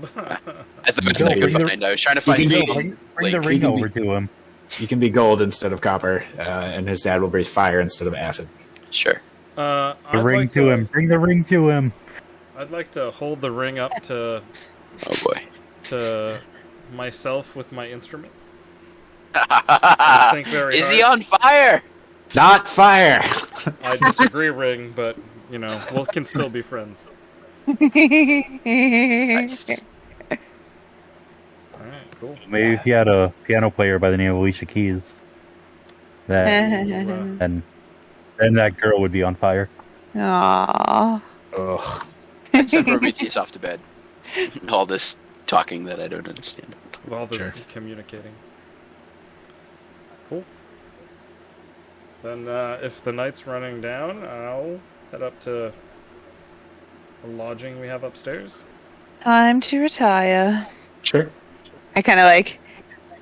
That's the best I could find. I was trying to find
can
some
Bring the
link.
ring
can be-
over to him.
He can be gold instead of copper, and his dad will breathe fire instead of acid.
Sure.
The ring to him. Bring the ring to him.
I'd like to hold the ring up to
Oh boy.
myself with my instrument. Think very
Is he
hard.
on fire?
Not fire!
I disagree, ring, but we can still be friends.
Nice.
All right, cool.
Maybe if you had a piano player by the name of Alicia Keys, then then that girl would be on fire.
Aww.
Ugh.
Send Prometheus off to bed. All this talking that I don't understand.
With all this
Sure.
communicating. Cool. Then, if the night's running down, I'll head up to the lodging we have upstairs.
Time to retire.
Sure.
I kind of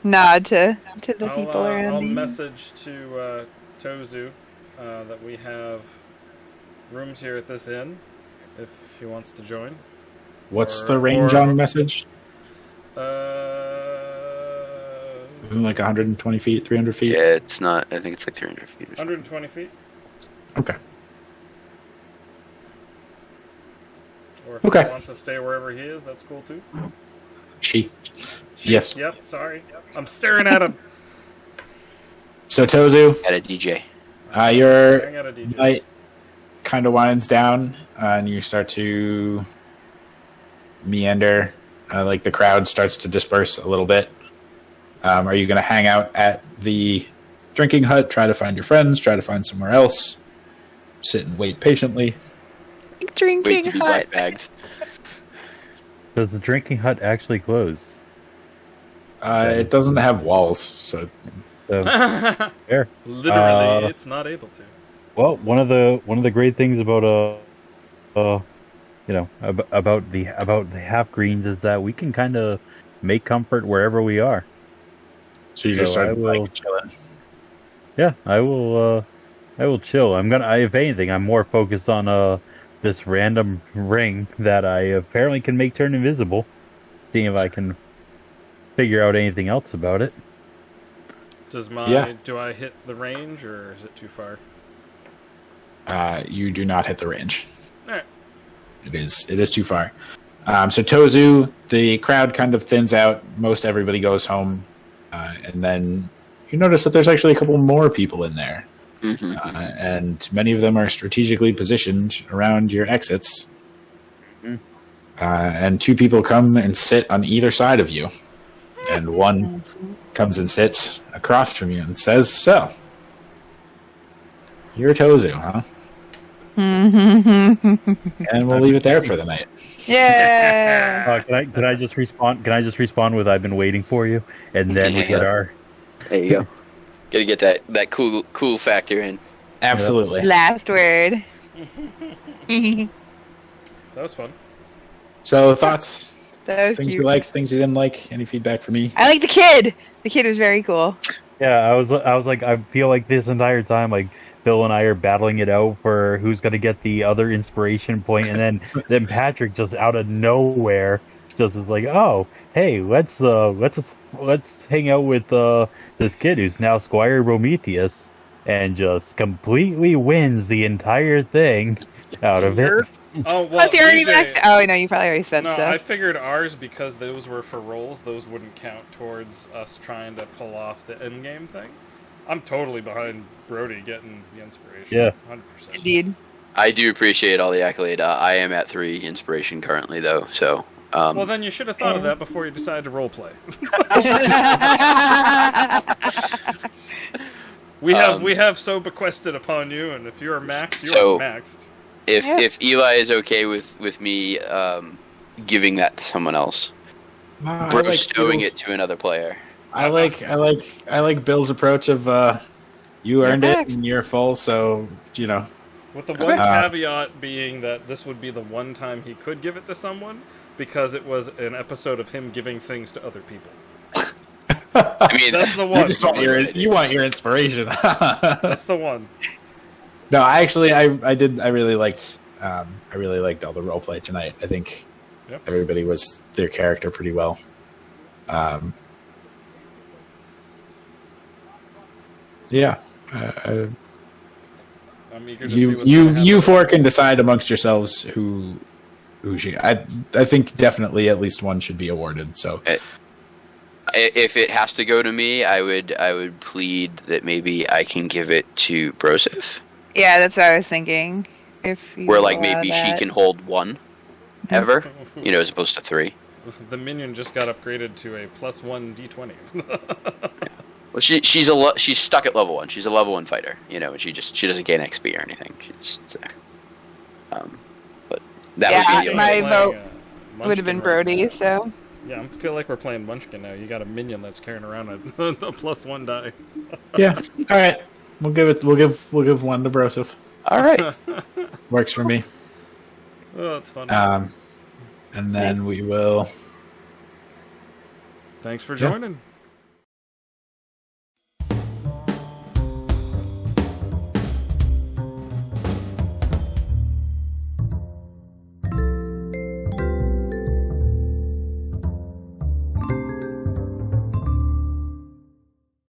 nod to the people
I'll
around me.
message to Tozu that we have rooms here at this inn if he wants to join.
What's
Or-
the range
or-
on message? Like 120 feet, 300 feet?
Yeah, it's not. I think it's like 300 feet. Or something.
120 feet.
Okay.
Or if
Okay.
he wants to stay wherever he is, that's cool too.
She. Yes.
Yep, sorry. I'm staring at him.
So Tozu,
At a DJ.
your
Staring at a DJ.
night kind of winds down, and you start to meander. Like the crowd starts to disperse a little bit. Are you going to hang out at the drinking hut, try to find your friends, try to find somewhere else, sit and wait patiently?
Wait
Drinking
to be
hut.
white bags.
Does the drinking hut actually close?
It doesn't have walls, so
So, fair.
Literally, it's not able to.
Well, one of the great things about about the half greens is that we can kind of make comfort wherever we are.
you just
So I
start
will-
like chilling.
Yeah, I will chill. If anything, I'm more focused on this random ring that I apparently can make turn invisible. Seeing if I can figure out anything else about it.
Do I hit the range or is it too far?
You do not hit the range.
All right.
It is too far. So Tozu, the crowd kind of thins out. Most everybody goes home, and then you notice that there's actually a couple more people in there, and many of them are strategically positioned around your exits. And two people come and sit on either side of you, and one comes and sits across from you and says, "So, you're Tozu, huh?" And we'll leave it there for the night.
Yeah.
Can I just respond? Can I just respond with "I've been waiting for you," and then we get our.
There you go. Gotta get that cool factor in.
Absolutely.
Last word.
That was fun.
So, thoughts,
That was
things
cute.
you liked, things you didn't like, any feedback for me?
I like the kid. The kid was very cool.
Yeah, I was like, I feel like this entire time, like Bill and I are battling it out for who's gonna get the other inspiration point, and then Patrick just out of nowhere just is like, oh, hey, let's hang out with this kid who's now Squire Prometheus, and just completely wins the entire thing out of it.
Oh, well,
Plus, you already
DJ
maxed. Oh no, you probably already spent
No, I
stuff.
figured ours, because those were for rolls, those wouldn't count towards us trying to pull off the end game thing. I'm totally behind Brody getting the inspiration.
Yeah.
100%.
Indeed.
I do appreciate all the accolade. I am at 3 inspiration currently, though. So,
Well, then you should have thought of that before you decided to roleplay. we have so bequested upon you, and if you are maxed, you
So-
are maxed.
if Eli is okay with me giving that to someone else, bestowing it to another player.
I like Bill's approach of you earned it and you're full, so you know.
With the one caveat being that this would be the one time he could give it to someone, because it was an episode of him giving things to other people.
I mean,
That's the
You
one.
just want your inspiration.
That's the one.
No, I really liked all the roleplay tonight. I think
Yep.
everybody was their character pretty well. Yeah.
I'm eager to see what's gonna
You
happen.
four can decide amongst yourselves who should. I think definitely at least one should be awarded. So
if it has to go to me, I would plead that maybe I can give it to Broseph,
Yeah, that's what I was thinking. If you
where like
allow
maybe she
that.
can hold 1 ever, as opposed to 3.
The minion just got upgraded to a +1 D20.
Well, she's stuck at level 1. She's a level 1 fighter, and she doesn't gain XP or anything. She's just there. But that
Yeah,
would be the
my
only.
vote
Munchkin
would have been
right
Brody.
now.
So
Yeah, I feel like we're playing Munchkin now. You got a minion that's carrying around a +1 die.
yeah, all right. We'll give one to Broseph.
All right.
Works for me.
Oh, it's fun.
And then we will.
Thanks for
yeah.
joining.